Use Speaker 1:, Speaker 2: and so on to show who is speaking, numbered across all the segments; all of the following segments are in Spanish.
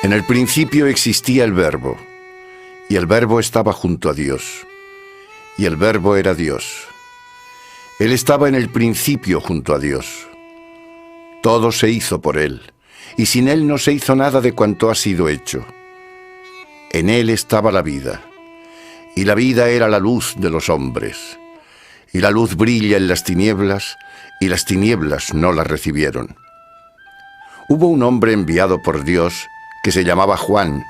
Speaker 1: En el principio existía el Verbo, y el Verbo estaba junto a Dios, y el Verbo era Dios. Él estaba en el principio junto a Dios. Todo se hizo por Él, y sin Él no se hizo nada de cuanto ha sido hecho. En Él estaba la vida, y la vida era la luz de los hombres. Y la luz brilla en las tinieblas, y las tinieblas no la recibieron. Hubo un hombre enviado por Dios que se llamaba Juan.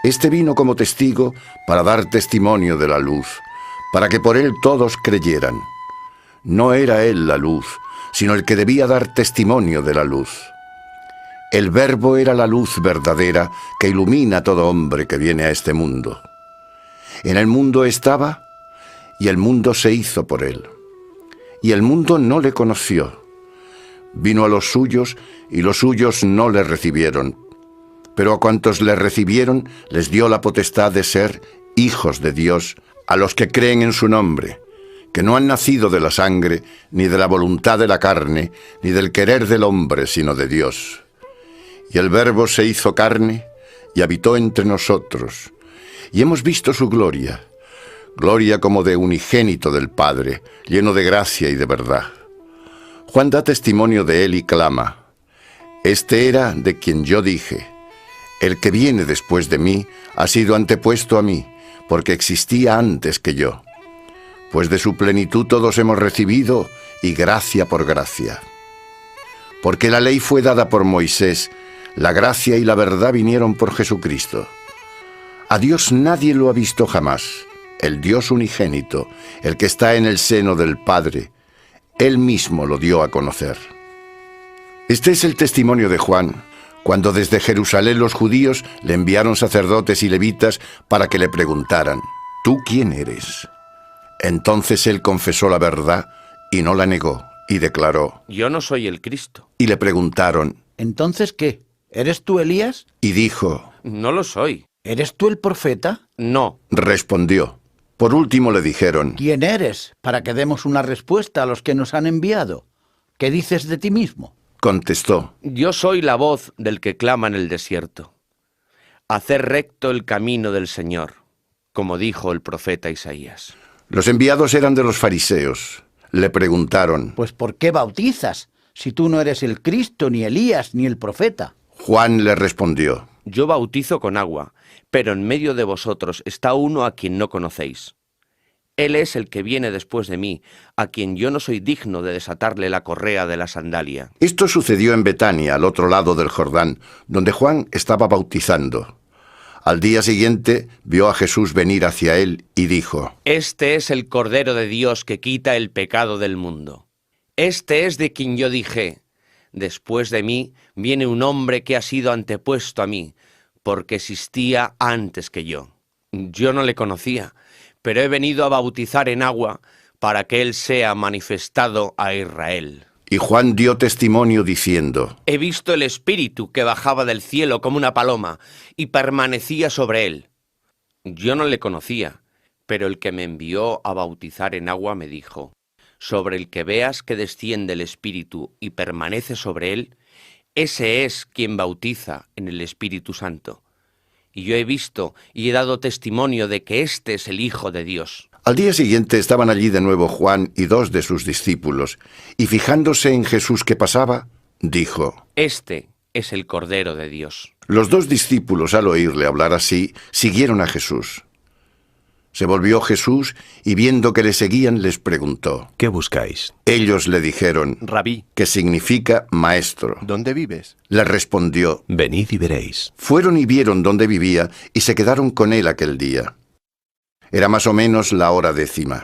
Speaker 1: Este vino como testigo para dar testimonio de la luz, para que por él todos creyeran. No era él la luz, sino el que debía dar testimonio de la luz. El Verbo era la luz verdadera que ilumina a todo hombre que viene a este mundo. En el mundo estaba, y el mundo se hizo por él. Y el mundo no le conoció. Vino a los suyos, y los suyos no le recibieron. Pero a cuantos le recibieron, les dio la potestad de ser hijos de Dios, a los que creen en su nombre, que no han nacido de la sangre, ni de la voluntad de la carne, ni del querer del hombre, sino de Dios. Y el Verbo se hizo carne, y habitó entre nosotros, y hemos visto su gloria, gloria como de unigénito del Padre, lleno de gracia y de verdad. Juan da testimonio de él y clama: Este era de quien yo dije, el que viene después de mí ha sido antepuesto a mí, porque existía antes que yo. Pues de su plenitud todos hemos recibido, y gracia por gracia. Porque la ley fue dada por Moisés, la gracia y la verdad vinieron por Jesucristo. A Dios nadie lo ha visto jamás, el Dios unigénito, el que está en el seno del Padre. Él mismo lo dio a conocer. Este es el testimonio de Juan, cuando desde Jerusalén los judíos le enviaron sacerdotes y levitas para que le preguntaran: ¿Tú quién eres? Entonces él confesó la verdad y no la negó, y declaró:
Speaker 2: Yo no soy el Cristo.
Speaker 1: Y le preguntaron:
Speaker 3: ¿Entonces qué? ¿Eres tú Elías?
Speaker 1: Y dijo:
Speaker 2: No lo soy.
Speaker 3: ¿Eres tú el profeta?
Speaker 2: No.
Speaker 1: Respondió. Por último le dijeron:
Speaker 3: ¿Quién eres? Para que demos una respuesta a los que nos han enviado. ¿Qué dices de ti mismo?
Speaker 1: Contestó:
Speaker 2: Yo soy la voz del que clama en el desierto. Hacer recto el camino del Señor, como dijo el profeta Isaías.
Speaker 1: Los enviados eran de los fariseos. Le preguntaron:
Speaker 3: Pues ¿por qué bautizas, si tú no eres el Cristo, ni Elías, ni el profeta?
Speaker 1: Juan le respondió:
Speaker 2: Yo bautizo con agua, pero en medio de vosotros está uno a quien no conocéis. Él es el que viene después de mí, a quien yo no soy digno de desatarle la correa de la sandalia.
Speaker 1: Esto sucedió en Betania, al otro lado del Jordán, donde Juan estaba bautizando. Al día siguiente vio a Jesús venir hacia él y dijo:
Speaker 2: Este es el Cordero de Dios que quita el pecado del mundo. Este es de quien yo dije: Después de mí viene un hombre que ha sido antepuesto a mí, porque existía antes que yo. Yo no le conocía, pero he venido a bautizar en agua para que él sea manifestado a Israel.
Speaker 1: Y Juan dio testimonio diciendo:
Speaker 2: He visto el Espíritu que bajaba del cielo como una paloma y permanecía sobre él. Yo no le conocía, pero el que me envió a bautizar en agua me dijo: Sobre el que veas que desciende el Espíritu y permanece sobre él, ese es quien bautiza en el Espíritu Santo. Y yo he visto y he dado testimonio de que este es el Hijo de Dios.
Speaker 1: Al día siguiente estaban allí de nuevo Juan y 2 de sus discípulos, y fijándose en Jesús que pasaba, dijo:
Speaker 2: Este es el Cordero de Dios.
Speaker 1: Los 2 discípulos, al oírle hablar así, siguieron a Jesús. Se volvió Jesús y viendo que le seguían les preguntó:
Speaker 4: ¿Qué buscáis?
Speaker 1: Ellos le dijeron:
Speaker 5: Rabí,
Speaker 1: que significa maestro.
Speaker 5: ¿dónde vives?
Speaker 1: Le respondió:
Speaker 4: Venid y veréis.
Speaker 1: Fueron y vieron dónde vivía y se quedaron con él aquel día. Era más o menos la hora 10.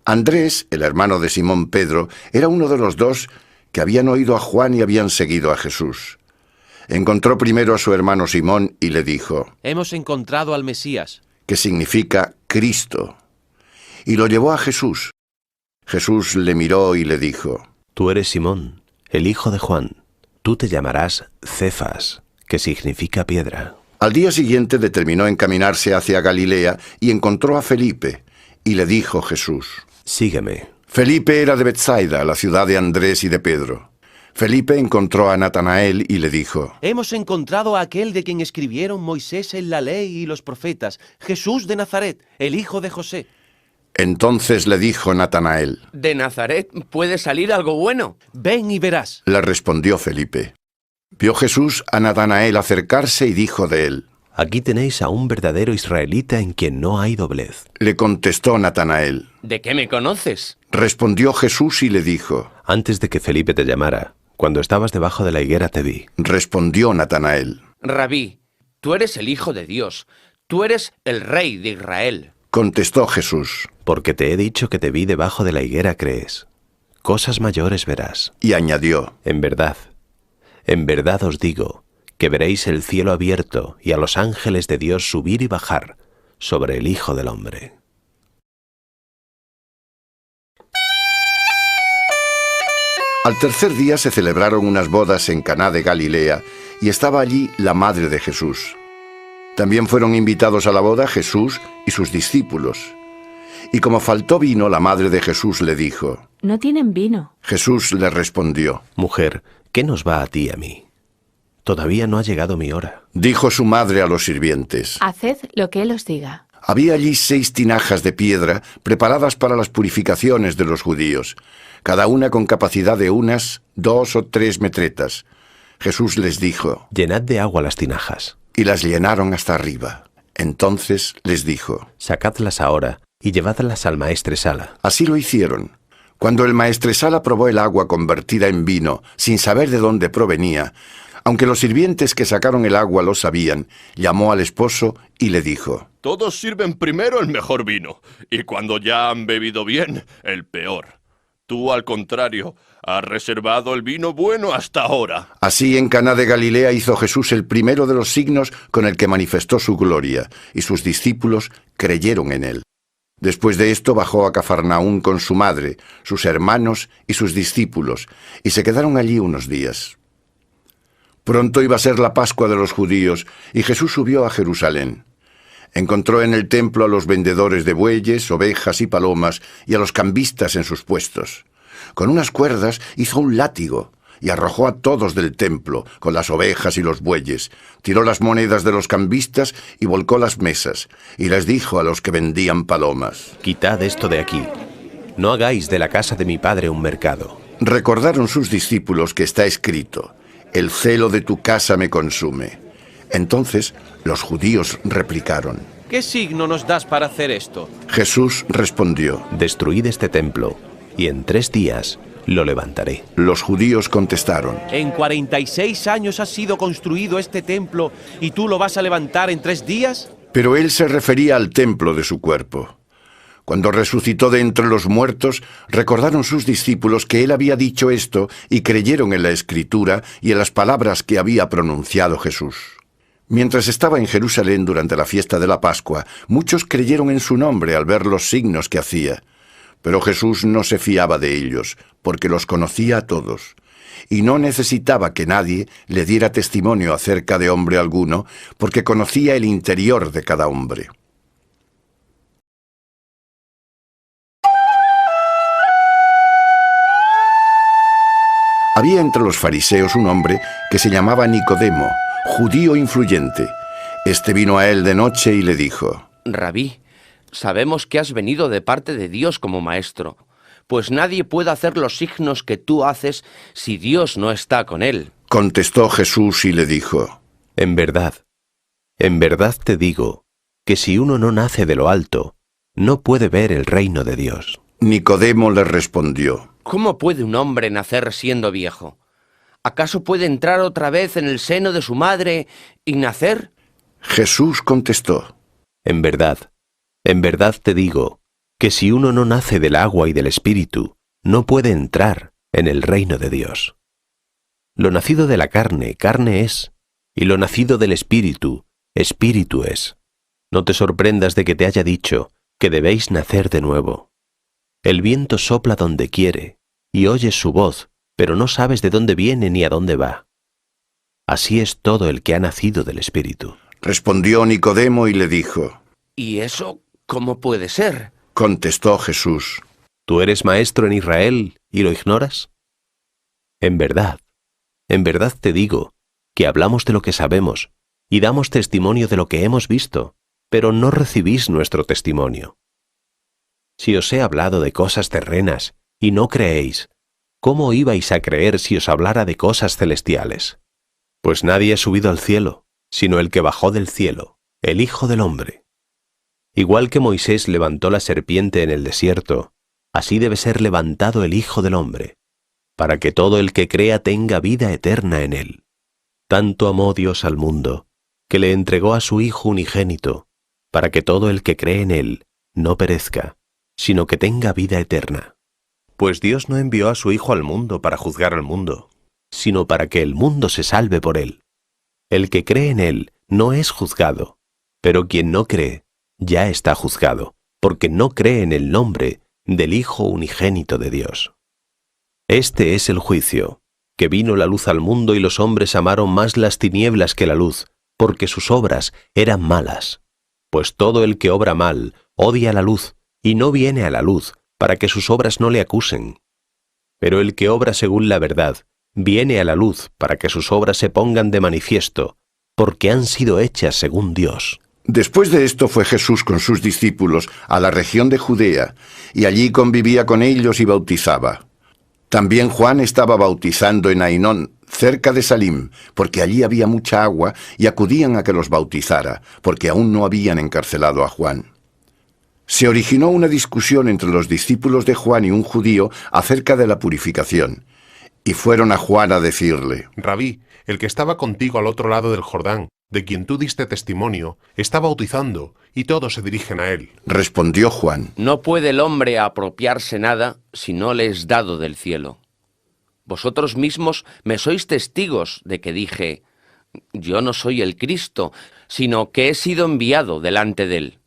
Speaker 1: Andrés, el hermano de Simón Pedro, era uno de los 2 que habían oído a Juan y habían seguido a Jesús. Encontró primero a su hermano Simón y le dijo:
Speaker 6: Hemos encontrado al Mesías.
Speaker 1: Que significa Cristo. Y lo llevó a Jesús. Jesús le miró y le dijo:
Speaker 4: Tú eres Simón, el hijo de Juan. Tú te llamarás Cefas, que significa piedra.
Speaker 1: Al día siguiente determinó encaminarse hacia Galilea y encontró a Felipe, y le dijo Jesús:
Speaker 4: Sígueme.
Speaker 1: Felipe era de Betsaida, la ciudad de Andrés y de Pedro. Felipe encontró a Natanael y le dijo:
Speaker 6: Hemos encontrado a aquel de quien escribieron Moisés en la ley y los profetas, Jesús de Nazaret, el hijo de José.
Speaker 1: Entonces le dijo Natanael:
Speaker 2: ¿De Nazaret puede salir algo bueno?
Speaker 6: Ven y verás.
Speaker 1: Le respondió Felipe. Vio Jesús a Natanael acercarse y dijo de él:
Speaker 4: Aquí tenéis a un verdadero israelita en quien no hay doblez.
Speaker 1: Le contestó Natanael.
Speaker 2: ¿De qué me conoces?
Speaker 1: Respondió Jesús y le dijo:
Speaker 4: Antes de que Felipe te llamara, cuando estabas debajo de la higuera te vi.
Speaker 1: Respondió Natanael.
Speaker 2: Rabí, tú eres el Hijo de Dios, tú eres el Rey de Israel.
Speaker 1: Contestó Jesús.
Speaker 4: Porque te he dicho que te vi debajo de la higuera, crees. Cosas mayores verás.
Speaker 1: Y añadió:
Speaker 4: En verdad os digo, que veréis el cielo abierto y a los ángeles de Dios subir y bajar sobre el Hijo del Hombre.
Speaker 1: Al tercer día se celebraron unas bodas en Caná de Galilea, y estaba allí la madre de Jesús. También fueron invitados a la boda Jesús y sus discípulos. Y como faltó vino, la madre de Jesús le dijo:
Speaker 5: No tienen vino.
Speaker 1: Jesús le respondió:
Speaker 4: Mujer, ¿qué nos va a ti y a mí? Todavía no ha llegado mi hora.
Speaker 1: Dijo su madre a los sirvientes:
Speaker 5: Haced lo que él os diga.
Speaker 1: Había allí 6 tinajas de piedra preparadas para las purificaciones de los judíos, cada una con capacidad de unas 2 o 3 metretas. Jesús les dijo:
Speaker 4: Llenad de agua las tinajas.
Speaker 1: Y las llenaron hasta arriba. Entonces les dijo:
Speaker 4: Sacadlas ahora y llevadlas al maestresala.
Speaker 1: Así lo hicieron. Cuando el maestresala probó el agua convertida en vino, sin saber de dónde provenía, aunque los sirvientes que sacaron el agua lo sabían, llamó al esposo y le dijo:
Speaker 7: Todos sirven primero el mejor vino, y cuando ya han bebido bien, el peor. Tú, al contrario, has reservado el vino bueno hasta ahora.
Speaker 1: Así en Caná de Galilea hizo Jesús el primero de los signos con el que manifestó su gloria, y sus discípulos creyeron en él. Después de esto bajó a Cafarnaún con su madre, sus hermanos y sus discípulos, y se quedaron allí unos días. Pronto iba a ser la Pascua de los judíos, y Jesús subió a Jerusalén. Encontró en el templo a los vendedores de bueyes, ovejas y palomas, y a los cambistas en sus puestos. Con unas cuerdas hizo un látigo, y arrojó a todos del templo, con las ovejas y los bueyes. Tiró las monedas de los cambistas y volcó las mesas, y les dijo a los que vendían palomas:
Speaker 4: Quitad esto de aquí. No hagáis de la casa de mi padre un mercado.
Speaker 1: Recordaron sus discípulos que está escrito: El celo de tu casa me consume. Entonces los judíos replicaron:
Speaker 6: ¿Qué signo nos das para hacer esto?
Speaker 1: Jesús respondió:
Speaker 4: Destruid este templo, y en 3 días lo levantaré.
Speaker 1: Los judíos contestaron:
Speaker 6: En 46 años ha sido construido este templo, ¿y tú lo vas a levantar en 3 días?
Speaker 1: Pero él se refería al templo de su cuerpo. Cuando resucitó de entre los muertos, recordaron sus discípulos que él había dicho esto y creyeron en la Escritura y en las palabras que había pronunciado Jesús. Mientras estaba en Jerusalén durante la fiesta de la Pascua, muchos creyeron en su nombre al ver los signos que hacía. Pero Jesús no se fiaba de ellos, porque los conocía a todos, y no necesitaba que nadie le diera testimonio acerca de hombre alguno, porque conocía el interior de cada hombre. Había entre los fariseos un hombre que se llamaba Nicodemo, judío influyente. Este vino a él de noche y le dijo:
Speaker 2: Rabí, sabemos que has venido de parte de Dios como maestro, pues nadie puede hacer los signos que tú haces si Dios no está con él.
Speaker 1: Contestó Jesús y le dijo:
Speaker 4: En verdad te digo, que si uno no nace de lo alto, no puede ver el reino de Dios.
Speaker 1: Nicodemo le respondió:
Speaker 2: ¿Cómo puede un hombre nacer siendo viejo? ¿Acaso puede entrar otra vez en el seno de su madre y nacer?
Speaker 1: Jesús contestó:
Speaker 4: En verdad te digo, que si uno no nace del agua y del Espíritu, no puede entrar en el reino de Dios. Lo nacido de la carne, carne es, y lo nacido del Espíritu, Espíritu es. No te sorprendas de que te haya dicho que debéis nacer de nuevo. El viento sopla donde quiere, y oyes su voz, pero no sabes de dónde viene ni a dónde va. Así es todo el que ha nacido del Espíritu.
Speaker 1: Respondió Nicodemo y le dijo:
Speaker 2: ¿Y eso cómo puede ser?
Speaker 1: Contestó Jesús:
Speaker 4: ¿Tú eres maestro en Israel y lo ignoras? En verdad En verdad te digo, que hablamos de lo que sabemos, y damos testimonio de lo que hemos visto, pero no recibís nuestro testimonio. Si os he hablado de cosas terrenas, y no creéis, ¿cómo ibais a creer si os hablara de cosas celestiales? Pues nadie ha subido al cielo, sino el que bajó del cielo, el Hijo del Hombre. Igual que Moisés levantó la serpiente en el desierto, así debe ser levantado el Hijo del Hombre, para que todo el que crea tenga vida eterna en él. Tanto amó Dios al mundo, que le entregó a su Hijo unigénito, para que todo el que cree en él no perezca, sino que tenga vida eterna. Pues Dios no envió a su Hijo al mundo para juzgar al mundo, sino para que el mundo se salve por él. El que cree en él no es juzgado, pero quien no cree ya está juzgado, porque no cree en el nombre del Hijo unigénito de Dios. Este es el juicio, que vino la luz al mundo y los hombres amaron más las tinieblas que la luz, porque sus obras eran malas. Pues todo el que obra mal odia la luz y no viene a la luz, para que sus obras no le acusen. Pero el que obra según la verdad viene a la luz, para que sus obras se pongan de manifiesto, porque han sido hechas según Dios.
Speaker 1: Después de esto fue Jesús con sus discípulos a la región de Judea, y allí convivía con ellos y bautizaba. También Juan estaba bautizando en Ainón, cerca de Salim, porque allí había mucha agua, y acudían a que los bautizara, porque aún no habían encarcelado a Juan. Se originó una discusión entre los discípulos de Juan y un judío acerca de la purificación, y fueron a Juan a decirle:
Speaker 8: Rabí, el que estaba contigo al otro lado del Jordán, de quien tú diste testimonio, está bautizando, y todos se dirigen a él.
Speaker 1: Respondió Juan:
Speaker 2: No puede el hombre apropiarse nada si no le es dado del cielo. Vosotros mismos me sois testigos de que dije: yo no soy el Cristo, sino que he sido enviado delante de él.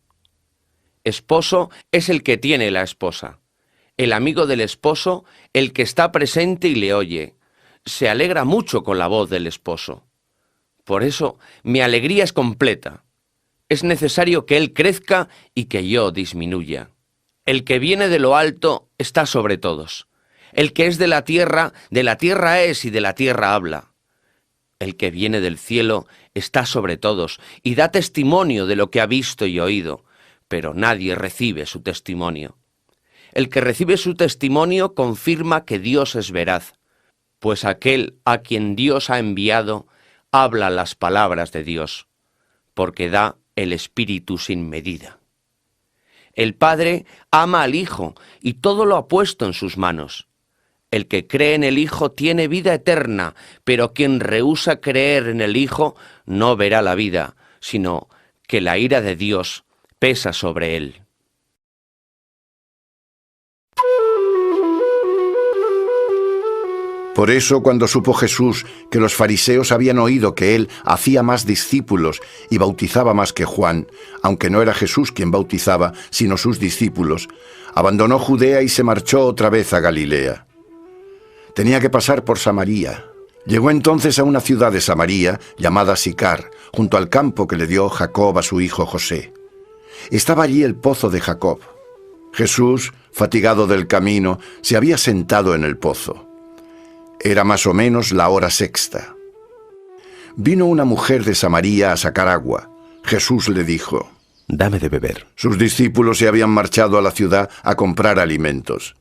Speaker 2: Esposo es el que tiene la esposa. El amigo del esposo, el que está presente y le oye, se alegra mucho con la voz del esposo. Por eso mi alegría es completa. Es necesario que él crezca y que yo disminuya. El que viene de lo alto está sobre todos. El que es de la tierra es y de la tierra habla. El que viene del cielo está sobre todos y da testimonio de lo que ha visto y oído, pero nadie recibe su testimonio. El que recibe su testimonio confirma que Dios es veraz, pues aquel a quien Dios ha enviado habla las palabras de Dios, porque da el Espíritu sin medida. El Padre ama al Hijo y todo lo ha puesto en sus manos. El que cree en el Hijo tiene vida eterna, pero quien rehúsa creer en el Hijo no verá la vida, sino que la ira de Dios pesa sobre él.
Speaker 1: Por eso, cuando supo Jesús que los fariseos habían oído que él hacía más discípulos y bautizaba más que Juan, aunque no era Jesús quien bautizaba, sino sus discípulos, abandonó Judea y se marchó otra vez a Galilea. Tenía que pasar por Samaria. Llegó entonces a una ciudad de Samaria llamada Sicar, junto al campo que le dio Jacob a su hijo José. Estaba allí el pozo de Jacob. Jesús, fatigado del camino, se había sentado en el pozo. Era más o menos la hora sexta. Vino una mujer de Samaria a sacar agua. Jesús le dijo:
Speaker 4: Dame de beber.
Speaker 1: Sus discípulos se habían marchado a la ciudad a comprar alimentos.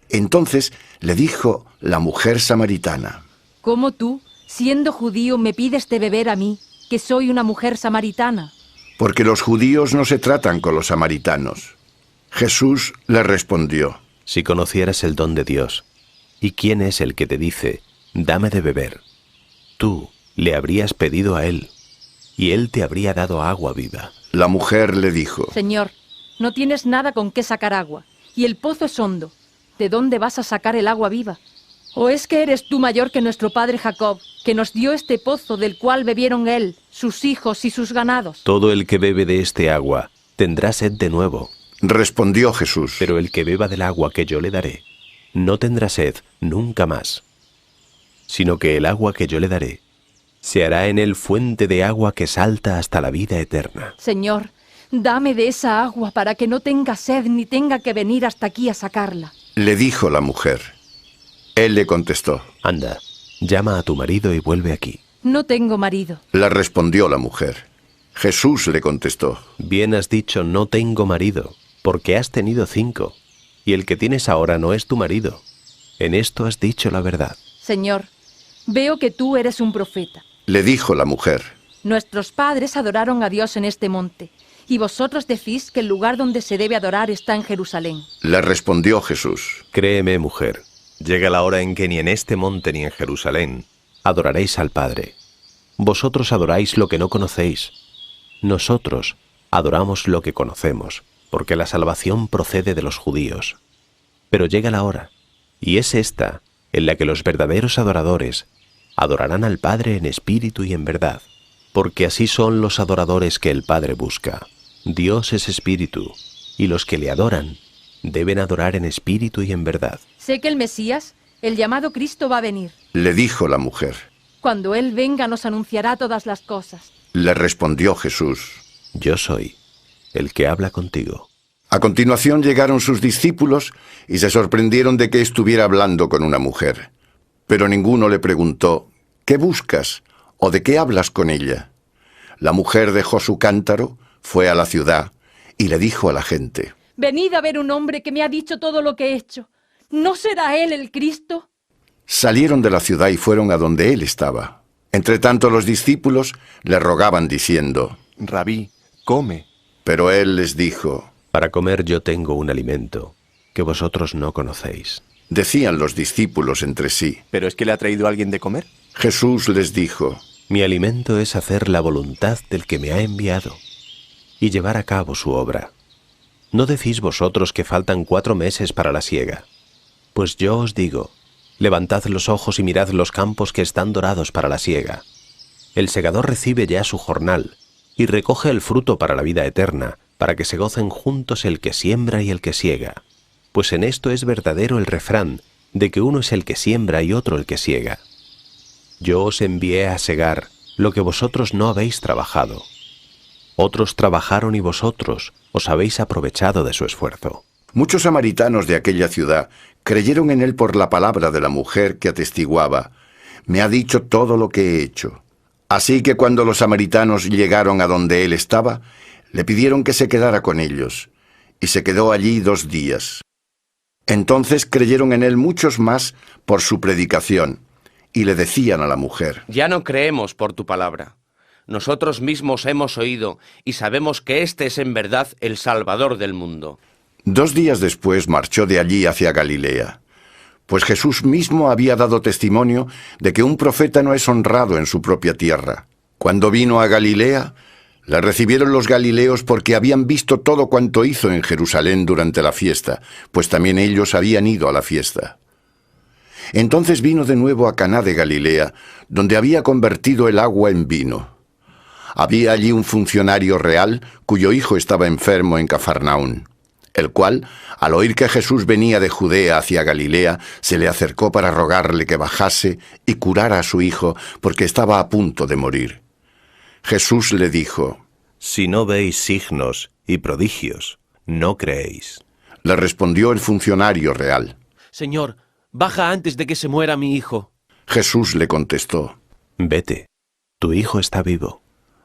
Speaker 1: Entonces le dijo la mujer samaritana:
Speaker 9: ¿Cómo tú, siendo judío, me pides de beber a mí, que soy una mujer samaritana?
Speaker 1: Porque los judíos no se tratan con los samaritanos. Jesús le respondió:
Speaker 4: Si conocieras el don de Dios, ¿y quién es el que te dice, dame de beber? Tú le habrías pedido a él, y él te habría dado agua viva.
Speaker 1: La mujer le dijo:
Speaker 9: Señor, no tienes nada con qué sacar agua, y el pozo es hondo. ¿De dónde vas a sacar el agua viva? ¿O es que eres tú mayor que nuestro padre Jacob, que nos dio este pozo del cual bebieron él, sus hijos y sus ganados?
Speaker 4: Todo el que bebe de este agua tendrá sed de nuevo.
Speaker 1: Respondió Jesús:
Speaker 4: Pero el que beba del agua que yo le daré, no tendrá sed nunca más, sino que el agua que yo le daré se hará en él fuente de agua que salta hasta la vida eterna.
Speaker 9: Señor, dame de esa agua para que no tenga sed ni tenga que venir hasta aquí a sacarla.
Speaker 1: Le dijo la mujer. Él le contestó:
Speaker 4: Anda, llama a tu marido y vuelve aquí.
Speaker 9: No tengo marido.
Speaker 1: Le respondió la mujer. Jesús le contestó.
Speaker 4: Bien has dicho, no tengo marido, porque has tenido 5, y el que tienes ahora no es tu marido. En esto has dicho la verdad.
Speaker 9: Señor, veo que tú eres un profeta.
Speaker 1: Le dijo la mujer.
Speaker 9: Nuestros padres adoraron a Dios en este monte, y vosotros decís que el lugar donde se debe adorar está en Jerusalén.
Speaker 1: Le respondió Jesús.
Speaker 4: Créeme, mujer, llega la hora en que ni en este monte ni en Jerusalén adoraréis al Padre. Vosotros adoráis lo que no conocéis. Nosotros adoramos lo que conocemos, porque la salvación procede de los judíos. Pero llega la hora, y es esta, en la que los verdaderos adoradores adorarán al Padre en espíritu y en verdad, porque así son los adoradores que el Padre busca. Dios es espíritu, y los que le adoran deben adorar en espíritu y en verdad.
Speaker 9: Sé que el Mesías, el llamado Cristo, va a venir.
Speaker 1: Le dijo la mujer.
Speaker 9: Cuando Él venga nos anunciará todas las cosas.
Speaker 1: Le respondió Jesús.
Speaker 4: Yo soy el que habla contigo.
Speaker 1: A continuación llegaron sus discípulos y se sorprendieron de que estuviera hablando con una mujer. Pero ninguno le preguntó, ¿qué buscas? ¿O de qué hablas con ella? La mujer dejó su cántaro, fue a la ciudad y le dijo a la gente.
Speaker 9: Venid a ver un hombre que me ha dicho todo lo que he hecho. ¿No será él el Cristo?
Speaker 1: Salieron de la ciudad y fueron a donde él estaba. Entretanto los discípulos le rogaban diciendo,
Speaker 6: Rabí, come.
Speaker 1: pero él les dijo,
Speaker 4: Para comer yo tengo un alimento que vosotros no conocéis.
Speaker 1: decían los discípulos entre sí.
Speaker 6: ¿Pero es que le ha traído alguien de comer?
Speaker 1: Jesús les dijo,
Speaker 4: Mi alimento es hacer la voluntad del que me ha enviado y llevar a cabo su obra. ¿No decís vosotros que faltan 4 meses para la siega? Pues yo os digo, levantad los ojos y mirad los campos que están dorados para la siega. El segador recibe ya su jornal y recoge el fruto para la vida eterna, para que se gocen juntos el que siembra y el que siega. Pues en esto es verdadero el refrán de que uno es el que siembra y otro el que siega. Yo os envié a segar lo que vosotros no habéis trabajado. Otros trabajaron y vosotros os habéis aprovechado de su esfuerzo.
Speaker 1: Muchos samaritanos de aquella ciudad creyeron en él por la palabra de la mujer que atestiguaba, me ha dicho todo lo que he hecho. Así que cuando los samaritanos llegaron a donde él estaba, le pidieron que se quedara con ellos, y se quedó allí 2 días. Entonces creyeron en él muchos más por su predicación, y le decían a la mujer,
Speaker 2: Ya no creemos por tu palabra. Nosotros mismos hemos oído y sabemos que este es en verdad el Salvador del mundo.
Speaker 1: 2 días después marchó de allí hacia Galilea, pues Jesús mismo había dado testimonio de que un profeta no es honrado en su propia tierra. Cuando vino a Galilea, le recibieron los galileos porque habían visto todo cuanto hizo en Jerusalén durante la fiesta, pues también ellos habían ido a la fiesta. Entonces vino de nuevo a Caná de Galilea, donde había convertido el agua en vino. Había allí un funcionario real cuyo hijo estaba enfermo en Cafarnaún, el cual, al oír que Jesús venía de Judea hacia Galilea, se le acercó para rogarle que bajase y curara a su hijo, porque estaba a punto de morir. Jesús le dijo,
Speaker 4: Si no veis signos y prodigios, no creéis.
Speaker 1: Le respondió el funcionario real.
Speaker 6: Señor, baja antes de que se muera mi hijo.
Speaker 1: Jesús le contestó,
Speaker 4: Vete, tu hijo está vivo.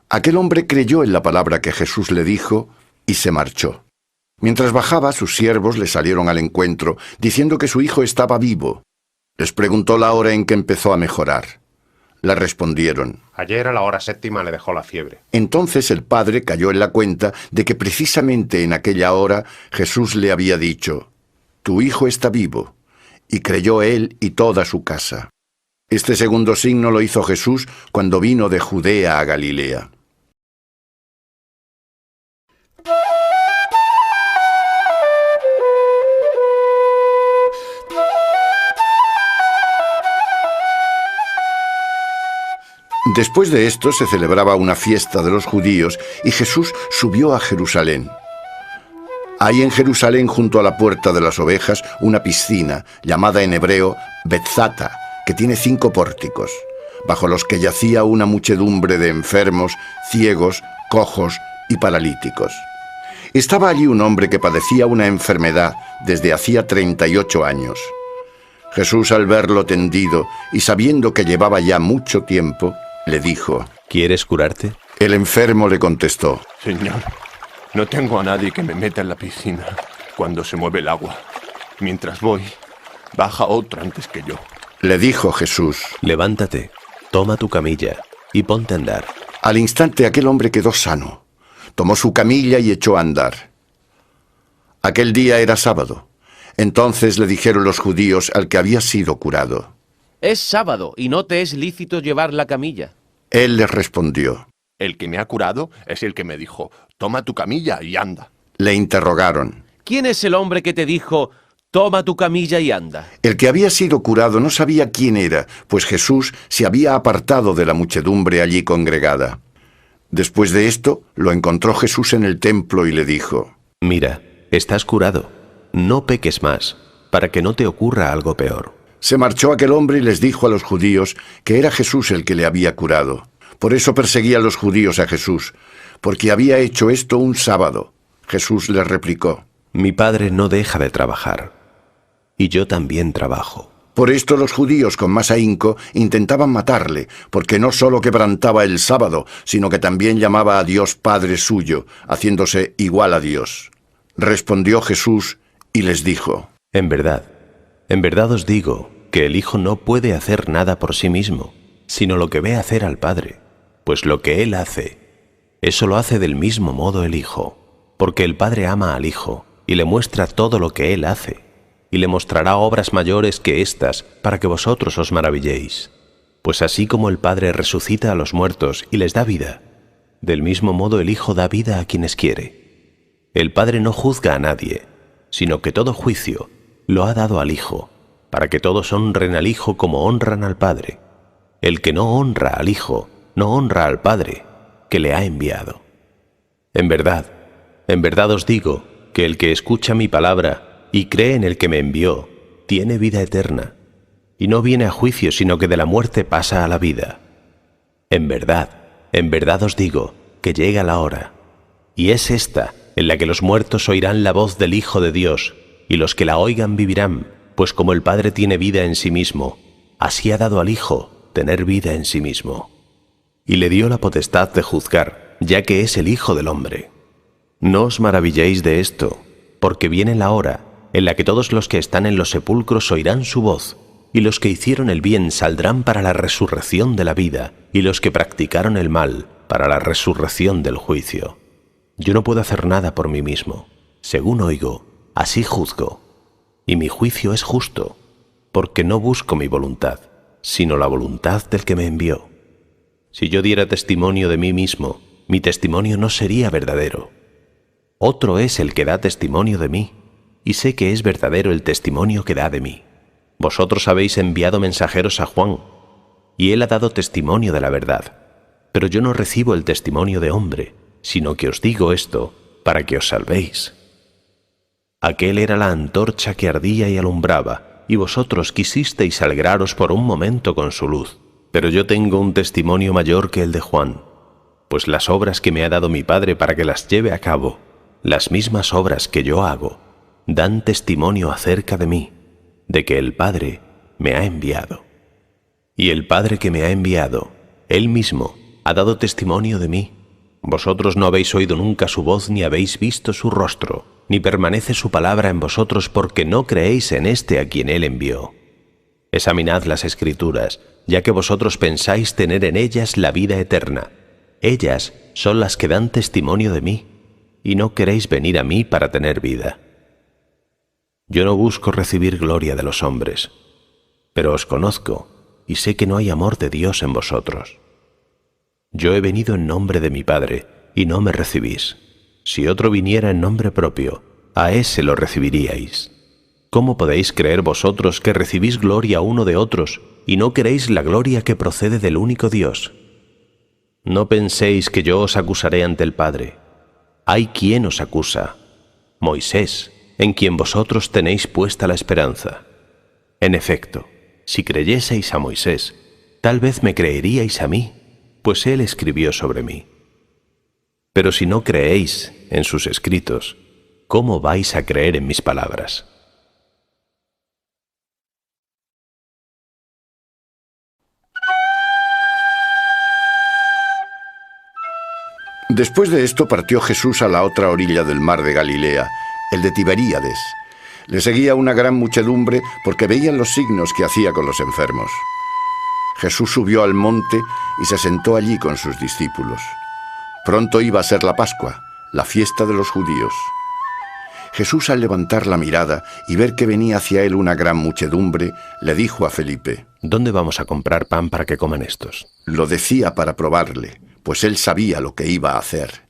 Speaker 1: Aquel hombre creyó en la palabra que Jesús le dijo y se marchó. Mientras bajaba, sus siervos le salieron al encuentro, diciendo que su hijo estaba vivo. Les preguntó la hora en que empezó a mejorar. Le respondieron.
Speaker 8: Ayer a la hora 7ª le dejó la fiebre.
Speaker 1: Entonces el padre cayó en la cuenta de que precisamente en aquella hora Jesús le había dicho, tu hijo está vivo, y creyó él y toda su casa. Este segundo signo lo hizo Jesús cuando vino de Judea a Galilea. Después de esto se celebraba una fiesta de los judíos y Jesús subió a Jerusalén. Hay en Jerusalén, junto a la puerta de las ovejas, una piscina, llamada en hebreo Betzata, que tiene 5 pórticos, bajo los que yacía una muchedumbre de enfermos, ciegos, cojos y paralíticos. Estaba allí un hombre que padecía una enfermedad desde hacía 38 años. Jesús, al verlo tendido y sabiendo que llevaba ya mucho tiempo, le dijo:
Speaker 4: ¿Quieres curarte?
Speaker 1: El enfermo le contestó:
Speaker 7: Señor, no tengo a nadie que me meta en la piscina cuando se mueve el agua. Mientras voy, baja otro antes que yo.
Speaker 1: Le dijo Jesús:
Speaker 4: Levántate, toma tu camilla y ponte a andar.
Speaker 1: Al instante aquel hombre quedó sano. Tomó su camilla y echó a andar. Aquel día era sábado. Entonces le dijeron los judíos al que había sido curado.
Speaker 6: Es sábado y no te es lícito llevar la camilla.
Speaker 1: Él les respondió.
Speaker 7: El que me ha curado es el que me dijo: toma tu camilla y anda.
Speaker 1: Le interrogaron.
Speaker 6: ¿Quién es el hombre que te dijo: toma tu camilla y anda?
Speaker 1: El que había sido curado no sabía quién era, pues Jesús se había apartado de la muchedumbre allí congregada. Después de esto, lo encontró Jesús en el templo y le dijo:
Speaker 4: Mira, estás curado. No peques más, para que no te ocurra algo peor.
Speaker 1: Se marchó aquel hombre y les dijo a los judíos que era Jesús el que le había curado. Por eso perseguían los judíos a Jesús, porque había hecho esto un sábado. Jesús les replicó:
Speaker 4: Mi Padre no deja de trabajar, y yo también trabajo.
Speaker 1: Por esto los judíos con más ahínco intentaban matarle, porque no solo quebrantaba el sábado, sino que también llamaba a Dios Padre suyo, haciéndose igual a Dios. Respondió Jesús y les dijo:
Speaker 4: En verdad os digo que el Hijo no puede hacer nada por sí mismo, sino lo que ve hacer al Padre, pues lo que Él hace, eso lo hace del mismo modo el Hijo, porque el Padre ama al Hijo y le muestra todo lo que Él hace, y le mostrará obras mayores que éstas para que vosotros os maravilléis. Pues así como el Padre resucita a los muertos y les da vida, del mismo modo el Hijo da vida a quienes quiere. El Padre no juzga a nadie, sino que todo juicio lo ha dado al Hijo, para que todos honren al Hijo como honran al Padre. El que no honra al Hijo, no honra al Padre, que le ha enviado. En verdad os digo que el que escucha mi palabra y cree en el que me envió, tiene vida eterna, y no viene a juicio, sino que de la muerte pasa a la vida. En verdad os digo que llega la hora, y es esta en la que los muertos oirán la voz del Hijo de Dios, y los que la oigan vivirán, pues como el Padre tiene vida en sí mismo, así ha dado al Hijo tener vida en sí mismo. Y le dio la potestad de juzgar, ya que es el Hijo del Hombre. No os maravilléis de esto, porque viene la hora en la que todos los que están en los sepulcros oirán su voz, y los que hicieron el bien saldrán para la resurrección de la vida, y los que practicaron el mal para la resurrección del juicio. Yo no puedo hacer nada por mí mismo. Según oigo, así juzgo. Y mi juicio es justo, porque no busco mi voluntad, sino la voluntad del que me envió. Si yo diera testimonio de mí mismo, mi testimonio no sería verdadero. Otro es el que da testimonio de mí, y sé que es verdadero el testimonio que da de mí. Vosotros habéis enviado mensajeros a Juan, y él ha dado testimonio de la verdad. Pero yo no recibo el testimonio de hombre, sino que os digo esto para que os salvéis. Aquel era la antorcha que ardía y alumbraba, y vosotros quisisteis alegraros por un momento con su luz. Pero yo tengo un testimonio mayor que el de Juan, pues las obras que me ha dado mi Padre para que las lleve a cabo, las mismas obras que yo hago, dan testimonio acerca de mí, de que el Padre me ha enviado. Y el Padre que me ha enviado, Él mismo, ha dado testimonio de mí. Vosotros no habéis oído nunca su voz ni habéis visto su rostro, ni permanece su palabra en vosotros porque no creéis en este a quien Él envió. Examinad las Escrituras, ya que vosotros pensáis tener en ellas la vida eterna. Ellas son las que dan testimonio de mí, y no queréis venir a mí para tener vida. Yo no busco recibir gloria de los hombres, pero os conozco y sé que no hay amor de Dios en vosotros. Yo he venido en nombre de mi Padre, y no me recibís. Si otro viniera en nombre propio, a ese lo recibiríais. ¿Cómo podéis creer vosotros que recibís gloria uno de otros, y no queréis la gloria que procede del único Dios? No penséis que yo os acusaré ante el Padre. Hay quien os acusa, Moisés, en quien vosotros tenéis puesta la esperanza. En efecto, si creyeseis a Moisés, tal vez me creeríais a mí, pues él escribió sobre mí. Pero si no creéis en sus escritos, ¿cómo vais a creer en mis palabras?
Speaker 1: Después de esto partió Jesús a la otra orilla del mar de Galilea, el de Tiberíades. Le seguía una gran muchedumbre porque veían los signos que hacía con los enfermos. Jesús subió al monte y se sentó allí con sus discípulos. Pronto iba a ser la Pascua, la fiesta de los judíos. Jesús, al levantar la mirada y ver que venía hacia él una gran muchedumbre, le dijo a Felipe:
Speaker 4: ¿Dónde vamos a comprar pan para que coman estos?
Speaker 1: Lo decía para probarle, pues él sabía lo que iba a hacer.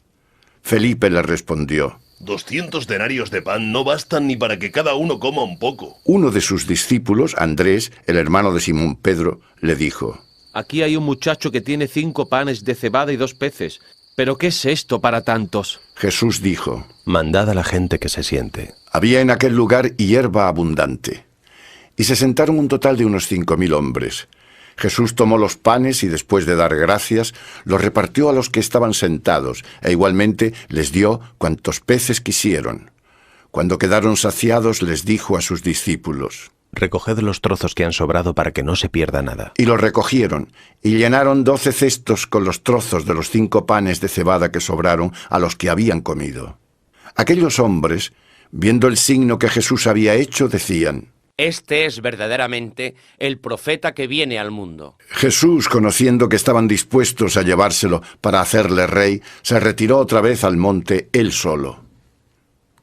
Speaker 1: Felipe le respondió:
Speaker 7: 200 denarios de pan no bastan ni para que cada uno coma un poco.
Speaker 1: Uno de sus discípulos, Andrés, el hermano de Simón Pedro, le dijo:
Speaker 6: Aquí hay un muchacho que tiene 5 panes de cebada y 2 peces. ¿Pero qué es esto para tantos?
Speaker 1: Jesús dijo:
Speaker 4: Mandad a la gente que se siente.
Speaker 1: Había en aquel lugar hierba abundante, y se sentaron un total de unos 5.000 hombres. Jesús tomó los panes y, después de dar gracias, los repartió a los que estaban sentados, e igualmente les dio cuantos peces quisieron. Cuando quedaron saciados, les dijo a sus discípulos:
Speaker 4: Recoged los trozos que han sobrado para que no se pierda nada.
Speaker 1: Y los recogieron, y llenaron 12 cestos con los trozos de los 5 panes de cebada que sobraron a los que habían comido. Aquellos hombres, viendo el signo que Jesús había hecho, decían:
Speaker 2: Este es verdaderamente el profeta que viene al mundo.
Speaker 1: Jesús, conociendo que estaban dispuestos a llevárselo para hacerle rey, se retiró otra vez al monte él solo.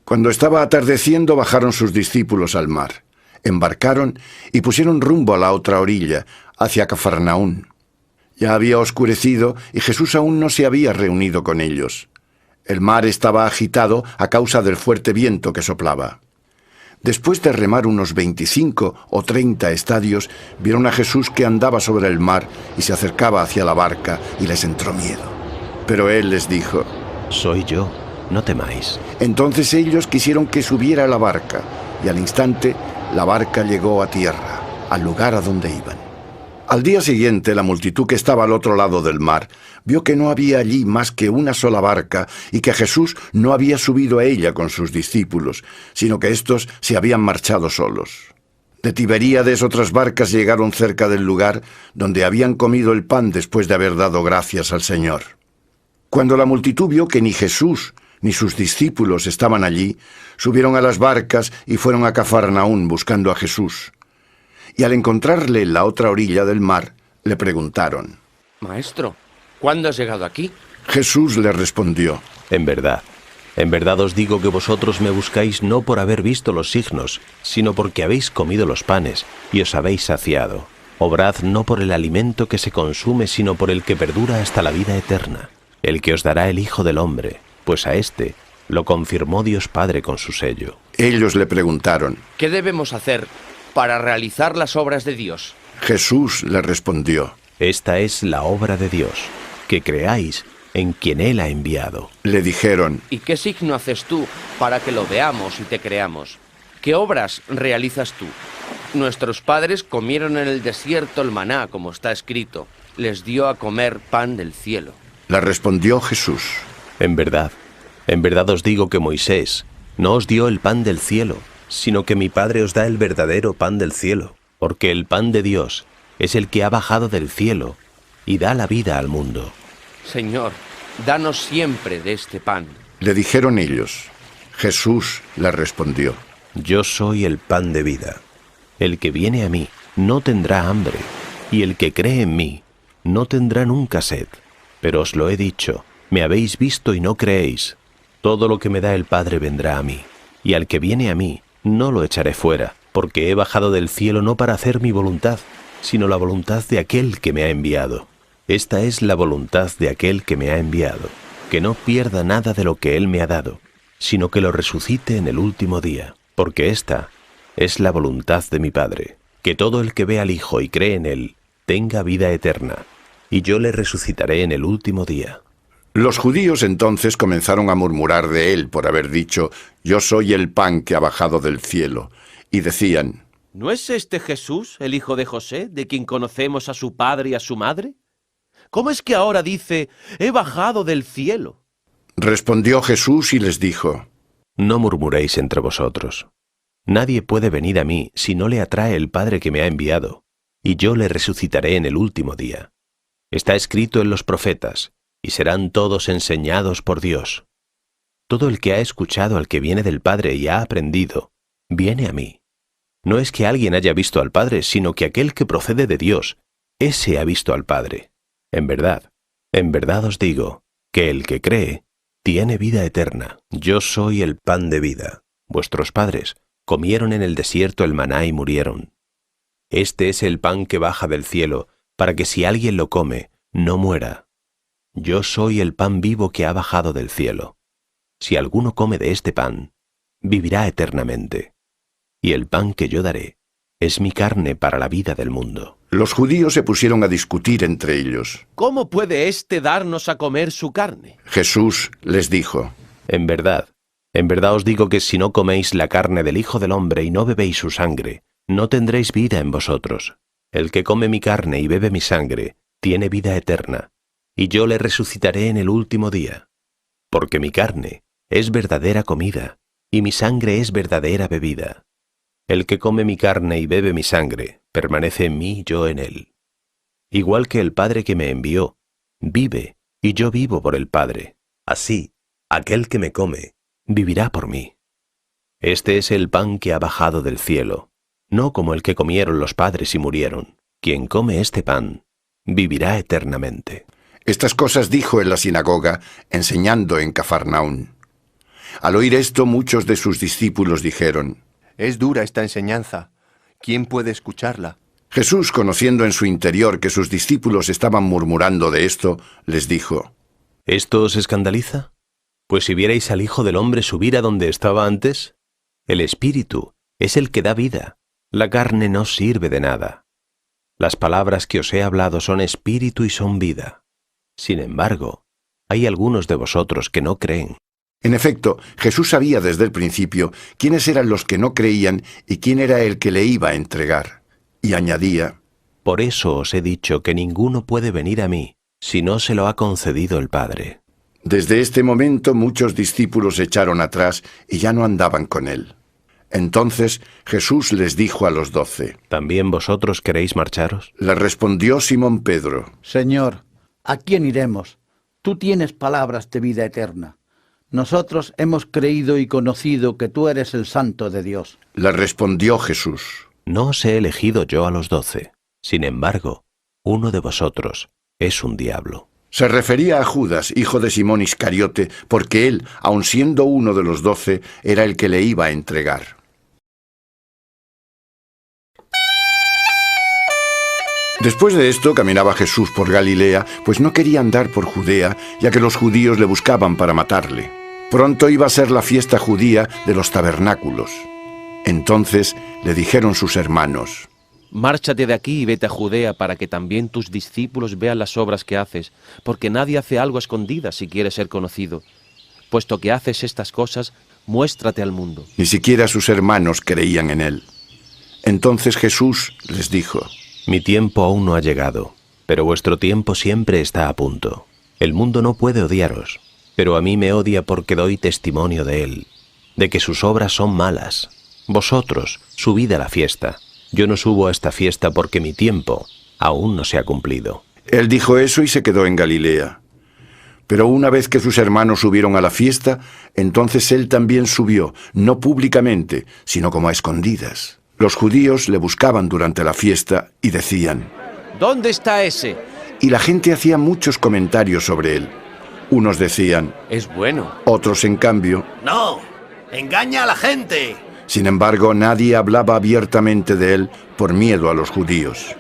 Speaker 1: Cuando estaba atardeciendo, bajaron sus discípulos al mar. Embarcaron y pusieron rumbo a la otra orilla, hacia Cafarnaún. Ya había oscurecido y Jesús aún no se había reunido con ellos. El mar estaba agitado a causa del fuerte viento que soplaba. Después de remar unos 25 o 30 estadios, vieron a Jesús que andaba sobre el mar y se acercaba hacia la barca, y les entró miedo. Pero él les dijo:
Speaker 4: Soy yo, no temáis.
Speaker 1: Entonces ellos quisieron que subiera a la barca, y al instante la barca llegó a tierra, al lugar a donde iban. Al día siguiente, la multitud que estaba al otro lado del mar vio que no había allí más que una sola barca y que Jesús no había subido a ella con sus discípulos, sino que éstos se habían marchado solos. De Tiberíades otras barcas llegaron cerca del lugar donde habían comido el pan después de haber dado gracias al Señor. Cuando la multitud vio que ni Jesús ni sus discípulos estaban allí, subieron a las barcas y fueron a Cafarnaún buscando a Jesús. Y al encontrarle en la otra orilla del mar, le preguntaron:
Speaker 2: Maestro, ¿cuándo has llegado aquí?
Speaker 1: Jesús le respondió:
Speaker 4: En verdad os digo que vosotros me buscáis no por haber visto los signos, sino porque habéis comido los panes y os habéis saciado. Obrad no por el alimento que se consume, sino por el que perdura hasta la vida eterna, el que os dará el Hijo del Hombre, pues a éste lo confirmó Dios Padre con su sello.
Speaker 1: Ellos le preguntaron:
Speaker 2: ¿Qué debemos hacer para realizar las obras de Dios?
Speaker 1: Jesús le respondió:
Speaker 4: Esta es la obra de Dios, que creáis en quien Él ha enviado.
Speaker 1: Le dijeron:
Speaker 2: ¿Y qué signo haces tú para que lo veamos y te creamos? ¿Qué obras realizas tú? Nuestros padres comieron en el desierto el maná, como está escrito. Les dio a comer pan del cielo.
Speaker 1: Le respondió Jesús:
Speaker 4: En verdad os digo que Moisés no os dio el pan del cielo, sino que mi Padre os da el verdadero pan del cielo, porque el pan de Dios es el que ha bajado del cielo y da la vida al mundo.
Speaker 2: Señor, danos siempre de este pan.
Speaker 1: Le dijeron ellos. Jesús le respondió:
Speaker 4: Yo soy el pan de vida. El que viene a mí no tendrá hambre, y el que cree en mí no tendrá nunca sed. Pero os lo he dicho, me habéis visto y no creéis. Todo lo que me da el Padre vendrá a mí, y al que viene a mí no lo echaré fuera, porque he bajado del cielo no para hacer mi voluntad, sino la voluntad de aquel que me ha enviado. Esta es la voluntad de aquel que me ha enviado, que no pierda nada de lo que él me ha dado, sino que lo resucite en el último día, porque esta es la voluntad de mi Padre, que todo el que ve al Hijo y cree en él tenga vida eterna, y yo le resucitaré en el último día.
Speaker 1: Los judíos entonces comenzaron a murmurar de él por haber dicho: Yo soy el pan que ha bajado del cielo. Y decían:
Speaker 6: ¿No es este Jesús, el hijo de José, de quien conocemos a su padre y a su madre? ¿Cómo es que ahora dice: he bajado del cielo?
Speaker 1: Respondió Jesús y les dijo:
Speaker 4: No murmuréis entre vosotros. Nadie puede venir a mí si no le atrae el Padre que me ha enviado, y yo le resucitaré en el último día. Está escrito en los profetas: y serán todos enseñados por Dios. Todo el que ha escuchado al que viene del Padre y ha aprendido, viene a mí. No es que alguien haya visto al Padre, sino que aquel que procede de Dios, ese ha visto al Padre. En verdad os digo, que el que cree, tiene vida eterna. Yo soy el pan de vida. Vuestros padres comieron en el desierto el maná y murieron. Este es el pan que baja del cielo, para que si alguien lo come, no muera. Yo soy el pan vivo que ha bajado del cielo. Si alguno come de este pan, vivirá eternamente. Y el pan que yo daré es mi carne para la vida del mundo.
Speaker 1: Los judíos se pusieron a discutir entre ellos.
Speaker 6: ¿Cómo puede éste darnos a comer su carne?
Speaker 1: Jesús les dijo:
Speaker 4: En verdad os digo que si no coméis la carne del Hijo del Hombre y no bebéis su sangre, no tendréis vida en vosotros. El que come mi carne y bebe mi sangre, tiene vida eterna, y yo le resucitaré en el último día. Porque mi carne es verdadera comida, y mi sangre es verdadera bebida. El que come mi carne y bebe mi sangre, permanece en mí y yo en él. Igual que el Padre que me envió, vive, y yo vivo por el Padre. Así, aquel que me come, vivirá por mí. Este es el pan que ha bajado del cielo, no como el que comieron los padres y murieron. Quien come este pan, vivirá eternamente.
Speaker 1: Estas cosas dijo en la sinagoga, enseñando en Cafarnaún. Al oír esto, muchos de sus discípulos dijeron:
Speaker 10: Es dura esta enseñanza. ¿Quién puede escucharla?
Speaker 1: Jesús, conociendo en su interior que sus discípulos estaban murmurando de esto, les dijo:
Speaker 4: ¿Esto os escandaliza? Pues si vierais al Hijo del Hombre subir a donde estaba antes, el Espíritu es el que da vida, la carne no sirve de nada. Las palabras que os he hablado son espíritu y son vida. Sin embargo, hay algunos de vosotros que no creen.
Speaker 1: En efecto, Jesús sabía desde el principio quiénes eran los que no creían y quién era el que le iba a entregar. Y añadía:
Speaker 4: Por eso os he dicho que ninguno puede venir a mí, si no se lo ha concedido el Padre.
Speaker 1: Desde este momento muchos discípulos se echaron atrás y ya no andaban con él. Entonces Jesús les dijo a los 12:
Speaker 4: ¿También vosotros queréis marcharos?
Speaker 1: Le respondió Simón Pedro:
Speaker 3: Señor, ¿a quién iremos? Tú tienes palabras de vida eterna. Nosotros hemos creído y conocido que tú eres el Santo de Dios.
Speaker 1: Le respondió Jesús:
Speaker 4: No os he elegido yo a los 12. Sin embargo, uno de vosotros es un diablo.
Speaker 1: Se refería a Judas, hijo de Simón Iscariote, porque él, aun siendo uno de los 12, era el que le iba a entregar. Después de esto caminaba Jesús por Galilea, pues no quería andar por Judea, ya que los judíos le buscaban para matarle. Pronto iba a ser la fiesta judía de los tabernáculos. Entonces le dijeron sus hermanos:
Speaker 6: Márchate de aquí y vete a Judea para que también tus discípulos vean las obras que haces, porque nadie hace algo a escondidas si quiere ser conocido. Puesto que haces estas cosas, muéstrate al mundo.
Speaker 1: Ni siquiera sus hermanos creían en él. Entonces Jesús les dijo:
Speaker 4: Mi tiempo aún no ha llegado, pero vuestro tiempo siempre está a punto. El mundo no puede odiaros, pero a mí me odia porque doy testimonio de él, de que sus obras son malas. Vosotros, subid a la fiesta. Yo no subo a esta fiesta porque mi tiempo aún no se ha cumplido.
Speaker 1: Él dijo eso y se quedó en Galilea. Pero una vez que sus hermanos subieron a la fiesta, entonces él también subió, no públicamente, sino como a escondidas. Los judíos le buscaban durante la fiesta y decían:
Speaker 6: ¿Dónde está ese?
Speaker 1: Y la gente hacía muchos comentarios sobre él. Unos decían:
Speaker 2: Es bueno.
Speaker 1: Otros, en cambio:
Speaker 11: ¡No! ¡Engaña a la gente!
Speaker 1: Sin embargo, nadie hablaba abiertamente de él por miedo a los judíos.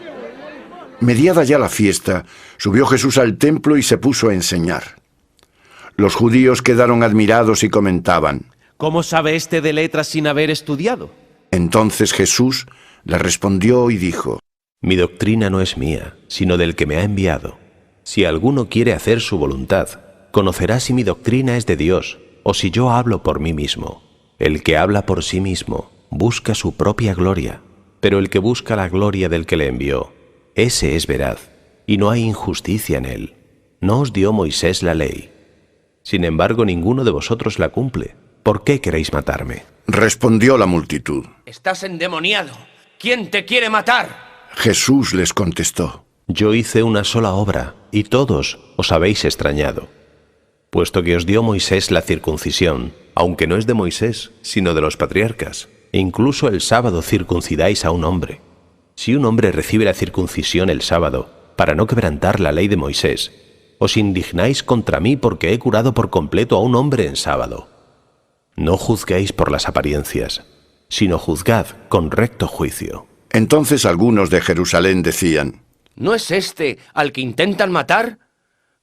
Speaker 1: Mediada ya la fiesta, subió Jesús al templo y se puso a enseñar. Los judíos quedaron admirados y comentaban:
Speaker 6: ¿Cómo sabe este de letras sin haber estudiado?
Speaker 1: Entonces Jesús le respondió y dijo:
Speaker 4: Mi doctrina no es mía, sino del que me ha enviado. Si alguno quiere hacer su voluntad, conocerá si mi doctrina es de Dios o si yo hablo por mí mismo. El que habla por sí mismo busca su propia gloria, pero el que busca la gloria del que le envió, ese es veraz, y no hay injusticia en él. No os dio Moisés la ley. Sin embargo, ninguno de vosotros la cumple. ¿Por qué queréis matarme?
Speaker 1: Respondió la multitud:
Speaker 2: Estás endemoniado. ¿Quién te quiere matar?
Speaker 1: Jesús les contestó:
Speaker 4: Yo hice una sola obra, y todos os habéis extrañado. Puesto que os dio Moisés la circuncisión, aunque no es de Moisés, sino de los patriarcas, e incluso el sábado circuncidáis a un hombre. Si un hombre recibe la circuncisión el sábado, para no quebrantar la ley de Moisés, os indignáis contra mí porque he curado por completo a un hombre en sábado. No juzguéis por las apariencias, sino juzgad con recto juicio.
Speaker 1: Entonces algunos de Jerusalén decían:
Speaker 2: ¿No es este al que intentan matar?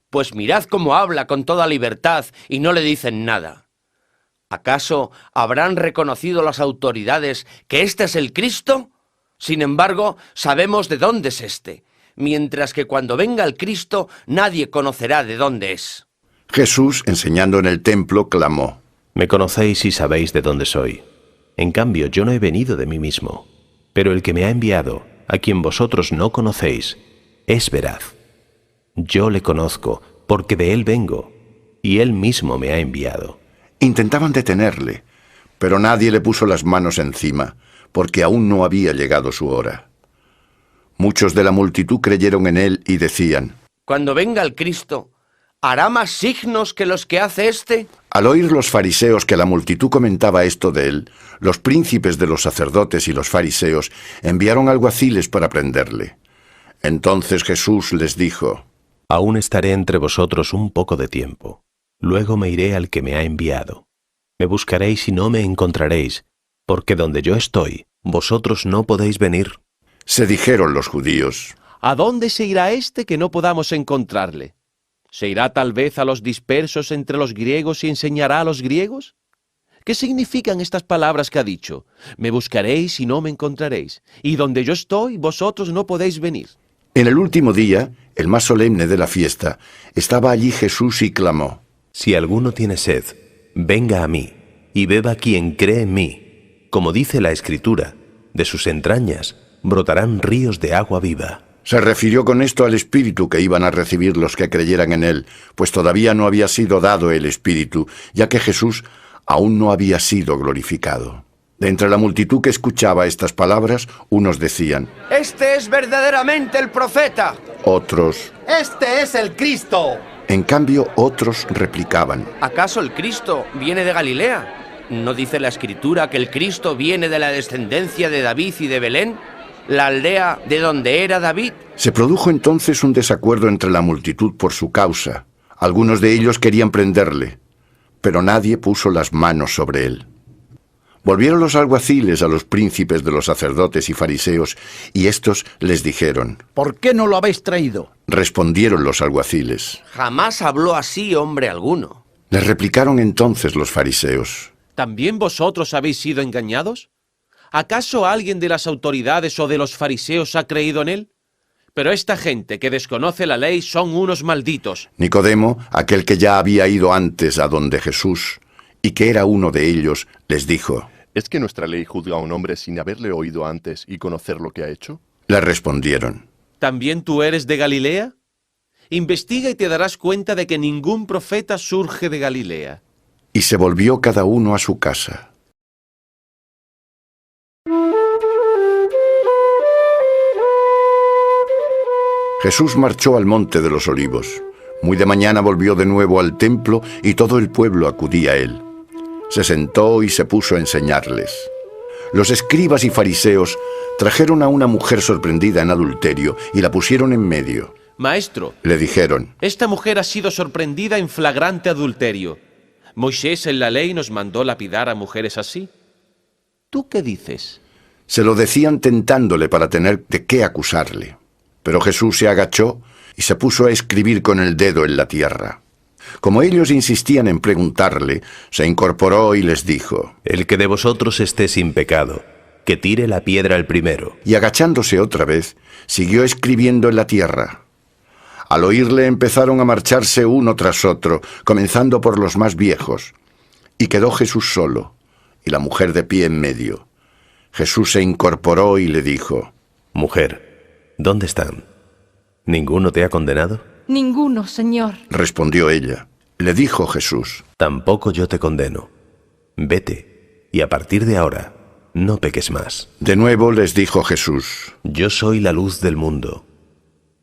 Speaker 2: Pues mirad cómo habla con toda libertad y no le dicen nada. ¿Acaso habrán reconocido las autoridades que este es el Cristo? Sin embargo, sabemos de dónde es este, mientras que cuando venga el Cristo nadie conocerá de dónde es.
Speaker 1: Jesús, enseñando en el templo, clamó:
Speaker 4: Me conocéis y sabéis de dónde soy. En cambio, yo no he venido de mí mismo, pero el que me ha enviado, a quien vosotros no conocéis, es veraz. Yo le conozco, porque de él vengo, y él mismo me ha enviado.
Speaker 1: Intentaban detenerle, pero nadie le puso las manos encima, porque aún no había llegado su hora. Muchos de la multitud creyeron en él y decían:
Speaker 2: Cuando venga el Cristo, ¿hará más signos que los que hace este?
Speaker 1: Al oír los fariseos que la multitud comentaba esto de él, los príncipes de los sacerdotes y los fariseos enviaron alguaciles para prenderle. Entonces Jesús les dijo:
Speaker 4: Aún estaré entre vosotros un poco de tiempo. Luego me iré al que me ha enviado. Me buscaréis y no me encontraréis, porque donde yo estoy, vosotros no podéis venir.
Speaker 1: Se dijeron los judíos:
Speaker 6: ¿A dónde se irá este que no podamos encontrarle? ¿Se irá tal vez a los dispersos entre los griegos y enseñará a los griegos? ¿Qué significan estas palabras que ha dicho? Me buscaréis y no me encontraréis, y donde yo estoy, vosotros no podéis venir.
Speaker 1: En el último día, el más solemne de la fiesta, estaba allí Jesús y clamó:
Speaker 4: Si alguno tiene sed, venga a mí, y beba quien cree en mí. Como dice la Escritura, de sus entrañas brotarán ríos de agua viva.
Speaker 1: Se refirió con esto al Espíritu que iban a recibir los que creyeran en él, pues todavía no había sido dado el Espíritu, ya que Jesús aún no había sido glorificado. De entre la multitud que escuchaba estas palabras, unos decían:
Speaker 2: ¡Este es verdaderamente el profeta!
Speaker 1: Otros:
Speaker 11: ¡Este es el Cristo!
Speaker 1: En cambio, otros replicaban:
Speaker 2: ¿Acaso el Cristo viene de Galilea? ¿No dice la Escritura que el Cristo viene de la descendencia de David y de Belén, la aldea de donde era David?
Speaker 1: Se produjo entonces un desacuerdo entre la multitud por su causa. Algunos de ellos querían prenderle, pero nadie puso las manos sobre él. Volvieron los alguaciles a los príncipes de los sacerdotes y fariseos, y éstos les dijeron:
Speaker 3: ¿Por qué no lo habéis traído?
Speaker 1: Respondieron los alguaciles:
Speaker 2: Jamás habló así hombre alguno.
Speaker 1: Les replicaron entonces los fariseos:
Speaker 6: ¿También vosotros habéis sido engañados? ¿Acaso alguien de las autoridades o de los fariseos ha creído en él? Pero esta gente que desconoce la ley son unos malditos.
Speaker 1: Nicodemo, aquel que ya había ido antes a donde Jesús, y que era uno de ellos, les dijo:
Speaker 7: ¿Es que nuestra ley juzga a un hombre sin haberle oído antes y conocer lo que ha hecho?
Speaker 1: Le respondieron:
Speaker 6: ¿También tú eres de Galilea? Investiga y te darás cuenta de que ningún profeta surge de Galilea.
Speaker 1: Y se volvió cada uno a su casa. Jesús marchó al monte de los Olivos. Muy de mañana volvió de nuevo al templo y todo el pueblo acudía a él. Se sentó y se puso a enseñarles. Los escribas y fariseos trajeron a una mujer sorprendida en adulterio y la pusieron en medio.
Speaker 6: Maestro,
Speaker 1: le dijeron:
Speaker 6: esta mujer ha sido sorprendida en flagrante adulterio. Moisés en la ley nos mandó lapidar a mujeres así. ¿Tú qué dices?
Speaker 1: Se lo decían tentándole para tener de qué acusarle. Pero Jesús se agachó y se puso a escribir con el dedo en la tierra. Como ellos insistían en preguntarle, se incorporó y les dijo:
Speaker 4: El que de vosotros esté sin pecado, que tire la piedra el primero.
Speaker 1: Y agachándose otra vez, siguió escribiendo en la tierra. Al oírle empezaron a marcharse uno tras otro, comenzando por los más viejos. Y quedó Jesús solo, y la mujer de pie en medio. Jesús se incorporó y le dijo:
Speaker 4: Mujer, ¿dónde están? ¿Ninguno te ha condenado?
Speaker 9: Ninguno, Señor.
Speaker 1: Respondió ella. Le dijo Jesús:
Speaker 4: Tampoco yo te condeno. Vete, y a partir de ahora, no peques más.
Speaker 1: De nuevo les dijo Jesús:
Speaker 4: Yo soy la luz del mundo.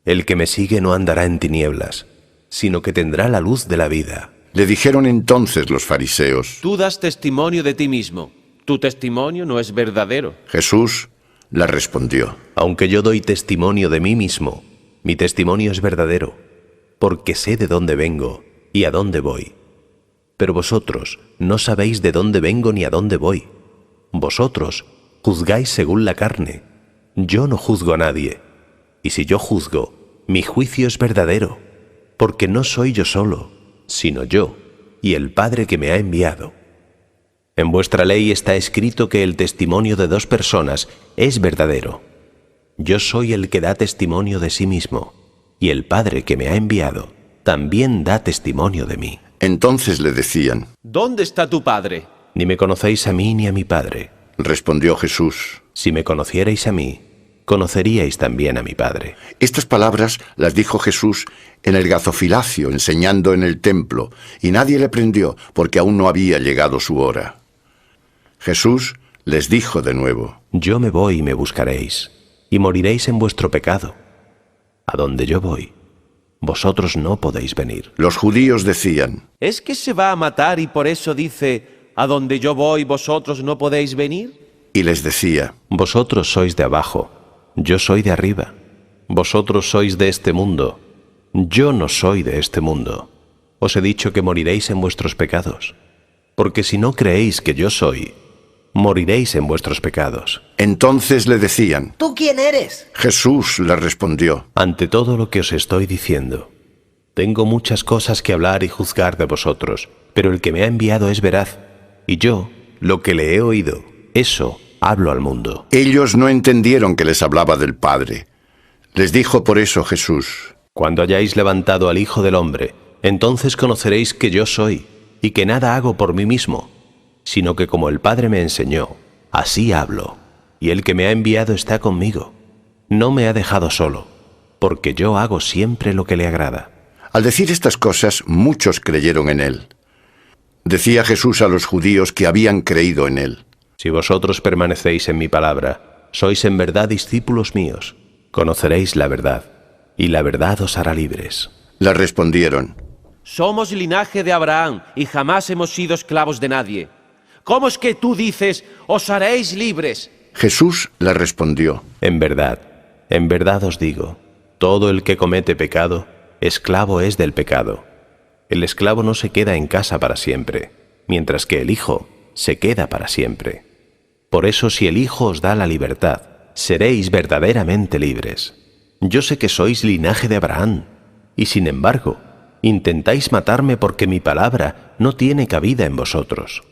Speaker 4: El que me sigue no andará en tinieblas, sino que tendrá la luz de la vida.
Speaker 1: Le dijeron entonces los fariseos.
Speaker 6: Tú das testimonio de ti mismo. Tu testimonio no es verdadero.
Speaker 1: Jesús le respondió.
Speaker 4: Aunque yo doy testimonio de mí mismo, mi testimonio es verdadero, porque sé de dónde vengo y a dónde voy. Pero vosotros no sabéis de dónde vengo ni a dónde voy. Vosotros juzgáis según la carne. Yo no juzgo a nadie. Y si yo juzgo, mi juicio es verdadero, porque no soy yo solo, sino yo y el Padre que me ha enviado. En vuestra ley está escrito que el testimonio de dos personas es verdadero. Yo soy el que da testimonio de sí mismo, y el Padre que me ha enviado también da testimonio de mí.
Speaker 1: Entonces le decían.
Speaker 6: ¿Dónde está tu Padre?
Speaker 4: Ni me conocéis a mí ni a mi Padre.
Speaker 1: Respondió Jesús.
Speaker 4: Si me conocierais a mí, conoceríais también a mi Padre.
Speaker 1: Estas palabras las dijo Jesús en el gazofilacio, enseñando en el templo, y nadie le prendió, porque aún no había llegado su hora. Jesús les dijo de nuevo.
Speaker 4: Yo me voy y me buscaréis, y moriréis en vuestro pecado. A donde yo voy, vosotros no podéis venir.
Speaker 1: Los judíos decían.
Speaker 6: ¿Es que se va a matar y por eso dice, a donde yo voy vosotros no podéis venir?
Speaker 1: Y les decía.
Speaker 4: Vosotros sois de abajo, yo soy de arriba. Vosotros sois de este mundo, yo no soy de este mundo. Os he dicho que moriréis en vuestros pecados, porque si no creéis que yo soy, moriréis en vuestros pecados.
Speaker 1: Entonces le decían.
Speaker 11: ¿Tú quién eres?
Speaker 1: Jesús le respondió.
Speaker 4: Ante todo lo que os estoy diciendo, tengo muchas cosas que hablar y juzgar de vosotros, pero el que me ha enviado es veraz, y yo, lo que le he oído, eso hablo al mundo.
Speaker 1: Ellos no entendieron que les hablaba del Padre. Les dijo por eso Jesús.
Speaker 4: Cuando hayáis levantado al Hijo del Hombre, entonces conoceréis que yo soy, y que nada hago por mí mismo, sino que como el Padre me enseñó, así hablo, y el que me ha enviado está conmigo. No me ha dejado solo, porque yo hago siempre lo que le agrada.
Speaker 1: Al decir estas cosas, muchos creyeron en él. Decía Jesús a los judíos que habían creído en él.
Speaker 4: Si vosotros permanecéis en mi palabra, sois en verdad discípulos míos, conoceréis la verdad, y la verdad os hará libres.
Speaker 1: Le respondieron.
Speaker 6: Somos linaje de Abraham y jamás hemos sido esclavos de nadie. ¿Cómo es que tú dices, os haréis libres?
Speaker 1: Jesús le respondió.
Speaker 4: En verdad os digo, todo el que comete pecado, esclavo es del pecado. El esclavo no se queda en casa para siempre, mientras que el Hijo se queda para siempre. Por eso si el Hijo os da la libertad, seréis verdaderamente libres. Yo sé que sois linaje de Abraham, y sin embargo, intentáis matarme porque mi palabra no tiene cabida en vosotros.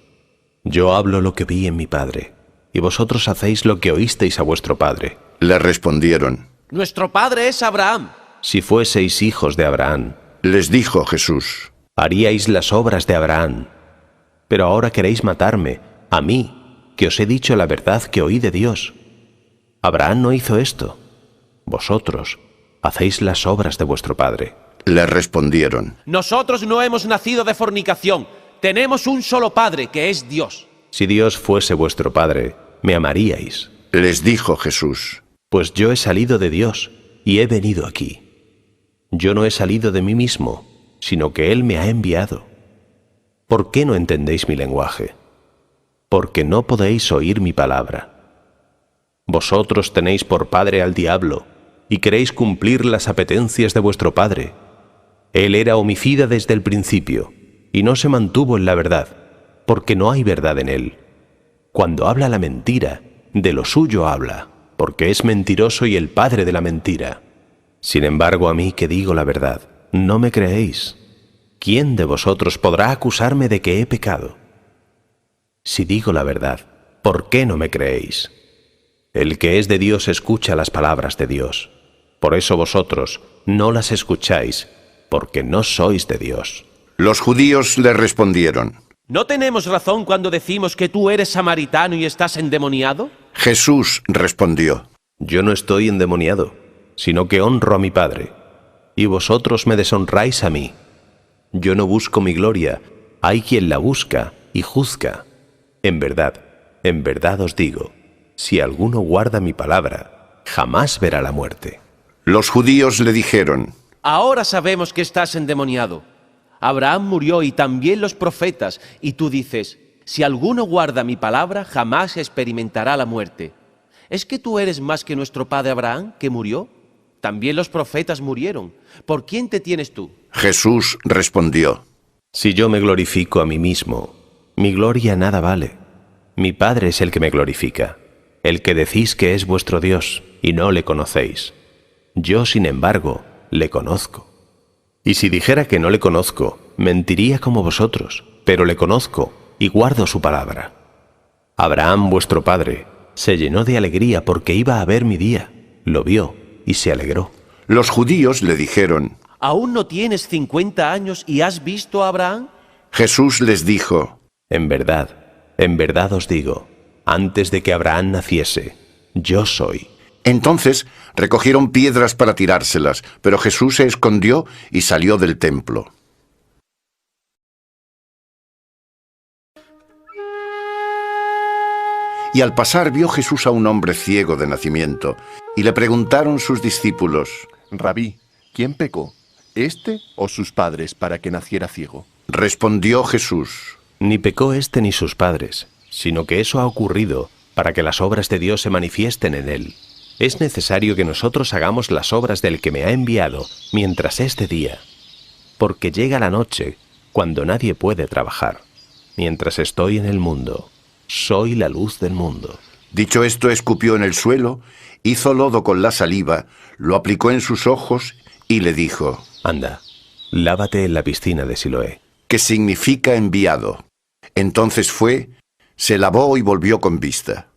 Speaker 4: Yo hablo lo que vi en mi Padre, y vosotros hacéis lo que oísteis a vuestro padre.
Speaker 1: Le respondieron.
Speaker 6: Nuestro padre es Abraham.
Speaker 4: Si fueseis hijos de Abraham,
Speaker 1: les dijo Jesús,
Speaker 4: haríais las obras de Abraham. Pero ahora queréis matarme, a mí, que os he dicho la verdad que oí de Dios. Abraham no hizo esto. Vosotros hacéis las obras de vuestro padre.
Speaker 1: Le respondieron.
Speaker 6: Nosotros no hemos nacido de fornicación. Tenemos un solo Padre, que es Dios.
Speaker 4: Si Dios fuese vuestro Padre, me amaríais.
Speaker 1: Les dijo Jesús.
Speaker 4: Pues yo he salido de Dios y he venido aquí. Yo no he salido de mí mismo, sino que Él me ha enviado. ¿Por qué no entendéis mi lenguaje? Porque no podéis oír mi palabra. Vosotros tenéis por padre al diablo y queréis cumplir las apetencias de vuestro padre. Él era homicida desde el principio y no se mantuvo en la verdad, porque no hay verdad en él. Cuando habla la mentira, de lo suyo habla, porque es mentiroso y el padre de la mentira. Sin embargo, a mí que digo la verdad, no me creéis. ¿Quién de vosotros podrá acusarme de que he pecado? Si digo la verdad, ¿por qué no me creéis? El que es de Dios escucha las palabras de Dios. Por eso vosotros no las escucháis, porque no sois de Dios.
Speaker 1: Los judíos le respondieron.
Speaker 6: ¿No tenemos razón cuando decimos que tú eres samaritano y estás endemoniado?
Speaker 1: Jesús respondió.
Speaker 4: Yo no estoy endemoniado, sino que honro a mi Padre, y vosotros me deshonráis a mí. Yo no busco mi gloria, hay quien la busca y juzga. En verdad os digo, si alguno guarda mi palabra, jamás verá la muerte.
Speaker 1: Los judíos le dijeron:
Speaker 6: Ahora sabemos que estás endemoniado. Abraham murió y también los profetas, y tú dices, si alguno guarda mi palabra, jamás experimentará la muerte. ¿Es que tú eres más que nuestro padre Abraham, que murió? También los profetas murieron. ¿Por quién te tienes tú?
Speaker 1: Jesús respondió:
Speaker 4: Si yo me glorifico a mí mismo, mi gloria nada vale. Mi Padre es el que me glorifica, el que decís que es vuestro Dios, y no le conocéis. Yo, sin embargo, le conozco. Y si dijera que no le conozco, mentiría como vosotros, pero le conozco y guardo su palabra. Abraham, vuestro padre, se llenó de alegría porque iba a ver mi día, lo vio y se alegró.
Speaker 1: Los judíos le dijeron:
Speaker 6: ¿Aún no tienes 50 años y has visto a Abraham?
Speaker 1: Jesús les dijo:
Speaker 4: en verdad os digo, antes de que Abraham naciese, yo soy.
Speaker 1: Entonces recogieron piedras para tirárselas, pero Jesús se escondió y salió del templo. Y al pasar vio Jesús a un hombre ciego de nacimiento, y le preguntaron sus discípulos:
Speaker 10: Rabí, ¿quién pecó, este o sus padres, para que naciera ciego?
Speaker 1: Respondió Jesús:
Speaker 4: Ni pecó este ni sus padres, sino que eso ha ocurrido para que las obras de Dios se manifiesten en él. Es necesario que nosotros hagamos las obras del que me ha enviado mientras es de día, porque llega la noche cuando nadie puede trabajar. Mientras estoy en el mundo, soy la luz del mundo.
Speaker 1: Dicho esto, escupió en el suelo, hizo lodo con la saliva, lo aplicó en sus ojos y le dijo:
Speaker 4: Anda, lávate en la piscina de Siloé.
Speaker 1: Que significa enviado. Entonces fue, se lavó y volvió con vista.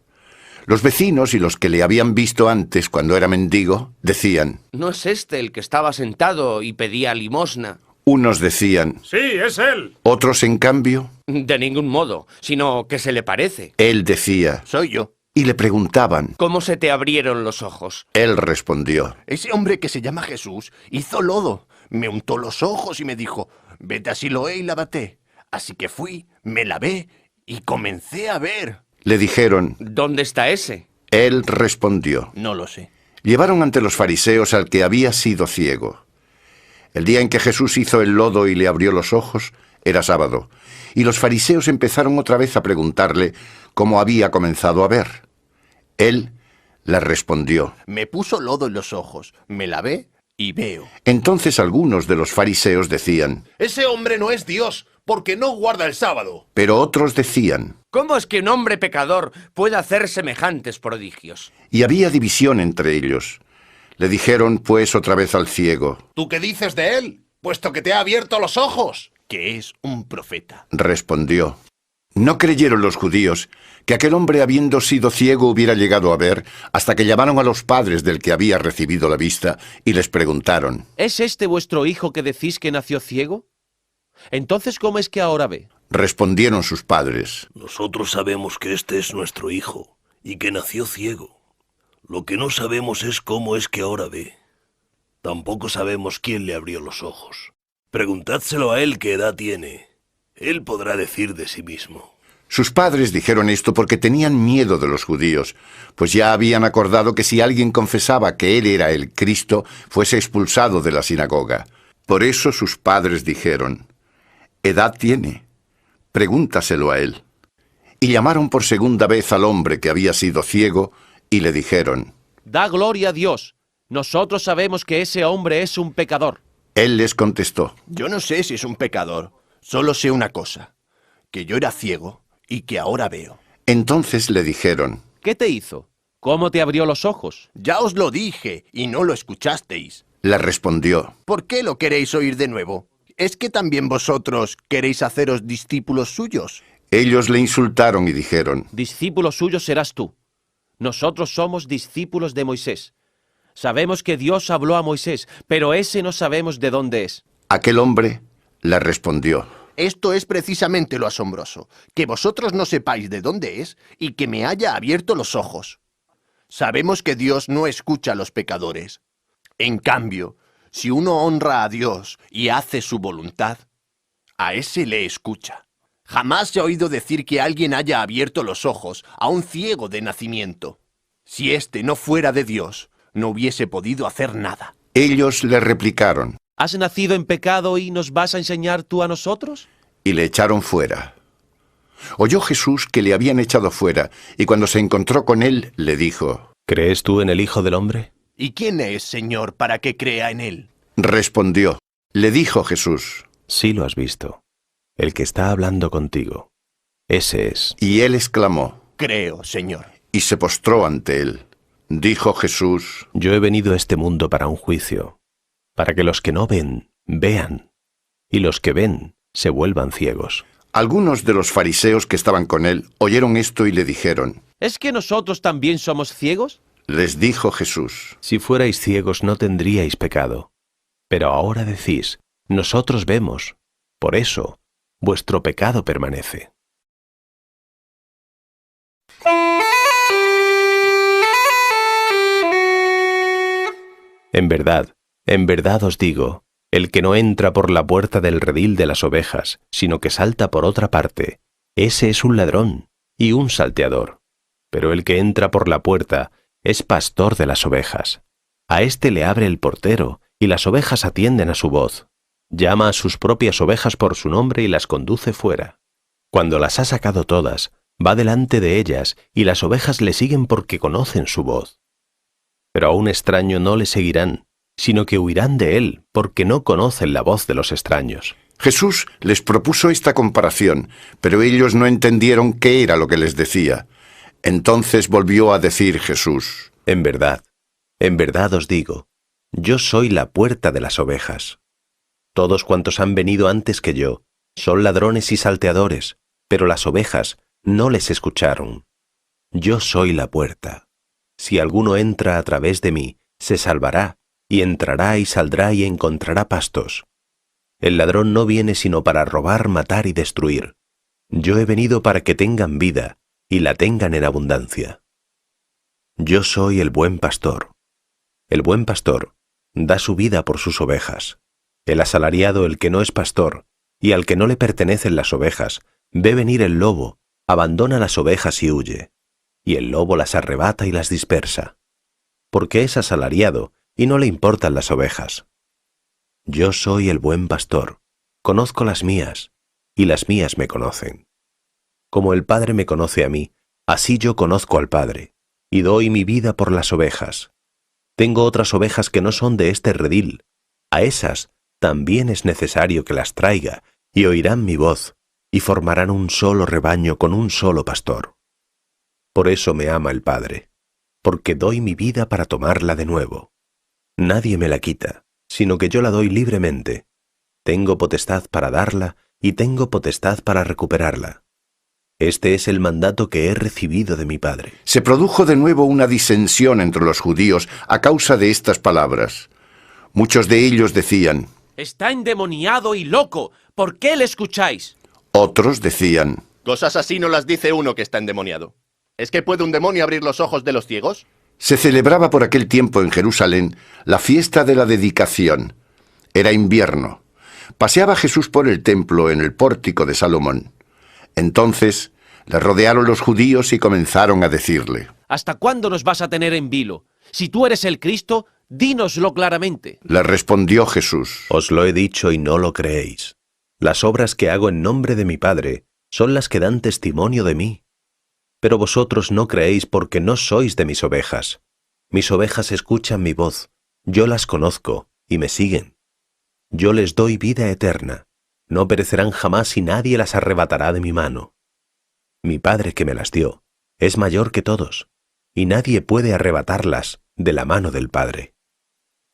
Speaker 1: Los vecinos y los que le habían visto antes cuando era mendigo decían:
Speaker 2: ¿No es este el que estaba sentado y pedía limosna?
Speaker 1: Unos decían:
Speaker 12: Sí, es él.
Speaker 1: Otros, en cambio,
Speaker 2: De ningún modo, sino que se le parece.
Speaker 1: él decía:
Speaker 10: Soy yo.
Speaker 1: Y le preguntaban:
Speaker 2: ¿Cómo se te abrieron los ojos?
Speaker 1: Él respondió:
Speaker 10: Ese hombre que se llama Jesús hizo lodo, me untó los ojos y me dijo: Vete a Siloé y lávate. Así que fui, me lavé y comencé a ver.
Speaker 1: Le dijeron:
Speaker 2: ¿Dónde está ese?
Speaker 1: Él respondió:
Speaker 10: No lo sé.
Speaker 1: Llevaron ante los fariseos al que había sido ciego. El día en que Jesús hizo el lodo y le abrió los ojos, era sábado, y los fariseos empezaron otra vez a preguntarle cómo había comenzado a ver. Él les respondió:
Speaker 10: Me puso lodo en los ojos, me lavé y veo.
Speaker 1: Entonces algunos de los fariseos decían:
Speaker 12: Ese hombre no es Dios, porque no guarda el sábado.
Speaker 1: Pero otros decían:
Speaker 2: ¿Cómo es que un hombre pecador puede hacer semejantes prodigios?
Speaker 1: Y había división entre ellos. Le dijeron pues otra vez al ciego:
Speaker 12: ¿Tú qué dices de él, puesto que te ha abierto los ojos?
Speaker 10: Que es un profeta.
Speaker 1: Respondió. No creyeron los judíos que aquel hombre, habiendo sido ciego, hubiera llegado a ver, hasta que llamaron a los padres del que había recibido la vista y les preguntaron:
Speaker 6: ¿Es este vuestro hijo que decís que nació ciego? Entonces, ¿cómo es que ahora ve?
Speaker 1: Respondieron sus padres:
Speaker 13: Nosotros sabemos que este es nuestro hijo y que nació ciego. Lo que no sabemos es cómo es que ahora ve. Tampoco sabemos quién le abrió los ojos. Preguntádselo a él qué edad tiene. Él podrá decir de sí mismo.
Speaker 1: Sus padres dijeron esto porque tenían miedo de los judíos, pues ya habían acordado que si alguien confesaba que él era el Cristo, fuese expulsado de la sinagoga. Por eso sus padres dijeron: ¿Edad tiene? Pregúntaselo a él. Y llamaron por segunda vez al hombre que había sido ciego y le dijeron:
Speaker 6: Da gloria a Dios. Nosotros sabemos que ese hombre es un pecador.
Speaker 1: Él les contestó:
Speaker 10: Yo no sé si es un pecador. Solo sé una cosa, que yo era ciego y que ahora veo.
Speaker 1: Entonces le dijeron:
Speaker 6: ¿Qué te hizo? ¿Cómo te abrió los ojos?
Speaker 10: Ya os lo dije y no lo escuchasteis.
Speaker 1: Le respondió:
Speaker 10: ¿Por qué lo queréis oír de nuevo? ¿Es que también vosotros queréis haceros discípulos suyos?
Speaker 1: Ellos le insultaron y dijeron:
Speaker 6: Discípulo suyo serás tú. Nosotros somos discípulos de Moisés. Sabemos que Dios habló a Moisés, pero ese no sabemos de dónde es.
Speaker 1: Aquel hombre le respondió:
Speaker 10: Esto es precisamente lo asombroso, que vosotros no sepáis de dónde es y que me haya abierto los ojos. Sabemos que Dios no escucha a los pecadores. En cambio, si uno honra a Dios y hace su voluntad, a ese le escucha. Jamás he oído decir que alguien haya abierto los ojos a un ciego de nacimiento. Si éste no fuera de Dios, no hubiese podido hacer nada.
Speaker 1: Ellos le replicaron
Speaker 6: ¿Has nacido en pecado y nos vas a enseñar tú a nosotros?
Speaker 1: y le echaron fuera. Oyó Jesús que le habían echado fuera, y cuando se encontró con él, le dijo:
Speaker 4: ¿Crees tú en el Hijo del Hombre?
Speaker 10: ¿Y quién es, Señor, para que crea en él?
Speaker 1: Respondió. Le dijo Jesús:
Speaker 4: Sí lo has visto. El que está hablando contigo. Ese es.
Speaker 1: Y él exclamó:
Speaker 10: Creo, Señor.
Speaker 1: Y se postró ante él. Dijo Jesús:
Speaker 4: Yo he venido a este mundo para un juicio, para que los que no ven, vean, y los que ven, se vuelvan ciegos.
Speaker 1: Algunos de los fariseos que estaban con él oyeron esto y le dijeron:
Speaker 6: ¿Es que nosotros también somos ciegos?
Speaker 1: Les dijo Jesús:
Speaker 4: Si fuerais ciegos no tendríais pecado. Pero ahora decís, nosotros vemos. Por eso, vuestro pecado permanece. En verdad os digo, el que no entra por la puerta del redil de las ovejas, sino que salta por otra parte, ese es un ladrón y un salteador. Pero el que entra por la puerta es pastor de las ovejas. A éste le abre el portero, y las ovejas atienden a su voz. Llama a sus propias ovejas por su nombre y las conduce fuera. Cuando las ha sacado todas, va delante de ellas, y las ovejas le siguen porque conocen su voz. Pero a un extraño no le seguirán, sino que huirán de él, porque no conocen la voz de los extraños.
Speaker 1: Jesús les propuso esta comparación, pero ellos no entendieron qué era lo que les decía. Entonces volvió a decir Jesús:
Speaker 4: En verdad os digo, yo soy la puerta de las ovejas. Todos cuantos han venido antes que yo son ladrones y salteadores, pero las ovejas no les escucharon. Yo soy la puerta. Si alguno entra a través de mí, se salvará, y entrará y saldrá y encontrará pastos. El ladrón no viene sino para robar, matar y destruir. Yo he venido para que tengan vida, y la tengan en abundancia. Yo soy el buen pastor. El buen pastor da su vida por sus ovejas. El asalariado, el que no es pastor, y al que no le pertenecen las ovejas, ve venir el lobo, abandona las ovejas y huye, y el lobo las arrebata y las dispersa, porque es asalariado y no le importan las ovejas. Yo soy el buen pastor, conozco las mías, y las mías me conocen. Como el Padre me conoce a mí, así yo conozco al Padre, y doy mi vida por las ovejas. Tengo otras ovejas que no son de este redil. A esas también es necesario que las traiga, y oirán mi voz, y formarán un solo rebaño con un solo pastor. Por eso me ama el Padre, porque doy mi vida para tomarla de nuevo. Nadie me la quita, sino que yo la doy libremente. Tengo potestad para darla, y tengo potestad para recuperarla. Este es el mandato que he recibido de mi Padre.
Speaker 1: Se produjo de nuevo una disensión entre los judíos a causa de estas palabras. Muchos de ellos decían:
Speaker 6: Está endemoniado y loco. ¿Por qué le escucháis?
Speaker 1: Otros decían:
Speaker 10: Cosas así no las dice uno que está endemoniado. ¿Es que puede un demonio abrir los ojos de los ciegos?
Speaker 1: Se celebraba por aquel tiempo en Jerusalén la fiesta de la dedicación. Era invierno. Paseaba Jesús por el templo en el pórtico de Salomón. Entonces le rodearon los judíos y comenzaron a decirle:
Speaker 6: ¿Hasta cuándo nos vas a tener en vilo? Si tú eres el Cristo, dínoslo claramente.
Speaker 1: Le respondió Jesús:
Speaker 4: Os lo he dicho y no lo creéis. Las obras que hago en nombre de mi Padre son las que dan testimonio de mí. Pero vosotros no creéis porque no sois de mis ovejas. Mis ovejas escuchan mi voz, yo las conozco y me siguen. Yo les doy vida eterna. No perecerán jamás y nadie las arrebatará de mi mano. Mi Padre que me las dio es mayor que todos, y nadie puede arrebatarlas de la mano del Padre.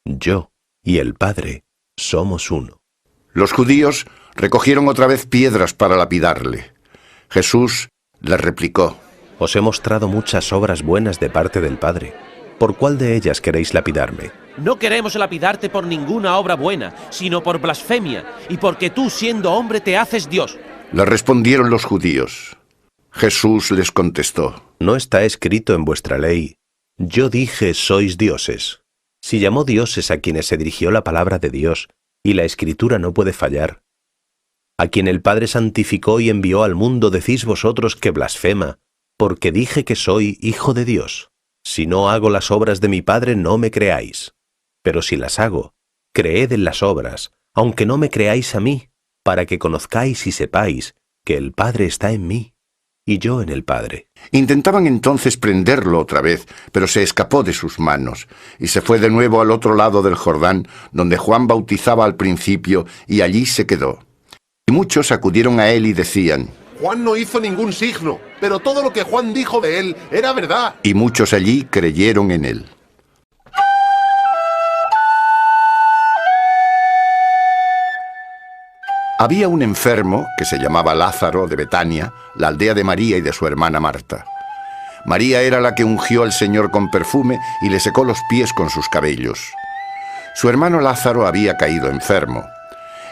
Speaker 4: Yo y el Padre somos uno.
Speaker 1: Los judíos recogieron otra vez piedras para lapidarle. Jesús les replicó:
Speaker 4: Os he mostrado muchas obras buenas de parte del Padre. ¿Por cuál de ellas queréis lapidarme?
Speaker 6: No queremos lapidarte por ninguna obra buena, sino por blasfemia, y porque tú, siendo hombre, te haces Dios.
Speaker 1: Le respondieron los judíos. Jesús les contestó:
Speaker 4: ¿No está escrito en vuestra ley: Yo dije, sois dioses? Si llamó dioses a quienes se dirigió la palabra de Dios, y la Escritura no puede fallar. A quien el Padre santificó y envió al mundo decís vosotros que blasfema, porque dije que soy hijo de Dios. Si no hago las obras de mi Padre, no me creáis. Pero si las hago, creed en las obras, aunque no me creáis a mí, para que conozcáis y sepáis que el Padre está en mí y yo en el Padre.
Speaker 1: Intentaban entonces prenderlo otra vez, pero se escapó de sus manos, y se fue de nuevo al otro lado del Jordán, donde Juan bautizaba al principio, y allí se quedó. Y muchos acudieron a él y decían:
Speaker 8: Juan no hizo ningún signo, pero todo lo que Juan dijo de él era verdad.
Speaker 1: Y muchos allí creyeron en él. Había un enfermo que se llamaba Lázaro de Betania, la aldea de María y de su hermana Marta. María era la que ungió al Señor con perfume y le secó los pies con sus cabellos. Su hermano Lázaro había caído enfermo.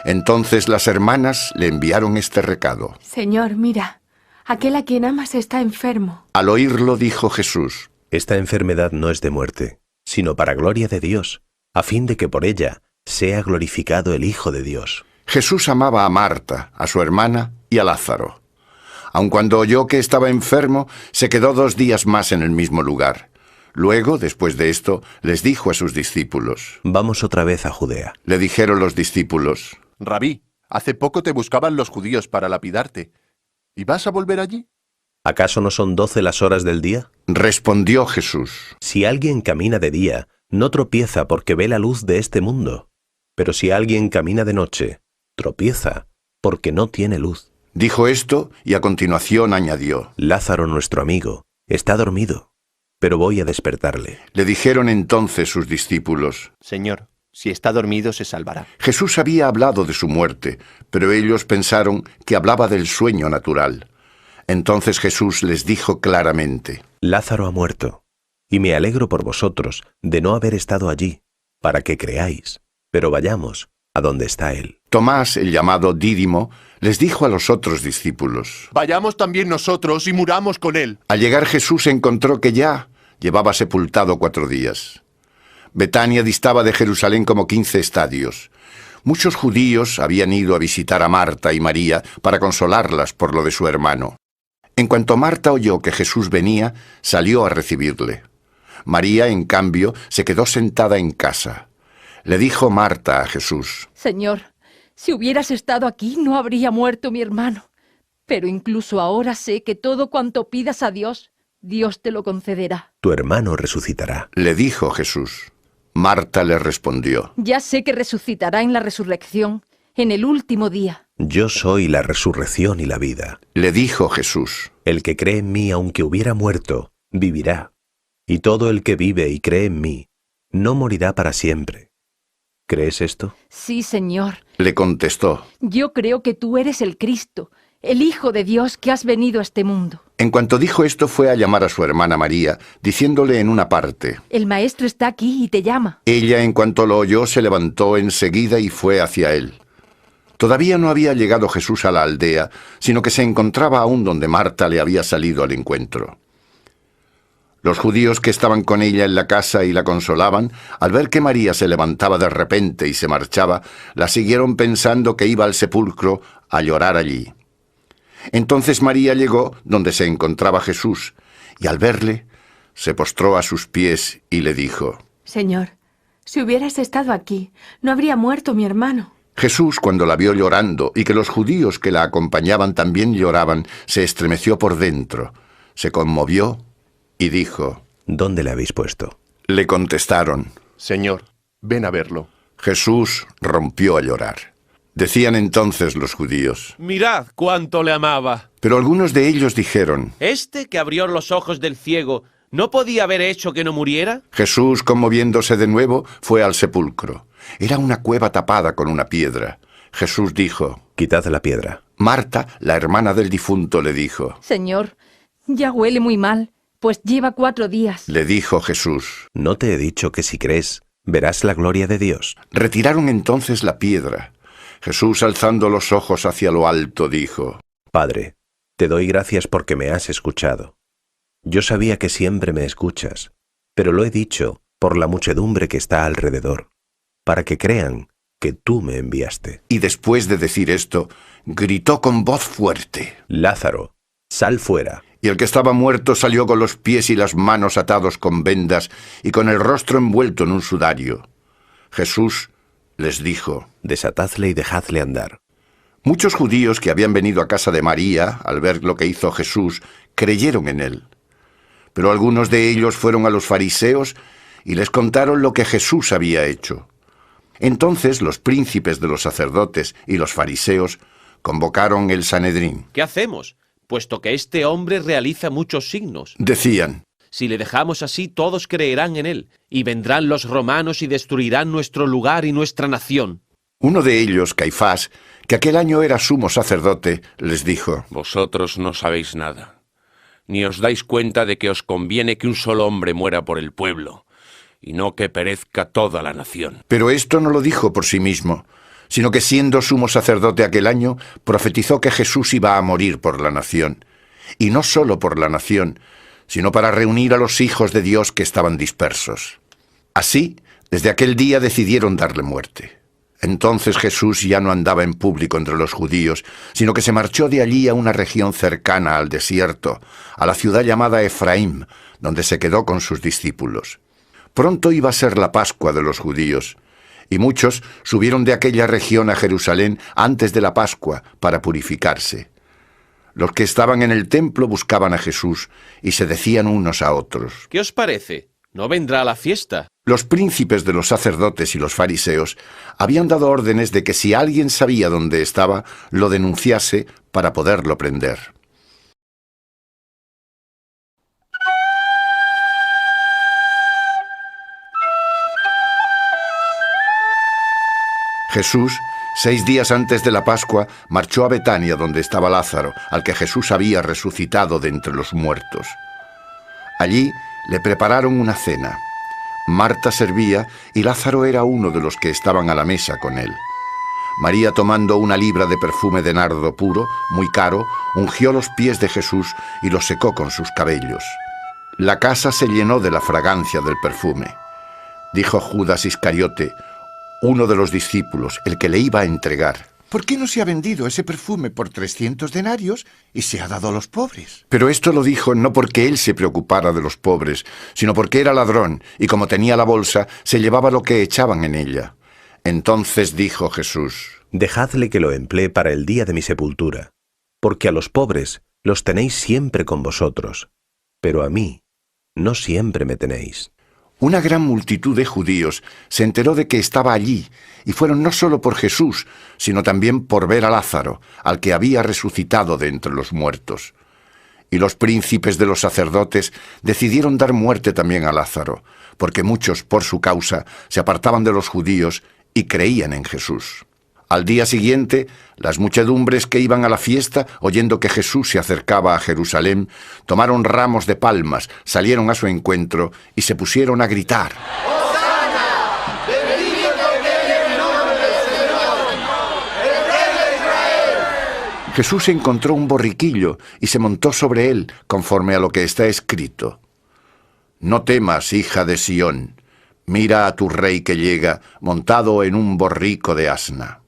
Speaker 1: Entonces las hermanas le enviaron este recado:
Speaker 5: Señor, mira, aquel a quien amas está enfermo.
Speaker 1: Al oírlo dijo Jesús:
Speaker 4: Esta enfermedad no es de muerte, sino para gloria de Dios, a fin de que por ella sea glorificado el Hijo de Dios.
Speaker 1: Jesús amaba a Marta, a su hermana y a Lázaro. Aun cuando oyó que estaba enfermo, se quedó 2 días más en el mismo lugar. Luego, después de esto, les dijo a sus discípulos:
Speaker 4: Vamos otra vez a Judea.
Speaker 1: Le dijeron los discípulos:
Speaker 10: Rabí, hace poco te buscaban los judíos para lapidarte. ¿Y vas a volver allí?
Speaker 4: ¿Acaso no son 12 las horas del día?
Speaker 1: Respondió Jesús:
Speaker 4: Si alguien camina de día, no tropieza porque ve la luz de este mundo. Pero si alguien camina de noche, tropieza porque no tiene luz.
Speaker 1: Dijo esto y a continuación añadió:
Speaker 4: Lázaro, nuestro amigo, está dormido, pero voy a despertarle.
Speaker 1: Le dijeron entonces sus discípulos:
Speaker 10: Señor, si está dormido se salvará.
Speaker 1: Jesús había hablado de su muerte, pero ellos pensaron que hablaba del sueño natural. Entonces Jesús les dijo claramente:
Speaker 4: Lázaro ha muerto, y me alegro por vosotros de no haber estado allí, para que creáis, pero vayamos a donde está él.
Speaker 1: Tomás, el llamado Dídimo, les dijo a los otros discípulos:
Speaker 10: Vayamos también nosotros y muramos con él.
Speaker 1: Al llegar Jesús encontró que ya llevaba sepultado 4 días. Betania distaba de Jerusalén como 15 estadios. Muchos judíos habían ido a visitar a Marta y María para consolarlas por lo de su hermano. En cuanto Marta oyó que Jesús venía, salió a recibirle. María, en cambio, se quedó sentada en casa. Le dijo Marta a Jesús:
Speaker 9: Señor, si hubieras estado aquí no habría muerto mi hermano. Pero incluso ahora sé que todo cuanto pidas a Dios, Dios te lo concederá.
Speaker 4: Tu hermano resucitará.
Speaker 1: Le dijo Jesús. Marta le respondió:
Speaker 9: Ya sé que resucitará en la resurrección, en el último día.
Speaker 4: Yo soy la resurrección y la vida.
Speaker 1: Le dijo Jesús:
Speaker 4: El que cree en mí, aunque hubiera muerto, vivirá. Y todo el que vive y cree en mí, no morirá para siempre. ¿Crees esto?
Speaker 9: Sí, Señor.
Speaker 1: Le contestó:
Speaker 9: Yo creo que tú eres el Cristo, el Hijo de Dios que has venido a este mundo.
Speaker 1: En cuanto dijo esto, fue a llamar a su hermana María, diciéndole en una parte:
Speaker 9: El Maestro está aquí y te llama.
Speaker 1: Ella, en cuanto lo oyó, se levantó enseguida y fue hacia él. Todavía no había llegado Jesús a la aldea, sino que se encontraba aún donde Marta le había salido al encuentro. Los judíos que estaban con ella en la casa y la consolaban, al ver que María se levantaba de repente y se marchaba, la siguieron pensando que iba al sepulcro a llorar allí. Entonces María llegó donde se encontraba Jesús, y al verle, se postró a sus pies y le dijo:
Speaker 5: Señor, si hubieras estado aquí, no habría muerto mi hermano.
Speaker 1: Jesús, cuando la vio llorando y que los judíos que la acompañaban también lloraban, se estremeció por dentro, se conmovió y dijo:
Speaker 4: ¿Dónde le habéis puesto?
Speaker 1: Le contestaron:
Speaker 10: Señor, ven a verlo.
Speaker 1: Jesús rompió a llorar. Decían entonces los judíos:
Speaker 6: Mirad cuánto le amaba.
Speaker 1: Pero algunos de ellos dijeron:
Speaker 6: Este que abrió los ojos del ciego, ¿no podía haber hecho que no muriera?
Speaker 1: Jesús, conmoviéndose de nuevo, fue al sepulcro. Era una cueva tapada con una piedra. Jesús dijo:
Speaker 4: Quitad la piedra.
Speaker 1: Marta, la hermana del difunto, le dijo:
Speaker 9: Señor, ya huele muy mal, pues lleva 4 días.
Speaker 1: Le dijo Jesús:
Speaker 4: ¿No te he dicho que si crees, verás la gloria de Dios?
Speaker 1: Retiraron entonces la piedra. Jesús, alzando los ojos hacia lo alto, dijo:
Speaker 4: Padre, te doy gracias porque me has escuchado. Yo sabía que siempre me escuchas, pero lo he dicho por la muchedumbre que está alrededor, para que crean que tú me enviaste.
Speaker 1: Y después de decir esto, gritó con voz fuerte:
Speaker 4: Lázaro, sal fuera.
Speaker 1: Y el que estaba muerto salió con los pies y las manos atados con vendas y con el rostro envuelto en un sudario. Jesús les dijo:
Speaker 4: Desatadle y dejadle andar.
Speaker 1: Muchos judíos que habían venido a casa de María, al ver lo que hizo Jesús, creyeron en él. Pero algunos de ellos fueron a los fariseos y les contaron lo que Jesús había hecho. Entonces los príncipes de los sacerdotes y los fariseos convocaron el Sanedrín.
Speaker 6: ¿Qué hacemos? Puesto que este hombre realiza muchos signos.
Speaker 1: Decían:
Speaker 6: Si le dejamos así, todos creerán en él, y vendrán los romanos y destruirán nuestro lugar y nuestra nación.
Speaker 1: Uno de ellos, Caifás, que aquel año era sumo sacerdote, les dijo:
Speaker 2: Vosotros no sabéis nada, ni os dais cuenta de que os conviene que un solo hombre muera por el pueblo, y no que perezca toda la nación.
Speaker 1: Pero esto no lo dijo por sí mismo, sino que siendo sumo sacerdote aquel año, profetizó que Jesús iba a morir por la nación, y no solo por la nación, sino para reunir a los hijos de Dios que estaban dispersos. Así, desde aquel día decidieron darle muerte. Entonces Jesús ya no andaba en público entre los judíos, sino que se marchó de allí a una región cercana al desierto, a la ciudad llamada Efraín, donde se quedó con sus discípulos. Pronto iba a ser la Pascua de los judíos, y muchos subieron de aquella región a Jerusalén antes de la Pascua para purificarse. Los que estaban en el templo buscaban a Jesús y se decían unos a otros:
Speaker 6: ¿Qué os parece? ¿No vendrá a la fiesta?
Speaker 1: Los príncipes de los sacerdotes y los fariseos habían dado órdenes de que si alguien sabía dónde estaba, lo denunciase para poderlo prender. Jesús, 6 días antes de la Pascua, marchó a Betania, donde estaba Lázaro, al que Jesús había resucitado de entre los muertos. Allí le prepararon una cena. Marta servía y Lázaro era uno de los que estaban a la mesa con él. María, tomando una libra de perfume de nardo puro, muy caro, ungió los pies de Jesús y los secó con sus cabellos. La casa se llenó de la fragancia del perfume. Dijo Judas Iscariote, uno de los discípulos, el que le iba a entregar:
Speaker 14: ¿Por qué no se ha vendido ese perfume por 300 denarios y se ha dado a los pobres?
Speaker 1: Pero esto lo dijo no porque él se preocupara de los pobres, sino porque era ladrón, y como tenía la bolsa, se llevaba lo que echaban en ella. Entonces dijo Jesús:
Speaker 4: Dejadle que lo emplee para el día de mi sepultura, porque a los pobres los tenéis siempre con vosotros, pero a mí no siempre me tenéis.
Speaker 1: Una gran multitud de judíos se enteró de que estaba allí, y fueron no solo por Jesús, sino también por ver a Lázaro, al que había resucitado de entre los muertos. Y los príncipes de los sacerdotes decidieron dar muerte también a Lázaro, porque muchos, por su causa, se apartaban de los judíos y creían en Jesús. Al día siguiente, las muchedumbres que iban a la fiesta, oyendo que Jesús se acercaba a Jerusalén, tomaron ramos de palmas, salieron a su encuentro y se pusieron a gritar:
Speaker 11: ¡Hosana! ¡Bendito que viene en el nombre del Señor! ¡El Rey de Israel!
Speaker 1: Jesús encontró un borriquillo y se montó sobre él, conforme a lo que está escrito: No temas, hija de Sión, mira a tu rey que llega, montado en un borrico de asna.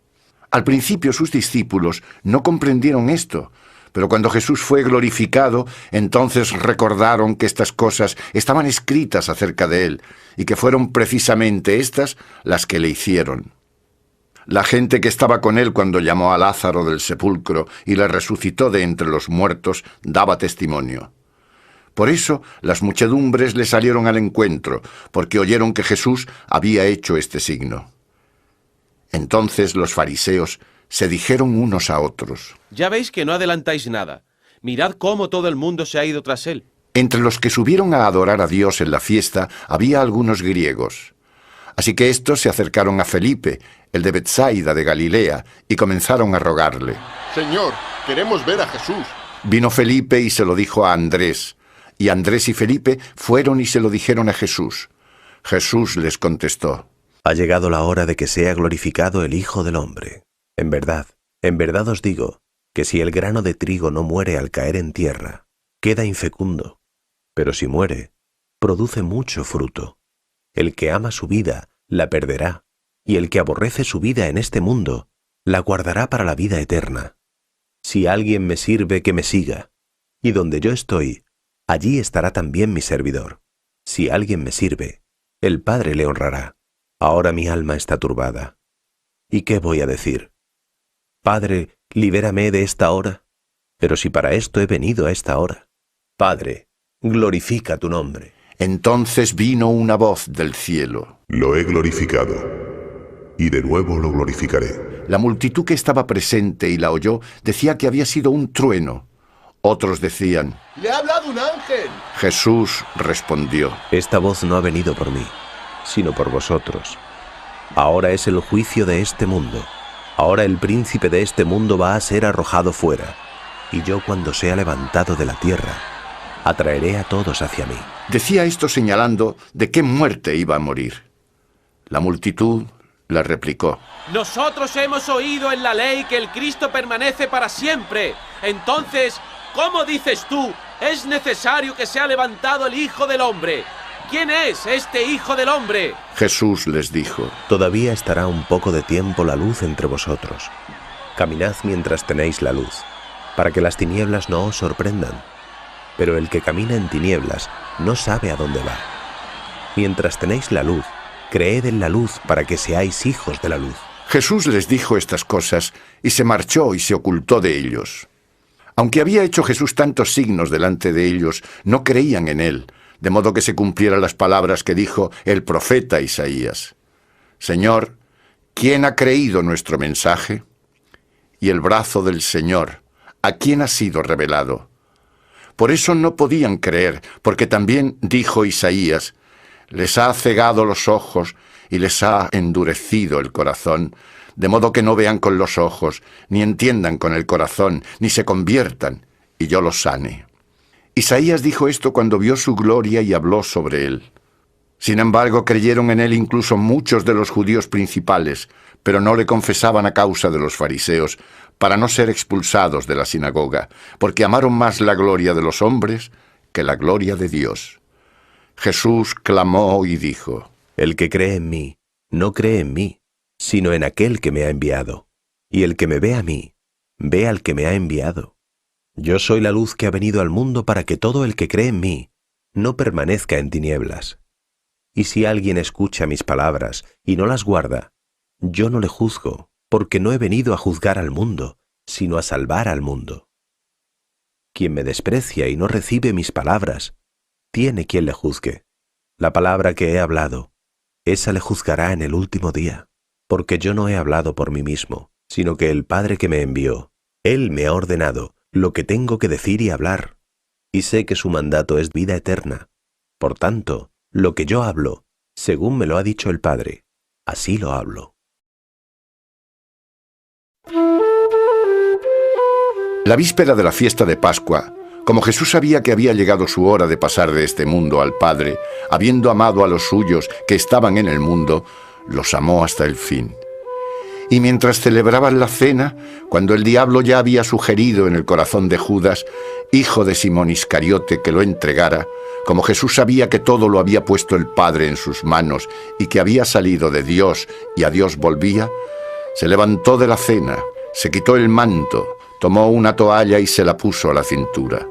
Speaker 1: Al principio sus discípulos no comprendieron esto, pero cuando Jesús fue glorificado, entonces recordaron que estas cosas estaban escritas acerca de él, y que fueron precisamente estas las que le hicieron. La gente que estaba con él cuando llamó a Lázaro del sepulcro y le resucitó de entre los muertos daba testimonio. Por eso las muchedumbres le salieron al encuentro, porque oyeron que Jesús había hecho este signo. Entonces los fariseos se dijeron unos a otros:
Speaker 6: Ya veis que no adelantáis nada. Mirad cómo todo el mundo se ha ido tras él.
Speaker 1: Entre los que subieron a adorar a Dios en la fiesta había algunos griegos. Así que estos se acercaron a Felipe, el de Betsaida de Galilea, y comenzaron a rogarle:
Speaker 12: Señor, queremos ver a Jesús.
Speaker 1: Vino Felipe y se lo dijo a Andrés, y Andrés y Felipe fueron y se lo dijeron a Jesús. Jesús les contestó:
Speaker 4: Ha llegado la hora de que sea glorificado el Hijo del Hombre. En verdad os digo, que si el grano de trigo no muere al caer en tierra, queda infecundo, pero si muere, produce mucho fruto. El que ama su vida, la perderá, y el que aborrece su vida en este mundo, la guardará para la vida eterna. Si alguien me sirve, que me siga, y donde yo estoy, allí estará también mi servidor. Si alguien me sirve, el Padre le honrará. Ahora mi alma está turbada. ¿Y qué voy a decir? Padre, libérame de esta hora. Pero si para esto he venido a esta hora. Padre, glorifica tu nombre.
Speaker 1: Entonces vino una voz del cielo.
Speaker 15: Lo he glorificado, y de nuevo lo glorificaré.
Speaker 1: La multitud que estaba presente y la oyó decía que había sido un trueno. Otros decían,
Speaker 12: ¡le ha hablado un ángel!
Speaker 1: Jesús respondió,
Speaker 4: esta voz no ha venido por mí, sino por vosotros. Ahora es el juicio de este mundo. Ahora el príncipe de este mundo va a ser arrojado fuera. Y yo, cuando sea levantado de la tierra, atraeré a todos hacia mí.
Speaker 1: Decía esto señalando de qué muerte iba a morir. La multitud le replicó,
Speaker 6: nosotros hemos oído en la ley que el Cristo permanece para siempre. Entonces, ¿cómo dices tú, es necesario que sea levantado el Hijo del Hombre? ¿Quién es este Hijo del Hombre?
Speaker 1: Jesús les dijo,
Speaker 4: todavía estará un poco de tiempo la luz entre vosotros. Caminad mientras tenéis la luz, para que las tinieblas no os sorprendan. Pero el que camina en tinieblas no sabe a dónde va. Mientras tenéis la luz, creed en la luz para que seáis hijos de la luz.
Speaker 1: Jesús les dijo estas cosas y se marchó y se ocultó de ellos. Aunque había hecho Jesús tantos signos delante de ellos, no creían en él, de modo que se cumplieran las palabras que dijo el profeta Isaías. Señor, ¿quién ha creído nuestro mensaje? Y el brazo del Señor, ¿a quién ha sido revelado? Por eso no podían creer, porque también dijo Isaías, les ha cegado los ojos y les ha endurecido el corazón, de modo que no vean con los ojos, ni entiendan con el corazón, ni se conviertan, y yo los sane. Isaías dijo esto cuando vio su gloria y habló sobre él. Sin embargo, creyeron en él incluso muchos de los judíos principales, pero no le confesaban a causa de los fariseos, para no ser expulsados de la sinagoga, porque amaron más la gloria de los hombres que la gloria de Dios. Jesús clamó y dijo,
Speaker 4: el que cree en mí, no cree en mí, sino en aquel que me ha enviado. Y el que me ve a mí, ve al que me ha enviado. Yo soy la luz que ha venido al mundo para que todo el que cree en mí no permanezca en tinieblas. Y si alguien escucha mis palabras y no las guarda, yo no le juzgo, porque no he venido a juzgar al mundo, sino a salvar al mundo. Quien me desprecia y no recibe mis palabras, tiene quien le juzgue. La palabra que he hablado, esa le juzgará en el último día, porque yo no he hablado por mí mismo, sino que el Padre que me envió, Él me ha ordenado lo que tengo que decir y hablar, y sé que su mandato es vida eterna. Por tanto, lo que yo hablo, según me lo ha dicho el Padre, así lo hablo.
Speaker 1: La víspera de la fiesta de Pascua, como Jesús sabía que había llegado su hora de pasar de este mundo al Padre, habiendo amado a los suyos que estaban en el mundo, los amó hasta el fin. Y mientras celebraban la cena, cuando el diablo ya había sugerido en el corazón de Judas, hijo de Simón Iscariote, que lo entregara, como Jesús sabía que todo lo había puesto el Padre en sus manos y que había salido de Dios y a Dios volvía, se levantó de la cena, se quitó el manto, tomó una toalla y se la puso a la cintura.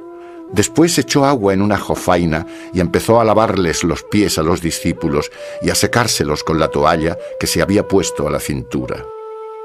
Speaker 1: Después echó agua en una jofaina y empezó a lavarles los pies a los discípulos y a secárselos con la toalla que se había puesto a la cintura.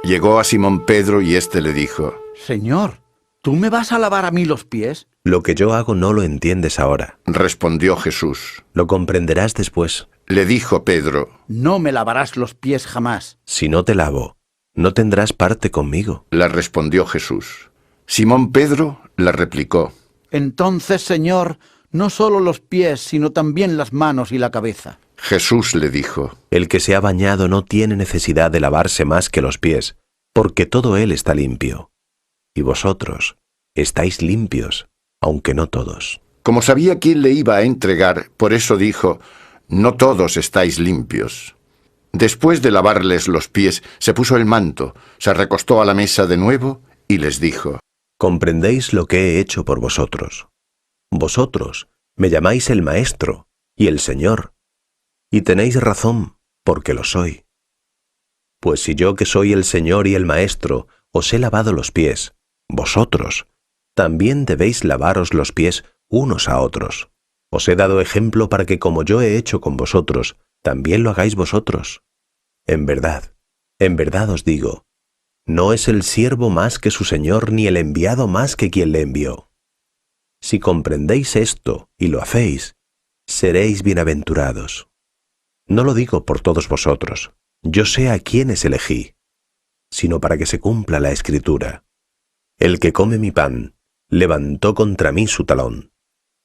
Speaker 1: Llegó a Simón Pedro y éste le dijo,
Speaker 3: Señor, ¿tú me vas a lavar a mí los pies?
Speaker 4: Lo que yo hago no lo entiendes ahora.
Speaker 1: Respondió Jesús.
Speaker 4: Lo comprenderás después.
Speaker 1: Le dijo Pedro,
Speaker 3: no me lavarás los pies jamás.
Speaker 4: Si no te lavo, no tendrás parte conmigo.
Speaker 1: Le respondió Jesús. Simón Pedro le replicó,
Speaker 3: entonces, Señor, no solo los pies, sino también las manos y la cabeza.
Speaker 1: Jesús le dijo,
Speaker 4: el que se ha bañado no tiene necesidad de lavarse más que los pies, porque todo él está limpio. Y vosotros estáis limpios, aunque no todos.
Speaker 1: Como sabía quién le iba a entregar, por eso dijo, no todos estáis limpios. Después de lavarles los pies, se puso el manto, se recostó a la mesa de nuevo y les dijo,
Speaker 4: comprendéis lo que he hecho por vosotros. Vosotros me llamáis el Maestro y el Señor, y tenéis razón, porque lo soy. Pues si yo que soy el Señor y el Maestro os he lavado los pies, vosotros también debéis lavaros los pies unos a otros. Os he dado ejemplo para que como yo he hecho con vosotros, también lo hagáis vosotros. En verdad os digo, no es el siervo más que su señor, ni el enviado más que quien le envió. Si comprendéis esto y lo hacéis, seréis bienaventurados. No lo digo por todos vosotros, yo sé a quiénes elegí, sino para que se cumpla la Escritura. El que come mi pan, levantó contra mí su talón.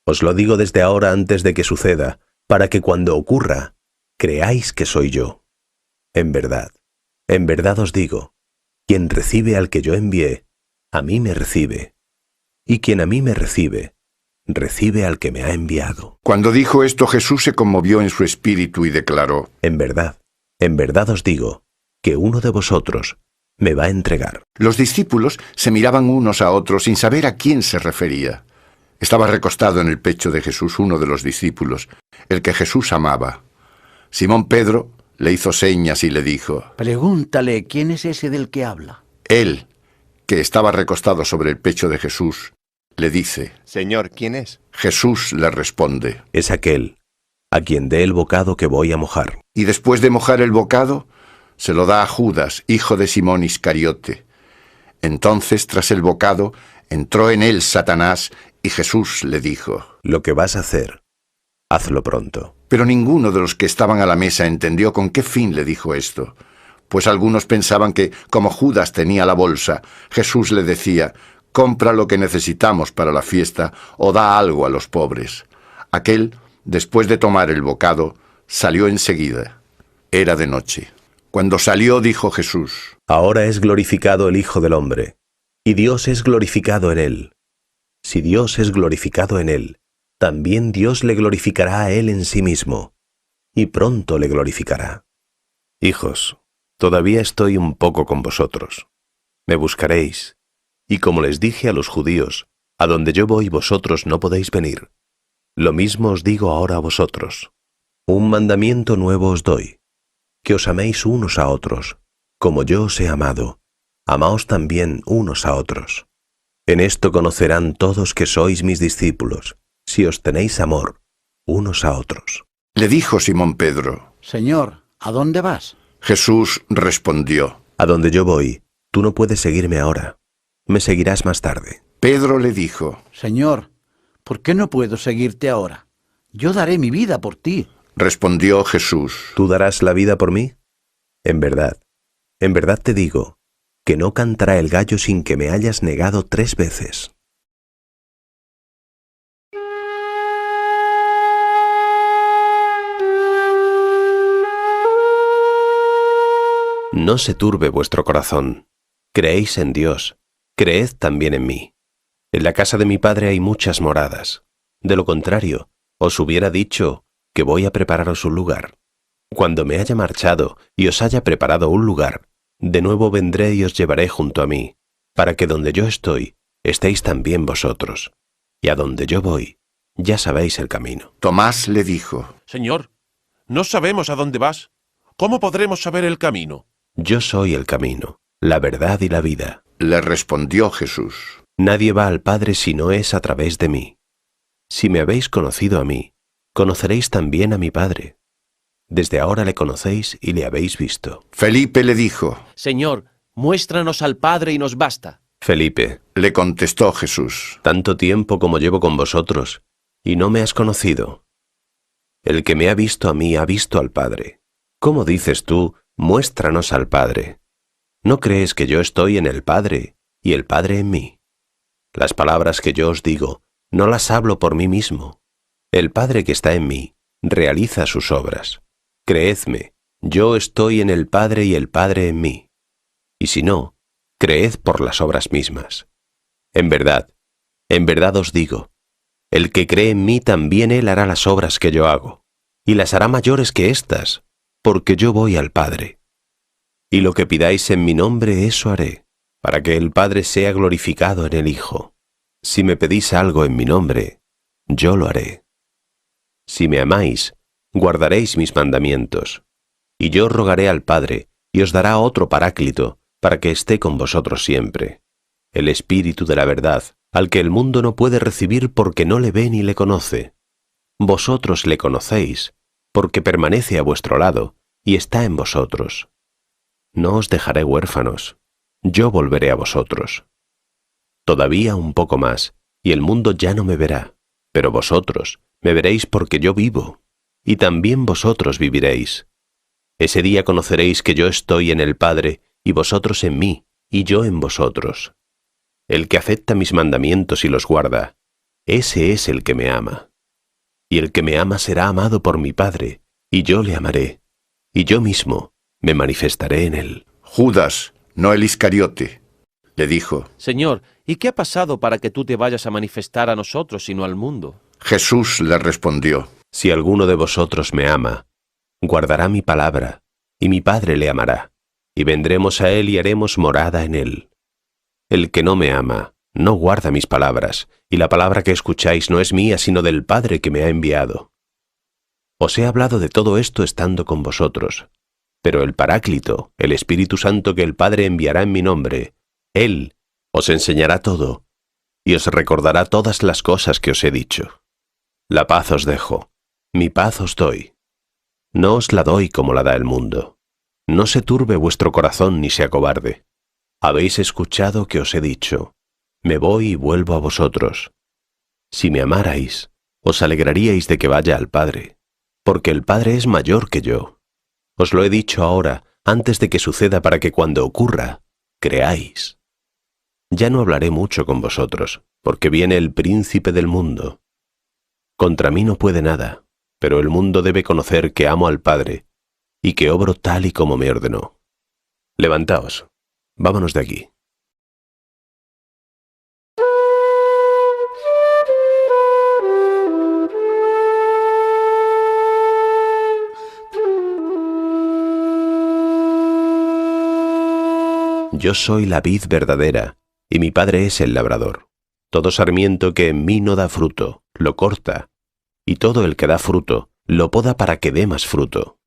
Speaker 4: Os lo digo desde ahora antes de que suceda, para que cuando ocurra, creáis que soy yo. En verdad os digo, quien recibe al que yo envié, a mí me recibe, y quien a mí me recibe, recibe al que me ha enviado.
Speaker 1: Cuando dijo esto, Jesús se conmovió en su espíritu y declaró:
Speaker 4: En verdad os digo, que uno de vosotros me va a entregar.
Speaker 1: Los discípulos se miraban unos a otros sin saber a quién se refería. Estaba recostado en el pecho de Jesús uno de los discípulos, el que Jesús amaba. Simón Pedro le hizo señas y le dijo:
Speaker 3: Pregúntale, ¿quién es ese del que habla?
Speaker 1: Él, que estaba recostado sobre el pecho de Jesús, le dice:
Speaker 10: Señor, ¿quién es?
Speaker 1: Jesús le responde:
Speaker 4: Es aquel a quien dé el bocado que voy a mojar.
Speaker 1: Y después de mojar el bocado, se lo da a Judas, hijo de Simón Iscariote. Entonces, tras el bocado, entró en él Satanás, y Jesús le dijo:
Speaker 4: Lo que vas a hacer, hazlo pronto.
Speaker 1: Pero ninguno de los que estaban a la mesa entendió con qué fin le dijo esto, pues algunos pensaban que, como Judas tenía la bolsa, Jesús le decía: compra lo que necesitamos para la fiesta o da algo a los pobres. Aquel, después de tomar el bocado, salió enseguida. Era de noche. Cuando salió, dijo Jesús:
Speaker 4: Ahora es glorificado el Hijo del Hombre, y Dios es glorificado en él. Si Dios es glorificado en él, también Dios le glorificará a él en sí mismo, y pronto le glorificará. Hijos, todavía estoy un poco con vosotros. Me buscaréis, y como les dije a los judíos, a donde yo voy vosotros no podéis venir. Lo mismo os digo ahora a vosotros. Un mandamiento nuevo os doy, que os améis unos a otros, como yo os he amado, amaos también unos a otros. En esto conocerán todos que sois mis discípulos, si os tenéis amor unos a otros.
Speaker 1: Le dijo Simón Pedro:
Speaker 3: Señor, ¿a dónde vas?
Speaker 1: Jesús respondió:
Speaker 4: A donde yo voy, tú no puedes seguirme ahora. Me seguirás más tarde.
Speaker 1: Pedro le dijo:
Speaker 3: Señor, ¿por qué no puedo seguirte ahora? Yo daré mi vida por ti.
Speaker 1: Respondió Jesús:
Speaker 4: ¿Tú darás la vida por mí? En verdad te digo, que no cantará el gallo sin que me hayas negado 3 veces. No se turbe vuestro corazón. Creéis en Dios, creed también en mí. En la casa de mi Padre hay muchas moradas. De lo contrario, os hubiera dicho que voy a prepararos un lugar. Cuando me haya marchado y os haya preparado un lugar, de nuevo vendré y os llevaré junto a mí, para que donde yo estoy, estéis también vosotros. Y a donde yo voy, ya sabéis el camino.
Speaker 1: Tomás le dijo:
Speaker 7: Señor, no sabemos a dónde vas. ¿Cómo podremos saber el camino?
Speaker 4: Yo soy el camino, la verdad y la vida.
Speaker 1: Le respondió Jesús:
Speaker 4: Nadie va al Padre si no es a través de mí. Si me habéis conocido a mí, conoceréis también a mi Padre. Desde ahora le conocéis y le habéis visto.
Speaker 1: Felipe le dijo:
Speaker 6: Señor, muéstranos al Padre y nos basta.
Speaker 4: Felipe,
Speaker 1: le contestó Jesús:
Speaker 4: tanto tiempo como llevo con vosotros, y no me has conocido. El que me ha visto a mí ha visto al Padre. ¿Cómo dices tú, muéstranos al Padre? ¿No crees que yo estoy en el Padre y el Padre en mí? Las palabras que yo os digo, no las hablo por mí mismo. El Padre que está en mí realiza sus obras. Creedme, yo estoy en el Padre y el Padre en mí. Y si no, creed por las obras mismas. En verdad os digo, el que cree en mí también él hará las obras que yo hago, y las hará mayores que éstas, porque yo voy al Padre. Y lo que pidáis en mi nombre, eso haré, para que el Padre sea glorificado en el Hijo. Si me pedís algo en mi nombre, yo lo haré. Si me amáis, guardaréis mis mandamientos. Y yo rogaré al Padre, y os dará otro Paráclito, para que esté con vosotros siempre. El Espíritu de la verdad, al que el mundo no puede recibir porque no le ve ni le conoce. Vosotros le conocéis, porque permanece a vuestro lado y está en vosotros. No os dejaré huérfanos, yo volveré a vosotros. Todavía un poco más, y el mundo ya no me verá, pero vosotros me veréis porque yo vivo, y también vosotros viviréis. Ese día conoceréis que yo estoy en el Padre, y vosotros en mí, y yo en vosotros. El que acepta mis mandamientos y los guarda, ese es el que me ama. Y el que me ama será amado por mi Padre, y yo le amaré, y yo mismo me manifestaré en él.
Speaker 1: Judas, no el Iscariote, le dijo.
Speaker 6: Señor, ¿y qué ha pasado para que tú te vayas a manifestar a nosotros y no al mundo?
Speaker 1: Jesús le respondió.
Speaker 4: Si alguno de vosotros me ama, guardará mi palabra, y mi Padre le amará, y vendremos a él y haremos morada en él. El que no me ama, no guarda mis palabras, y la palabra que escucháis no es mía, sino del Padre que me ha enviado. Os he hablado de todo esto estando con vosotros, pero el Paráclito, el Espíritu Santo que el Padre enviará en mi nombre, Él os enseñará todo, y os recordará todas las cosas que os he dicho. La paz os dejo, mi paz os doy. No os la doy como la da el mundo. No se turbe vuestro corazón ni se acobarde. Habéis escuchado que os he dicho, me voy y vuelvo a vosotros. Si me amarais, os alegraríais de que vaya al Padre, porque el Padre es mayor que yo. Os lo he dicho ahora, antes de que suceda, para que cuando ocurra, creáis. Ya no hablaré mucho con vosotros, porque viene el príncipe del mundo. Contra mí no puede nada, pero el mundo debe conocer que amo al Padre, y que obro tal y como me ordenó. Levantaos. Vámonos de aquí. Yo soy la vid verdadera, y mi Padre es el labrador. Todo sarmiento que en mí no da fruto, lo corta, y todo el que da fruto, lo poda para que dé más fruto.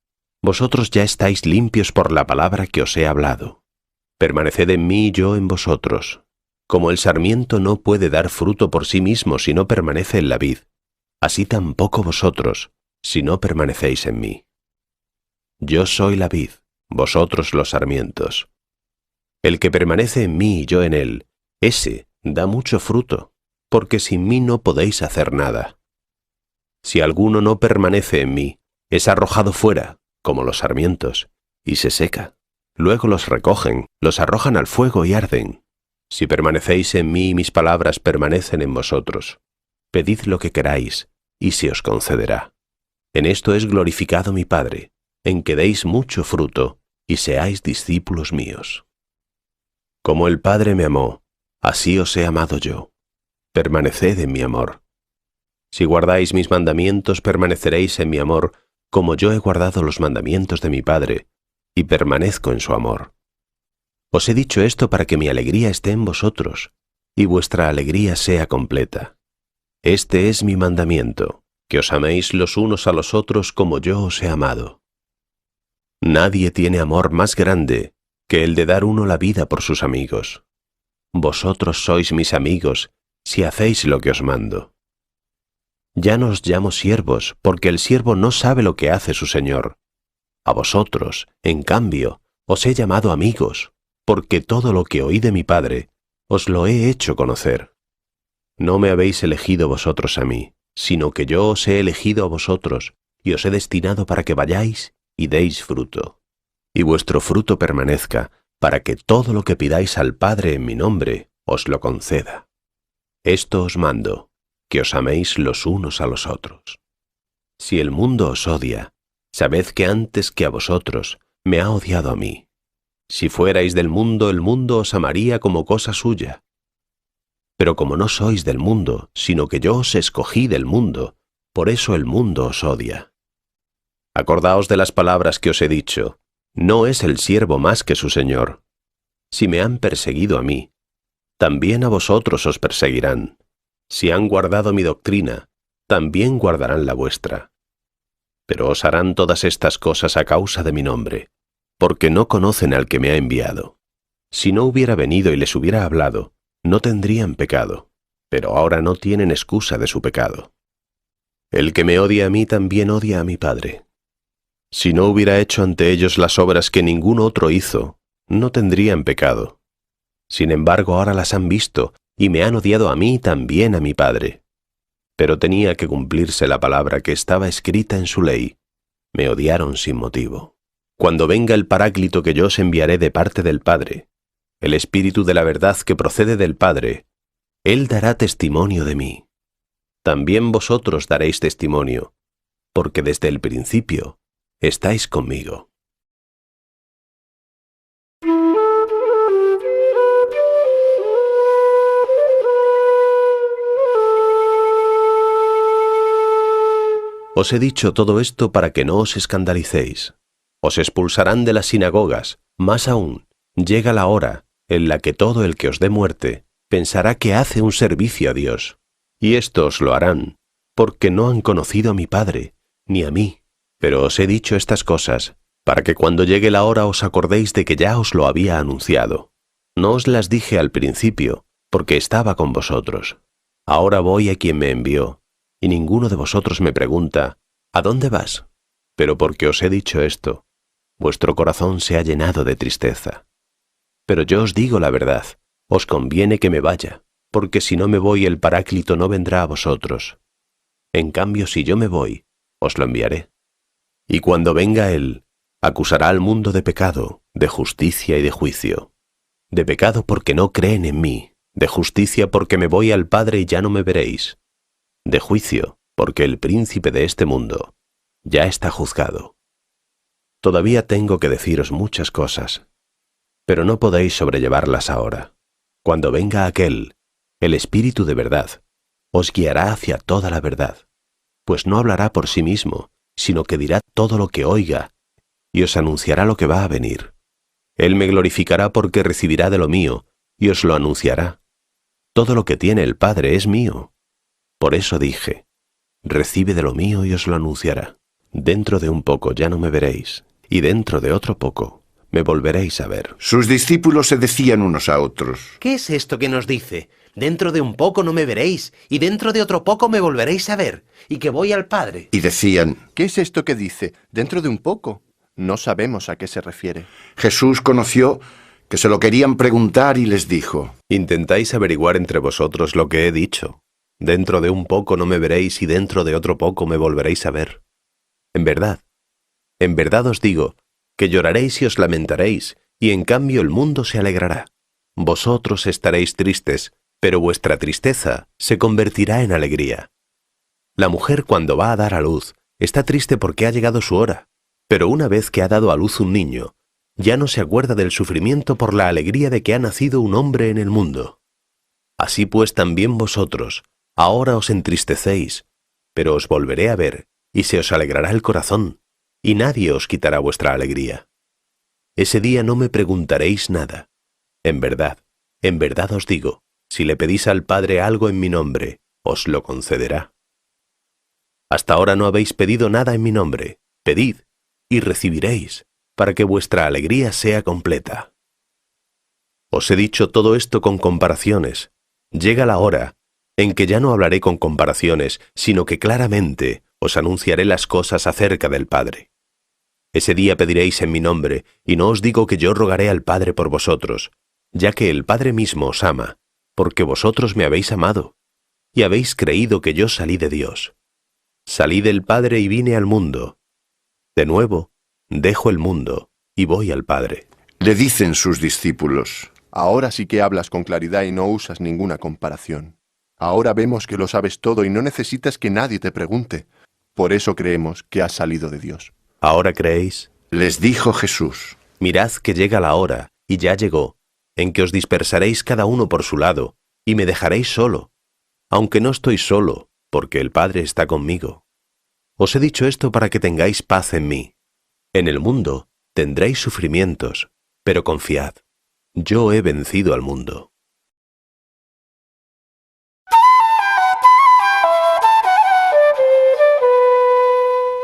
Speaker 4: Vosotros ya estáis limpios por la palabra que os he hablado. Permaneced en mí y yo en vosotros. Como el sarmiento no puede dar fruto por sí mismo si no permanece en la vid, así tampoco vosotros, si no permanecéis en mí. Yo soy la vid, vosotros los sarmientos. El que permanece en mí y yo en él, ese da mucho fruto, porque sin mí no podéis hacer nada. Si alguno no permanece en mí, es arrojado fuera, como los sarmientos, y se seca. Luego los recogen, los arrojan al fuego y arden. Si permanecéis en mí y mis palabras permanecen en vosotros, pedid lo que queráis, y se os concederá. En esto es glorificado mi Padre, en que deis mucho fruto, y seáis discípulos míos. Como el Padre me amó, así os he amado yo. Permaneced en mi amor. Si guardáis mis mandamientos, permaneceréis en mi amor, como yo he guardado los mandamientos de mi Padre, y permanezco en su amor. Os he dicho esto para que mi alegría esté en vosotros, y vuestra alegría sea completa. Este es mi mandamiento, que os améis los unos a los otros como yo os he amado. Nadie tiene amor más grande que el de dar uno la vida por sus amigos. Vosotros sois mis amigos, si hacéis lo que os mando. Ya no os llamo siervos, porque el siervo no sabe lo que hace su señor. A vosotros, en cambio, os he llamado amigos, porque todo lo que oí de mi Padre, os lo he hecho conocer. No me habéis elegido vosotros a mí, sino que yo os he elegido a vosotros, y os he destinado para que vayáis y deis fruto. Y vuestro fruto permanezca, para que todo lo que pidáis al Padre en mi nombre, os lo conceda. Esto os mando, que os améis los unos a los otros. Si el mundo os odia, sabed que antes que a vosotros, me ha odiado a mí. Si fuerais del mundo, el mundo os amaría como cosa suya. Pero como no sois del mundo, sino que yo os escogí del mundo, por eso el mundo os odia. Acordaos de las palabras que os he dicho, no es el siervo más que su señor. Si me han perseguido a mí, también a vosotros os perseguirán. Si han guardado mi doctrina, también guardarán la vuestra. Pero os harán todas estas cosas a causa de mi nombre, porque no conocen al que me ha enviado. Si no hubiera venido y les hubiera hablado, no tendrían pecado. pero ahora no tienen excusa de su pecado. El que me odia a mí también odia a mi Padre. Si no hubiera hecho ante ellos las obras que ningún otro hizo, no tendrían pecado. Sin embargo, ahora las han visto y me han odiado a mí y también a mi Padre. Pero tenía que cumplirse la palabra que estaba escrita en su ley. Me odiaron sin motivo. Cuando venga el Paráclito que yo os enviaré de parte del Padre, el Espíritu de la verdad que procede del Padre, Él dará testimonio de mí. También vosotros daréis testimonio, porque desde el principio estáis conmigo. Os he dicho todo esto para que no os escandalicéis. Os expulsarán de las sinagogas. Más aún, llega la hora en la que todo el que os dé muerte pensará que hace un servicio a Dios. Y esto os lo harán, porque no han conocido a mi Padre, ni a mí. Pero os he dicho estas cosas, para que cuando llegue la hora os acordéis de que ya os lo había anunciado. No os las dije al principio, porque estaba con vosotros. Ahora voy a quien me envió, y ninguno de vosotros me pregunta, ¿a dónde vas? Pero porque os he dicho esto, vuestro corazón se ha llenado de tristeza. Pero yo os digo la verdad, os conviene que me vaya, porque si no me voy el Paráclito no vendrá a vosotros. En cambio, si yo me voy, os lo enviaré. Y cuando venga Él, acusará al mundo de pecado, de justicia y de juicio. De pecado porque no creen en mí, de justicia porque me voy al Padre y ya no me veréis. De juicio porque el príncipe de este mundo ya está juzgado. Todavía tengo que deciros muchas cosas, pero no podéis sobrellevarlas ahora. Cuando venga aquel, el Espíritu de verdad, os guiará hacia toda la verdad, pues no hablará por sí mismo, sino que dirá todo lo que oiga, y os anunciará lo que va a venir. Él me glorificará porque recibirá de lo mío, y os lo anunciará. Todo lo que tiene el Padre es mío. Por eso dije, recibe de lo mío y os lo anunciará. Dentro de un poco ya no me veréis, y dentro de otro poco me volveréis a ver.
Speaker 1: Sus discípulos se decían unos a otros:
Speaker 2: ¿Qué es esto que nos dice? Dentro de un poco no me veréis, y dentro de otro poco me volveréis a ver, y que voy al Padre.
Speaker 1: Y decían:
Speaker 10: ¿Qué es esto que dice? Dentro de un poco. No sabemos a qué se refiere.
Speaker 1: Jesús conoció que se lo querían preguntar y les dijo:
Speaker 4: Intentáis averiguar entre vosotros lo que he dicho. Dentro de un poco no me veréis y dentro de otro poco me volveréis a ver. En verdad os digo, que lloraréis y os lamentaréis, y en cambio el mundo se alegrará. Vosotros estaréis tristes, pero vuestra tristeza se convertirá en alegría. La mujer cuando va a dar a luz está triste porque ha llegado su hora, pero una vez que ha dado a luz un niño, ya no se acuerda del sufrimiento por la alegría de que ha nacido un hombre en el mundo. Así pues también vosotros, ahora os entristecéis, pero os volveré a ver, y se os alegrará el corazón, y nadie os quitará vuestra alegría. Ese día no me preguntaréis nada. En verdad os digo, si le pedís al Padre algo en mi nombre, os lo concederá. Hasta ahora no habéis pedido nada en mi nombre. Pedid, y recibiréis, para que vuestra alegría sea completa. Os he dicho todo esto con comparaciones. Llega la hora en que ya no hablaré con comparaciones, sino que claramente os anunciaré las cosas acerca del Padre. Ese día pediréis en mi nombre, y no os digo que yo rogaré al Padre por vosotros, ya que el Padre mismo os ama, porque vosotros me habéis amado, y habéis creído que yo salí de Dios. Salí del Padre y vine al mundo. De nuevo, dejo el mundo y voy al Padre.
Speaker 1: Le dicen sus discípulos:
Speaker 10: Ahora sí que hablas con claridad y no usas ninguna comparación. Ahora vemos que lo sabes todo y no necesitas que nadie te pregunte. Por eso creemos que has salido de Dios.
Speaker 4: ¿Ahora creéis?
Speaker 1: Les dijo Jesús:
Speaker 4: Mirad que llega la hora, y ya llegó, en que os dispersaréis cada uno por su lado, y me dejaréis solo, aunque no estoy solo, porque el Padre está conmigo. Os he dicho esto para que tengáis paz en mí. En el mundo tendréis sufrimientos, pero confiad, yo he vencido al mundo.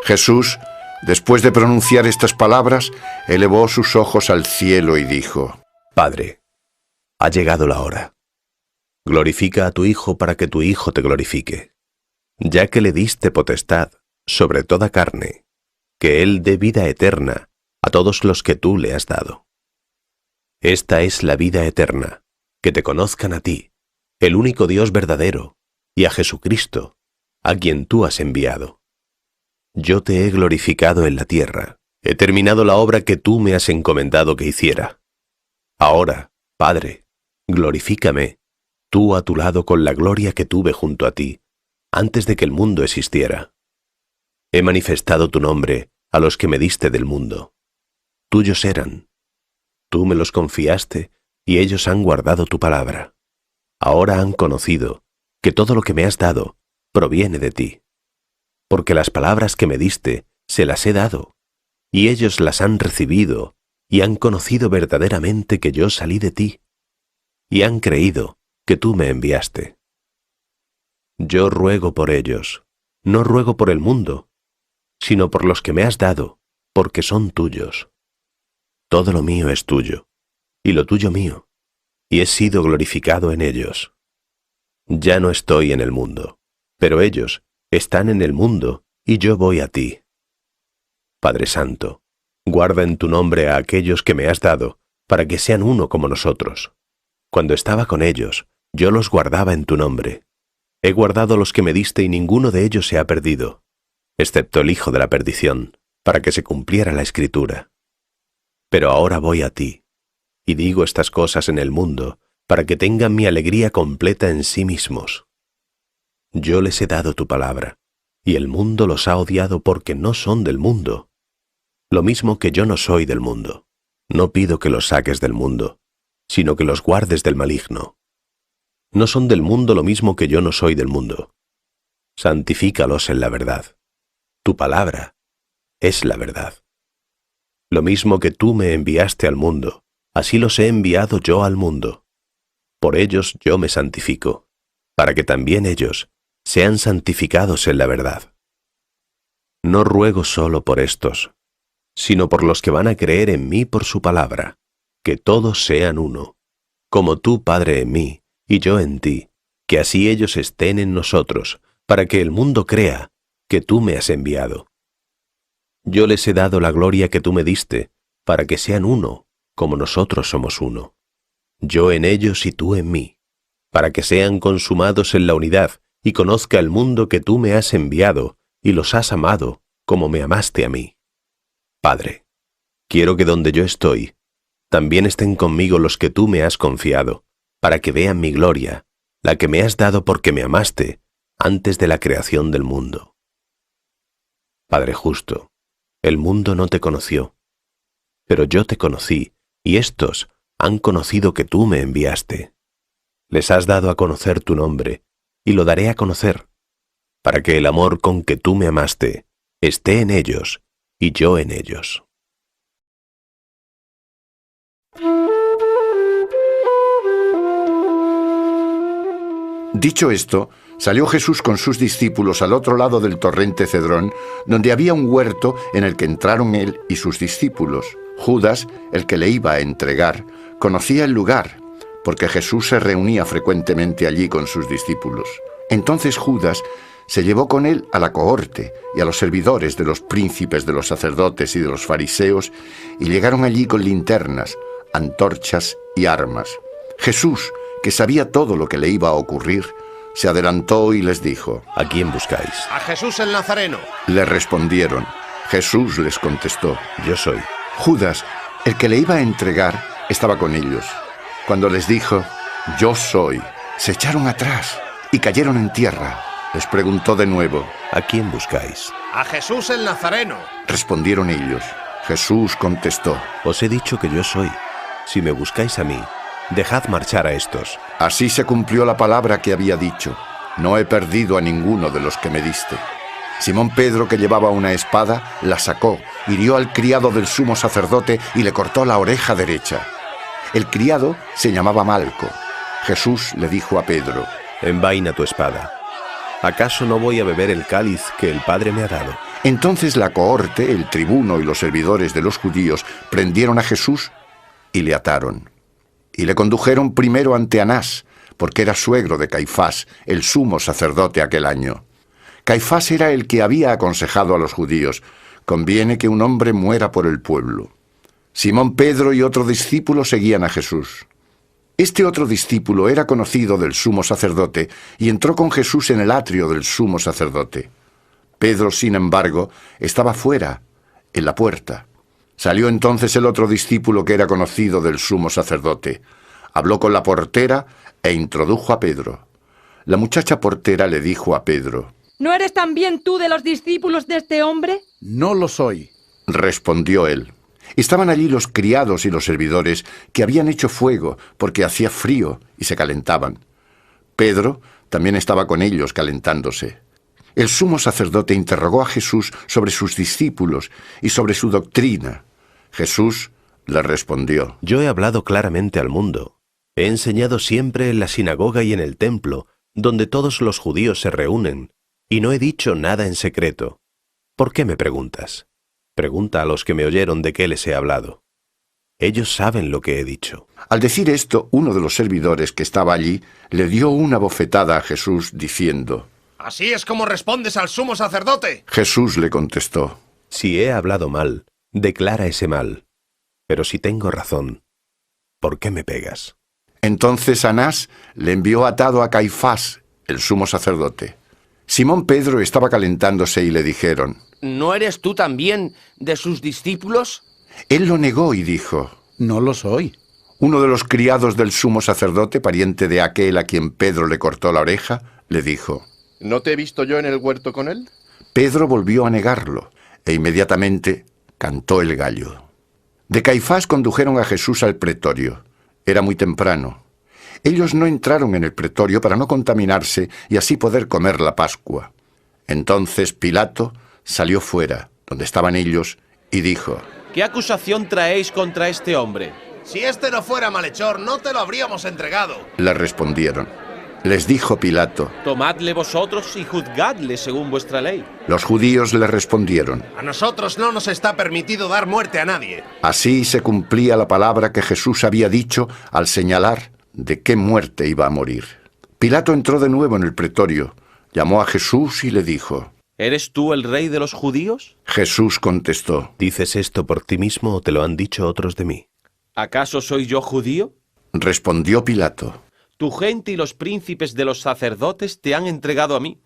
Speaker 1: Jesús, después de pronunciar estas palabras, elevó sus ojos al cielo y dijo:
Speaker 4: Padre, ha llegado la hora. Glorifica a tu Hijo para que tu Hijo te glorifique, ya que le diste potestad sobre toda carne, que Él dé vida eterna a todos los que tú le has dado. Esta es la vida eterna, que te conozcan a ti, el único Dios verdadero, y a Jesucristo, a quien tú has enviado. Yo te he glorificado en la tierra, he terminado la obra que tú me has encomendado que hiciera. Ahora, Padre, glorifícame, tú a tu lado con la gloria que tuve junto a ti, antes de que el mundo existiera. He manifestado tu nombre a los que me diste del mundo. Tuyos eran. Tú me los confiaste y ellos han guardado tu palabra. Ahora han conocido que todo lo que me has dado proviene de ti. Porque las palabras que me diste se las he dado, y ellos las han recibido y han conocido verdaderamente que yo salí de ti, y han creído que tú me enviaste. Yo ruego por ellos, no ruego por el mundo, sino por los que me has dado, porque son tuyos. Todo lo mío es tuyo, y lo tuyo mío, y he sido glorificado en ellos. Ya no estoy en el mundo, pero ellos están en el mundo, y yo voy a ti. Padre Santo, guarda en tu nombre a aquellos que me has dado, para que sean uno como nosotros. Cuando estaba con ellos, yo los guardaba en tu nombre. He guardado los que me diste y ninguno de ellos se ha perdido, excepto el hijo de la perdición, para que se cumpliera la Escritura. Pero ahora voy a ti, y digo estas cosas en el mundo, para que tengan mi alegría completa en sí mismos. Yo les he dado tu palabra, y el mundo los ha odiado porque no son del mundo, lo mismo que yo no soy del mundo. No pido que los saques del mundo, sino que los guardes del maligno. No son del mundo lo mismo que yo no soy del mundo. Santifícalos en la verdad. Tu palabra es la verdad. Lo mismo que tú me enviaste al mundo, así los he enviado yo al mundo. Por ellos yo me santifico, para que también ellos sean santificados en la verdad. No ruego solo por estos, sino por los que van a creer en mí por su palabra, que todos sean uno, como tú, Padre, en mí, y yo en ti, que así ellos estén en nosotros, para que el mundo crea que tú me has enviado. Yo les he dado la gloria que tú me diste, para que sean uno, como nosotros somos uno. Yo en ellos y tú en mí, para que sean consumados en la unidad, y conozca el mundo que tú me has enviado, y los has amado, como me amaste a mí. Padre, quiero que donde yo estoy, también estén conmigo los que tú me has confiado, para que vean mi gloria, la que me has dado porque me amaste antes de la creación del mundo. Padre justo, el mundo no te conoció, pero yo te conocí, y éstos han conocido que tú me enviaste. Les has dado a conocer tu nombre, y lo daré a conocer, para que el amor con que tú me amaste esté en ellos, y yo en ellos.
Speaker 1: Dicho esto, salió Jesús con sus discípulos al otro lado del torrente Cedrón, donde había un huerto en el que entraron él y sus discípulos. Judas, el que le iba a entregar, conocía el lugar, porque Jesús se reunía frecuentemente allí con sus discípulos. Entonces Judas se llevó con él a la cohorte y a los servidores de los príncipes de los sacerdotes y de los fariseos, y llegaron allí con linternas, antorchas y armas. Jesús, que sabía todo lo que le iba a ocurrir, se adelantó y les dijo:
Speaker 4: ¿A quién buscáis?
Speaker 12: A Jesús el Nazareno.
Speaker 1: Le respondieron. Jesús les contestó:
Speaker 4: Yo soy.
Speaker 1: Judas, el que le iba a entregar, estaba con ellos. Cuando les dijo: Yo soy, se echaron atrás y cayeron en tierra. Les preguntó de nuevo:
Speaker 4: ¿A quién buscáis?
Speaker 12: A Jesús el Nazareno.
Speaker 1: Respondieron ellos. Jesús contestó:
Speaker 4: Os he dicho que yo soy. Si me buscáis a mí, dejad marchar a estos.
Speaker 1: Así se cumplió la palabra que había dicho: No he perdido a ninguno de los que me diste. Simón Pedro, que llevaba una espada, la sacó, hirió al criado del sumo sacerdote y le cortó la oreja derecha. El criado se llamaba Malco. Jesús le dijo a Pedro:
Speaker 4: Envaina tu espada. ¿Acaso no voy a beber el cáliz que el Padre me ha dado?
Speaker 1: Entonces la cohorte, el tribuno y los servidores de los judíos prendieron a Jesús y le ataron. Y le condujeron primero ante Anás, porque era suegro de Caifás, el sumo sacerdote aquel año. Caifás era el que había aconsejado a los judíos: conviene que un hombre muera por el pueblo. Simón Pedro y otro discípulo seguían a Jesús. Este otro discípulo era conocido del sumo sacerdote y entró con Jesús en el atrio del sumo sacerdote. Pedro, sin embargo, estaba fuera, en la puerta. Salió entonces el otro discípulo que era conocido del sumo sacerdote. Habló con la portera e introdujo a Pedro. La muchacha portera le dijo a Pedro:
Speaker 9: ¿No eres también tú de los discípulos de este hombre?
Speaker 3: No lo soy,
Speaker 1: respondió él. Estaban allí los criados y los servidores que habían hecho fuego porque hacía frío y se calentaban. Pedro también estaba con ellos calentándose. El sumo sacerdote interrogó a Jesús sobre sus discípulos y sobre su doctrina. Jesús le respondió:
Speaker 4: Yo he hablado claramente al mundo. He enseñado siempre en la sinagoga y en el templo, donde todos los judíos se reúnen, y no he dicho nada en secreto. ¿Por qué me preguntas? Pregunta a los que me oyeron de qué les he hablado. Ellos saben lo que he dicho.
Speaker 1: Al decir esto, uno de los servidores que estaba allí le dio una bofetada a Jesús, diciendo:
Speaker 12: ¿Así es como respondes al sumo sacerdote?
Speaker 1: Jesús le contestó:
Speaker 4: Si he hablado mal, declara ese mal. Pero si tengo razón, ¿por qué me pegas?
Speaker 1: Entonces Anás le envió atado a Caifás, el sumo sacerdote. Simón Pedro estaba calentándose y le dijeron:
Speaker 2: ¿No eres tú también de sus discípulos?
Speaker 1: Él lo negó y dijo:
Speaker 3: No lo soy.
Speaker 1: Uno de los criados del sumo sacerdote, pariente de aquel a quien Pedro le cortó la oreja, le dijo:
Speaker 7: ¿No te he visto yo en el huerto con él?
Speaker 1: Pedro volvió a negarlo, e inmediatamente cantó el gallo. De Caifás condujeron a Jesús al pretorio. Era muy temprano. Ellos no entraron en el pretorio para no contaminarse y así poder comer la Pascua. Entonces Pilato salió fuera, donde estaban ellos, y dijo:
Speaker 6: ¿Qué acusación traéis contra este hombre?
Speaker 12: Si este no fuera malhechor, no te lo habríamos entregado.
Speaker 1: Le respondieron. Les dijo Pilato:
Speaker 6: Tomadle vosotros y juzgadle según vuestra ley.
Speaker 1: Los judíos le respondieron:
Speaker 12: A nosotros no nos está permitido dar muerte a nadie.
Speaker 1: Así se cumplía la palabra que Jesús había dicho al señalar de qué muerte iba a morir. Pilato entró de nuevo en el pretorio, llamó a Jesús y le dijo:
Speaker 6: ¿Eres tú el rey de los judíos?
Speaker 1: Jesús contestó:
Speaker 4: ¿Dices esto por ti mismo o te lo han dicho otros de mí?
Speaker 6: ¿Acaso soy yo judío?
Speaker 1: Respondió Pilato:
Speaker 6: Tu gente y los príncipes de los sacerdotes te han entregado a mí.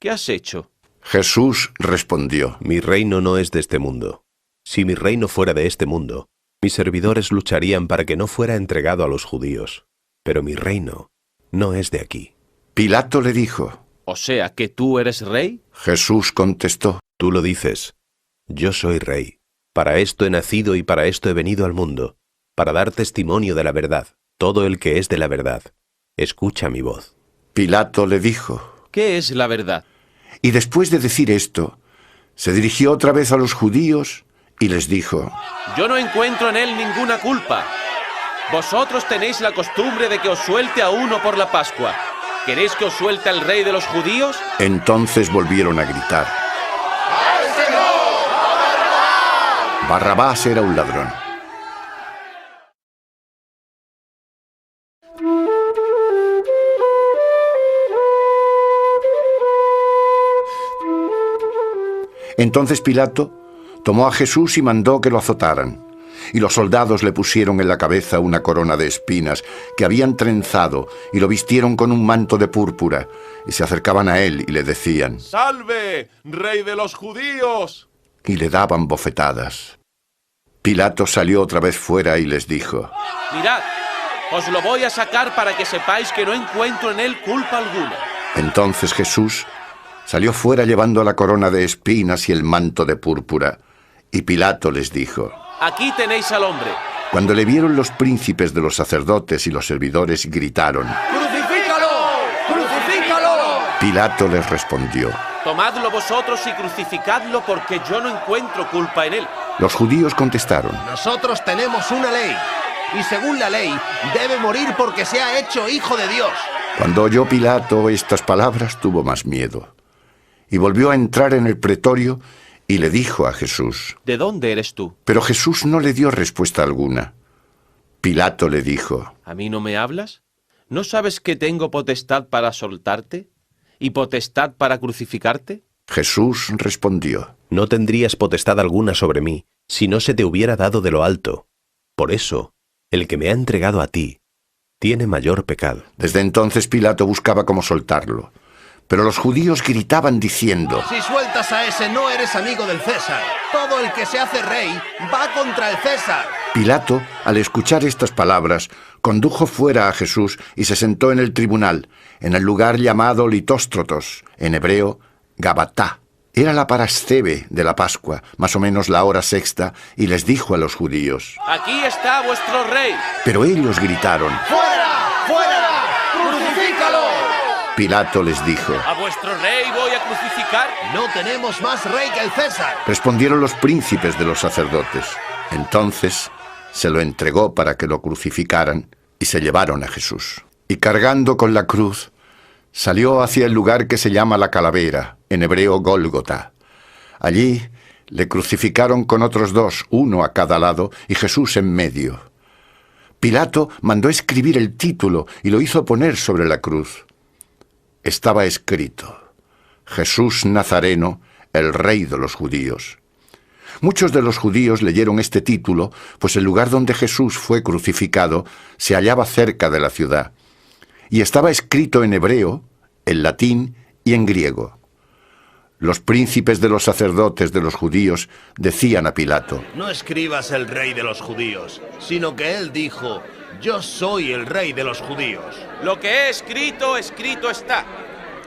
Speaker 6: ¿Qué has hecho?
Speaker 1: Jesús respondió:
Speaker 4: Mi reino no es de este mundo. Si mi reino fuera de este mundo, mis servidores lucharían para que no fuera entregado a los judíos. Pero mi reino no es de aquí.
Speaker 1: Pilato le dijo:
Speaker 6: O sea, ¿que tú eres rey?
Speaker 1: Jesús contestó:
Speaker 4: Tú lo dices. Yo soy rey. Para esto he nacido y para esto he venido al mundo, para dar testimonio de la verdad. Todo el que es de la verdad, escucha mi voz.
Speaker 1: Pilato le dijo:
Speaker 6: ¿Qué es la verdad?
Speaker 1: Y después de decir esto, se dirigió otra vez a los judíos y les dijo:
Speaker 6: Yo no encuentro en él ninguna culpa. Vosotros tenéis la costumbre de que os suelte a uno por la Pascua. ¿Queréis que os suelte al rey de los judíos?
Speaker 1: Entonces volvieron a gritar:
Speaker 11: ¡A este no!
Speaker 1: Barrabás era un ladrón. Entonces Pilato tomó a Jesús y mandó que lo azotaran. Y los soldados le pusieron en la cabeza una corona de espinas que habían trenzado y lo vistieron con un manto de púrpura. Y se acercaban a él y le decían:
Speaker 7: ¡Salve, rey de los judíos!
Speaker 1: Y le daban bofetadas. Pilato salió otra vez fuera y les dijo:
Speaker 6: Mirad, os lo voy a sacar para que sepáis que no encuentro en él culpa alguna.
Speaker 1: Entonces Jesús salió fuera llevando la corona de espinas y el manto de púrpura. Y Pilato les dijo:
Speaker 6: Aquí tenéis al hombre.
Speaker 1: Cuando le vieron los príncipes de los sacerdotes y los servidores, gritaron:
Speaker 11: ¡Crucifícalo! ¡Crucifícalo!
Speaker 1: Pilato les respondió:
Speaker 6: Tomadlo vosotros y crucificadlo porque yo no encuentro culpa en él.
Speaker 1: Los judíos contestaron:
Speaker 12: Nosotros tenemos una ley, y según la ley, debe morir porque se ha hecho hijo de Dios.
Speaker 1: Cuando oyó Pilato estas palabras, tuvo más miedo. Y volvió a entrar en el pretorio y le dijo a Jesús:
Speaker 6: ¿De dónde eres tú?
Speaker 1: Pero Jesús no le dio respuesta alguna. Pilato le dijo:
Speaker 6: ¿A mí no me hablas? ¿No sabes que tengo potestad para soltarte y potestad para crucificarte?
Speaker 1: Jesús respondió:
Speaker 4: No tendrías potestad alguna sobre mí si no se te hubiera dado de lo alto. Por eso, el que me ha entregado a ti tiene mayor pecado.
Speaker 1: Desde entonces Pilato buscaba cómo soltarlo, pero los judíos gritaban diciendo:
Speaker 12: Si sueltas a ese, no eres amigo del César. Todo el que se hace rey va contra el César.
Speaker 1: Pilato, al escuchar estas palabras, condujo fuera a Jesús y se sentó en el tribunal, en el lugar llamado Litóstrotos, en hebreo, Gabatá. Era la parascebe de la Pascua, más o menos la hora sexta, y les dijo a los judíos:
Speaker 6: Aquí está vuestro rey.
Speaker 1: Pero ellos gritaron:
Speaker 11: ¡Fuera! ¡Fuera! ¡Crucifícalo!
Speaker 1: Pilato les dijo:
Speaker 6: ¿A vuestro rey voy a crucificar?
Speaker 12: No tenemos más rey que el César.
Speaker 1: Respondieron los príncipes de los sacerdotes. Entonces se lo entregó para que lo crucificaran y se llevaron a Jesús. Y cargando con la cruz, salió hacia el lugar que se llama la Calavera, en hebreo Gólgota. Allí le crucificaron con otros dos, uno a cada lado, y Jesús en medio. Pilato mandó escribir el título y lo hizo poner sobre la cruz. Estaba escrito: Jesús Nazareno, el Rey de los Judíos. Muchos de los judíos leyeron este título, pues el lugar donde Jesús fue crucificado se hallaba cerca de la ciudad, y estaba escrito en hebreo, en latín y en griego. Los príncipes de los sacerdotes de los judíos decían a Pilato:
Speaker 12: No escribas el rey de los judíos, sino que él dijo: Yo soy el rey de los judíos.
Speaker 6: Lo que he escrito, escrito está.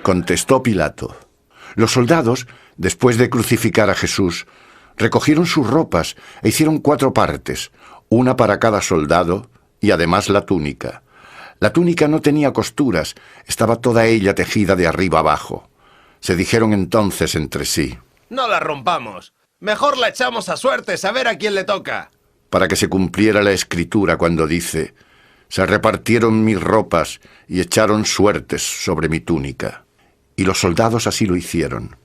Speaker 1: Contestó Pilato. Los soldados, después de crucificar a Jesús, recogieron sus ropas e hicieron 4 partes, una para cada soldado, y además la túnica. La túnica no tenía costuras, estaba toda ella tejida de arriba abajo. Se dijeron entonces entre sí:
Speaker 12: No la rompamos. Mejor la echamos a suertes a ver a quién le toca.
Speaker 1: Para que se cumpliera la escritura cuando dice: Se repartieron mis ropas y echaron suertes sobre mi túnica. Y los soldados así lo hicieron.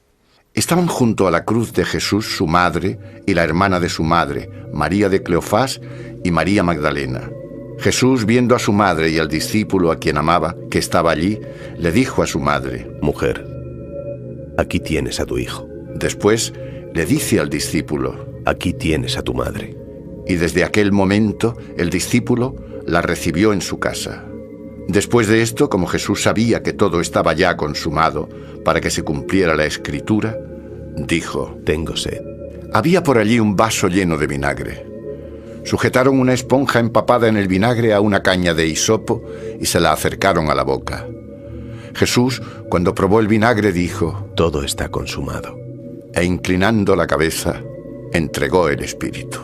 Speaker 1: Estaban junto a la cruz de Jesús su madre y la hermana de su madre, María de Cleofás y María Magdalena. Jesús, viendo a su madre y al discípulo a quien amaba, que estaba allí, le dijo a su madre:
Speaker 4: Mujer, aquí tienes a tu hijo.
Speaker 1: Después le dice al discípulo:
Speaker 4: Aquí tienes a tu madre.
Speaker 1: Y desde aquel momento el discípulo la recibió en su casa. Después de esto, como Jesús sabía que todo estaba ya consumado para que se cumpliera la escritura, dijo:
Speaker 4: Tengo sed.
Speaker 1: Había por allí un vaso lleno de vinagre. Sujetaron una esponja empapada en el vinagre a una caña de hisopo y se la acercaron a la boca. Jesús, cuando probó el vinagre, dijo:
Speaker 4: Todo está consumado.
Speaker 1: E inclinando la cabeza, entregó el espíritu.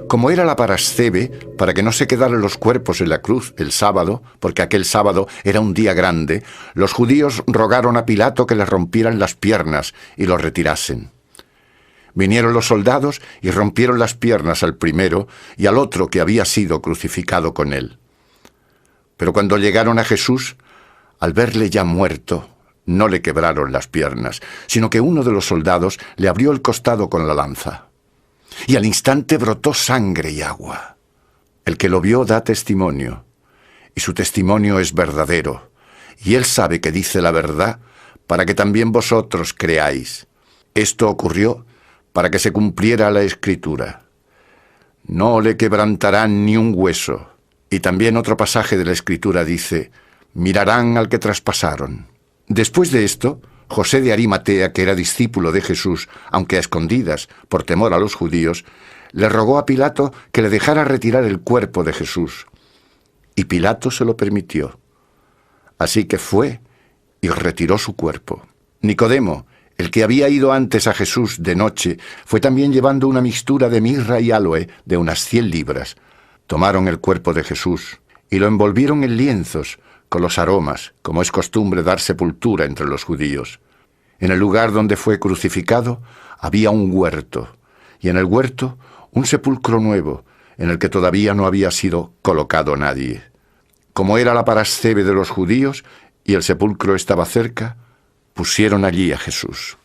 Speaker 1: Como era la parascebe, para que no se quedaran los cuerpos en la cruz el sábado, porque aquel sábado era un día grande, los judíos rogaron a Pilato que les rompieran las piernas y los retirasen. Vinieron los soldados y rompieron las piernas al primero y al otro que había sido crucificado con él. Pero cuando llegaron a Jesús, al verle ya muerto, no le quebraron las piernas, sino que uno de los soldados le abrió el costado con la lanza. Y al instante brotó sangre y agua. El que lo vio da testimonio, y su testimonio es verdadero, y él sabe que dice la verdad, para que también vosotros creáis. Esto ocurrió para que se cumpliera la Escritura. No le quebrantarán ni un hueso. Y también otro pasaje de la Escritura dice: mirarán al que traspasaron. Después de esto, José de Arimatea, que era discípulo de Jesús, aunque a escondidas por temor a los judíos, le rogó a Pilato que le dejara retirar el cuerpo de Jesús. Y Pilato se lo permitió. Así que fue y retiró su cuerpo. Nicodemo, el que había ido antes a Jesús de noche, fue también llevando una mixtura de mirra y áloe de unas 100 libras. Tomaron el cuerpo de Jesús y lo envolvieron en lienzos, con los aromas, como es costumbre dar sepultura entre los judíos. En el lugar donde fue crucificado había un huerto, y en el huerto un sepulcro nuevo, en el que todavía no había sido colocado nadie. Como era la parascebe de los judíos y el sepulcro estaba cerca, pusieron allí a Jesús.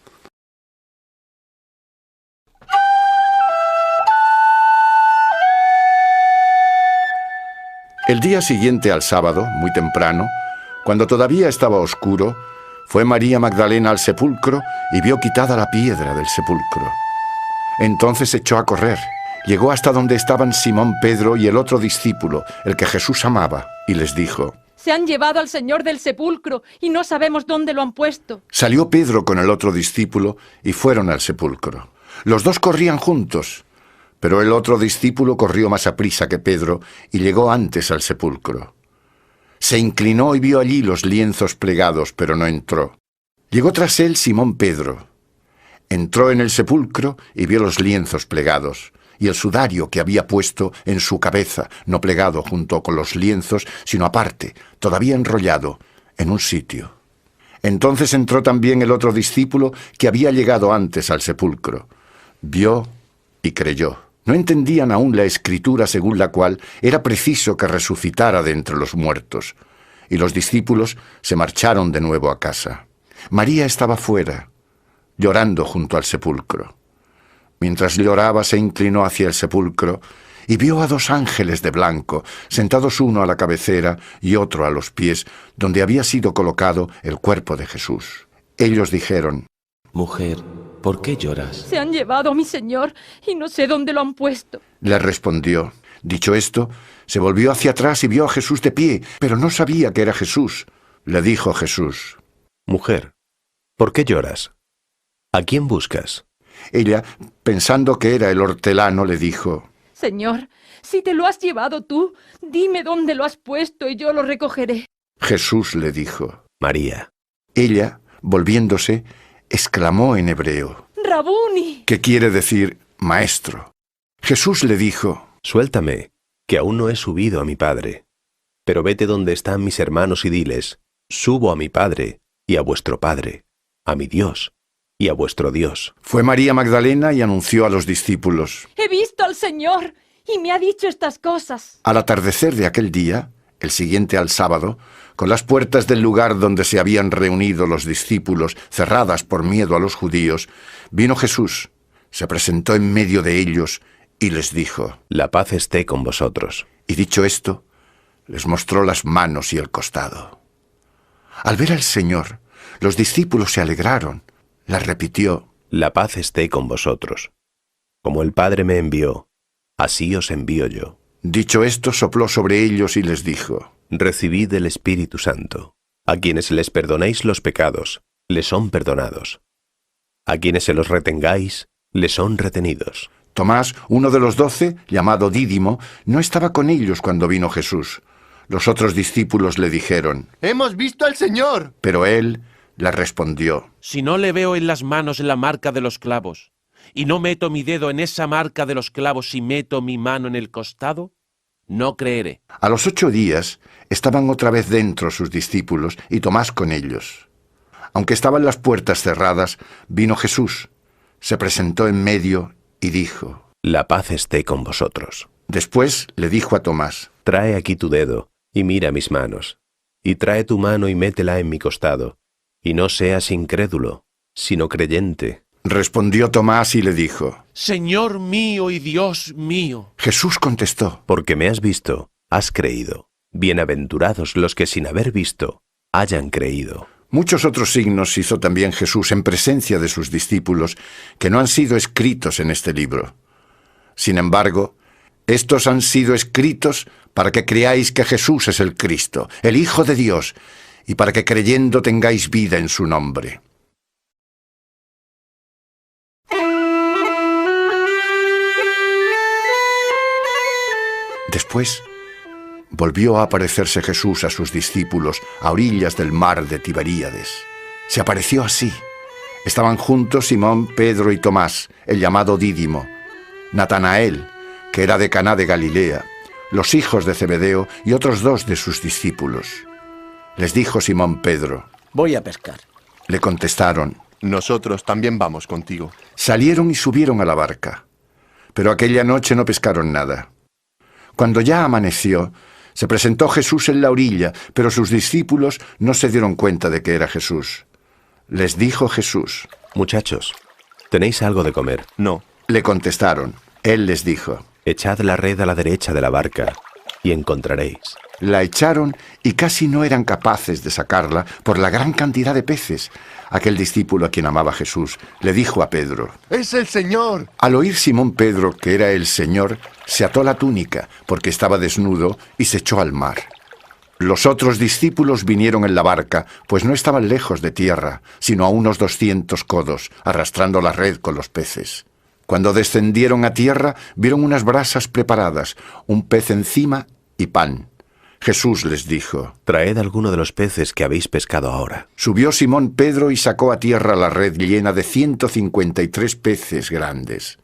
Speaker 1: El día siguiente al sábado, muy temprano, cuando todavía estaba oscuro, fue María Magdalena al sepulcro y vio quitada la piedra del sepulcro. Entonces echó a correr. Llegó hasta donde estaban Simón Pedro y el otro discípulo, el que Jesús amaba, y les dijo:
Speaker 9: Se han llevado al Señor del sepulcro y no sabemos dónde lo han puesto.
Speaker 1: Salió Pedro con el otro discípulo y fueron al sepulcro. Los dos corrían juntos, pero el otro discípulo corrió más aprisa que Pedro y llegó antes al sepulcro. Se inclinó y vio allí los lienzos plegados, pero no entró. Llegó tras él Simón Pedro. Entró en el sepulcro y vio los lienzos plegados, y el sudario que había puesto en su cabeza, no plegado junto con los lienzos, sino aparte, todavía enrollado, en un sitio. Entonces entró también el otro discípulo que había llegado antes al sepulcro. Vio y creyó. No entendían aún la escritura según la cual era preciso que resucitara de entre los muertos. Y los discípulos se marcharon de nuevo a casa. María estaba fuera, llorando junto al sepulcro. Mientras lloraba, se inclinó hacia el sepulcro y vio a dos ángeles de blanco, sentados uno a la cabecera y otro a los pies, donde había sido colocado el cuerpo de Jesús. Ellos dijeron:
Speaker 6: Mujer, ¿por qué lloras?
Speaker 9: Se han llevado a mi Señor y no sé dónde lo han puesto.
Speaker 1: Le respondió. Dicho esto, se volvió hacia atrás y vio a Jesús de pie, pero no sabía que era Jesús. Le dijo Jesús:
Speaker 4: Mujer, ¿por qué lloras? ¿A quién buscas?
Speaker 1: Ella, pensando que era el hortelano, le dijo:
Speaker 9: Señor, si te lo has llevado tú, dime dónde lo has puesto y yo lo recogeré.
Speaker 1: Jesús le dijo:
Speaker 4: María.
Speaker 1: Ella, volviéndose, exclamó en hebreo:
Speaker 9: Rabuni,
Speaker 1: que quiere decir maestro. Jesús le dijo:
Speaker 4: Suéltame, que aún no he subido a mi Padre. Pero vete donde están mis hermanos y diles: Subo a mi Padre y a vuestro Padre, a mi Dios y a vuestro Dios.
Speaker 1: Fue María Magdalena y anunció a los discípulos:
Speaker 9: he visto al Señor y me ha dicho estas cosas.
Speaker 1: Al atardecer de aquel día, el siguiente al sábado, con las puertas del lugar donde se habían reunido los discípulos cerradas por miedo a los judíos, vino Jesús, se presentó en medio de ellos y les dijo:
Speaker 4: La paz esté con vosotros.
Speaker 1: Y dicho esto, les mostró las manos y el costado. Al ver al Señor, los discípulos se alegraron. La repitió:
Speaker 4: La paz esté con vosotros. Como el Padre me envió, así os envío yo.
Speaker 1: Dicho esto, sopló sobre ellos y les dijo:
Speaker 4: Recibid el Espíritu Santo. A quienes les perdonéis los pecados, les son perdonados. A quienes se los retengáis, les son retenidos.
Speaker 1: Tomás, uno de los 12, llamado Dídimo, no estaba con ellos cuando vino Jesús. Los otros discípulos le dijeron:
Speaker 10: ¡Hemos visto al Señor!
Speaker 1: Pero él le respondió:
Speaker 6: Si no le veo en las manos la marca de los clavos, y no meto mi dedo en esa marca de los clavos y meto mi mano en el costado, no creeré.
Speaker 1: A los 8 días estaban otra vez dentro sus discípulos y Tomás con ellos. Aunque estaban las puertas cerradas, vino Jesús, se presentó en medio y dijo:
Speaker 4: La paz esté con vosotros.
Speaker 1: Después le dijo a Tomás:
Speaker 4: Trae aquí tu dedo y mira mis manos, y trae tu mano y métela en mi costado, y no seas incrédulo, sino creyente.
Speaker 1: Respondió Tomás y le dijo:
Speaker 6: Señor mío y Dios mío.
Speaker 1: Jesús contestó:
Speaker 4: Porque me has visto, has creído. Bienaventurados los que sin haber visto hayan creído.
Speaker 1: Muchos otros signos hizo también Jesús en presencia de sus discípulos que no han sido escritos en este libro. Sin embargo, estos han sido escritos para que creáis que Jesús es el Cristo, el Hijo de Dios, y para que creyendo tengáis vida en su nombre. Después, volvió a aparecerse Jesús a sus discípulos a orillas del mar de Tiberíades. Se apareció así. Estaban juntos Simón, Pedro y Tomás, el llamado Dídimo, Natanael, que era de Caná de Galilea, los hijos de Zebedeo y otros 2 de sus discípulos. Les dijo Simón Pedro:
Speaker 3: Voy a pescar.
Speaker 1: Le contestaron:
Speaker 10: Nosotros también vamos contigo.
Speaker 1: Salieron y subieron a la barca, pero aquella noche no pescaron nada. Cuando ya amaneció, se presentó Jesús en la orilla, pero sus discípulos no se dieron cuenta de que era Jesús. Les dijo Jesús:
Speaker 4: Muchachos, ¿tenéis algo de comer?
Speaker 10: No.
Speaker 1: Le contestaron. Él les dijo:
Speaker 4: Echad la red a la derecha de la barca, y encontraréis.
Speaker 1: La echaron y casi no eran capaces de sacarla por la gran cantidad de peces. Aquel discípulo a quien amaba Jesús le dijo a Pedro:
Speaker 14: ¡Es el Señor!
Speaker 1: Al oír Simón Pedro que era el Señor, se ató la túnica porque estaba desnudo y se echó al mar. Los otros discípulos vinieron en la barca, pues no estaban lejos de tierra, sino a unos 200 codos, arrastrando la red con los peces. Cuando descendieron a tierra, vieron unas brasas preparadas, un pez encima y pan. Jesús les dijo:
Speaker 4: Traed alguno de los peces que habéis pescado ahora.
Speaker 1: Subió Simón Pedro y sacó a tierra la red llena de 153 peces grandes.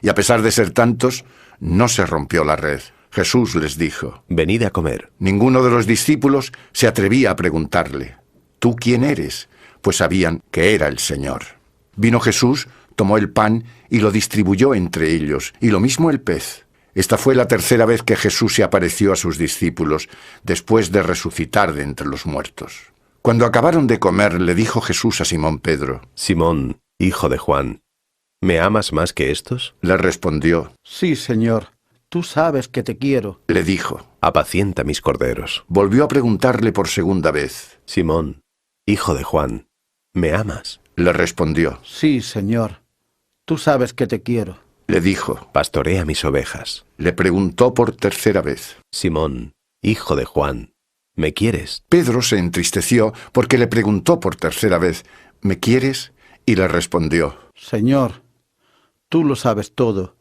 Speaker 1: Y a pesar de ser tantos, no se rompió la red. Jesús les dijo:
Speaker 4: Venid a comer.
Speaker 1: Ninguno de los discípulos se atrevía a preguntarle: ¿Tú quién eres? Pues sabían que era el Señor. Vino Jesús, tomó el pan y lo distribuyó entre ellos, y lo mismo el pez. Esta fue la tercera vez que Jesús se apareció a sus discípulos, después de resucitar de entre los muertos. Cuando acabaron de comer, le dijo Jesús a Simón Pedro:
Speaker 4: Simón, hijo de Juan, ¿me amas más que estos?
Speaker 1: Le respondió:
Speaker 3: Sí, Señor, tú sabes que te quiero.
Speaker 1: Le dijo:
Speaker 4: Apacienta mis corderos.
Speaker 1: Volvió a preguntarle por segunda vez:
Speaker 4: Simón, hijo de Juan, ¿me amas?
Speaker 1: Le respondió:
Speaker 3: Sí, Señor, tú sabes que te quiero.
Speaker 1: Le dijo:
Speaker 4: Pastorea mis ovejas.
Speaker 1: Le preguntó por tercera vez:
Speaker 4: Simón, hijo de Juan, ¿me quieres?
Speaker 1: Pedro se entristeció porque le preguntó por tercera vez: ¿Me quieres? Y le respondió:
Speaker 3: Señor, tú lo sabes todo.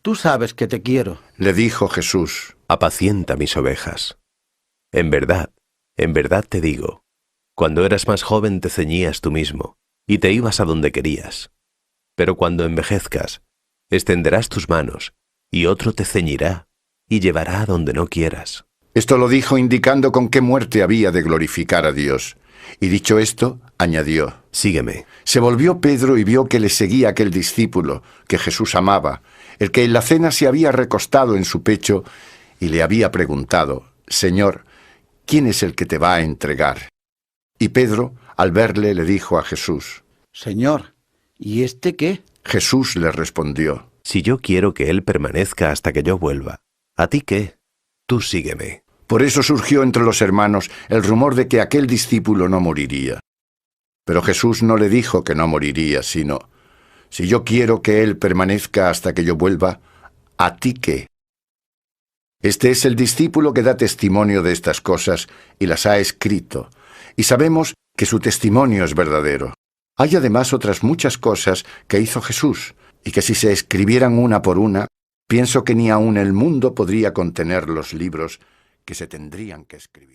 Speaker 3: Tú sabes que te quiero.
Speaker 1: Le dijo Jesús:
Speaker 4: Apacienta mis ovejas. En verdad te digo, cuando eras más joven te ceñías tú mismo, y te ibas a donde querías. Pero cuando envejezcas, extenderás tus manos, y otro te ceñirá, y llevará a donde no quieras.
Speaker 1: Esto lo dijo indicando con qué muerte había de glorificar a Dios. Y dicho esto, añadió:
Speaker 4: Sígueme.
Speaker 1: Se volvió Pedro y vio que le seguía aquel discípulo que Jesús amaba, el que en la cena se había recostado en su pecho y le había preguntado: Señor, ¿quién es el que te va a entregar? Y Pedro, al verle, le dijo a Jesús:
Speaker 3: Señor, ¿y este qué?
Speaker 1: Jesús le respondió:
Speaker 4: Si yo quiero que él permanezca hasta que yo vuelva, ¿a ti qué? Tú sígueme.
Speaker 1: Por eso surgió entre los hermanos el rumor de que aquel discípulo no moriría. Pero Jesús no le dijo que no moriría, sino: Si yo quiero que él permanezca hasta que yo vuelva, ¿a ti qué? Este es el discípulo que da testimonio de estas cosas y las ha escrito, y sabemos que su testimonio es verdadero. Hay además otras muchas cosas que hizo Jesús, y que si se escribieran una por una, pienso que ni aun el mundo podría contener los libros que se tendrían que escribir.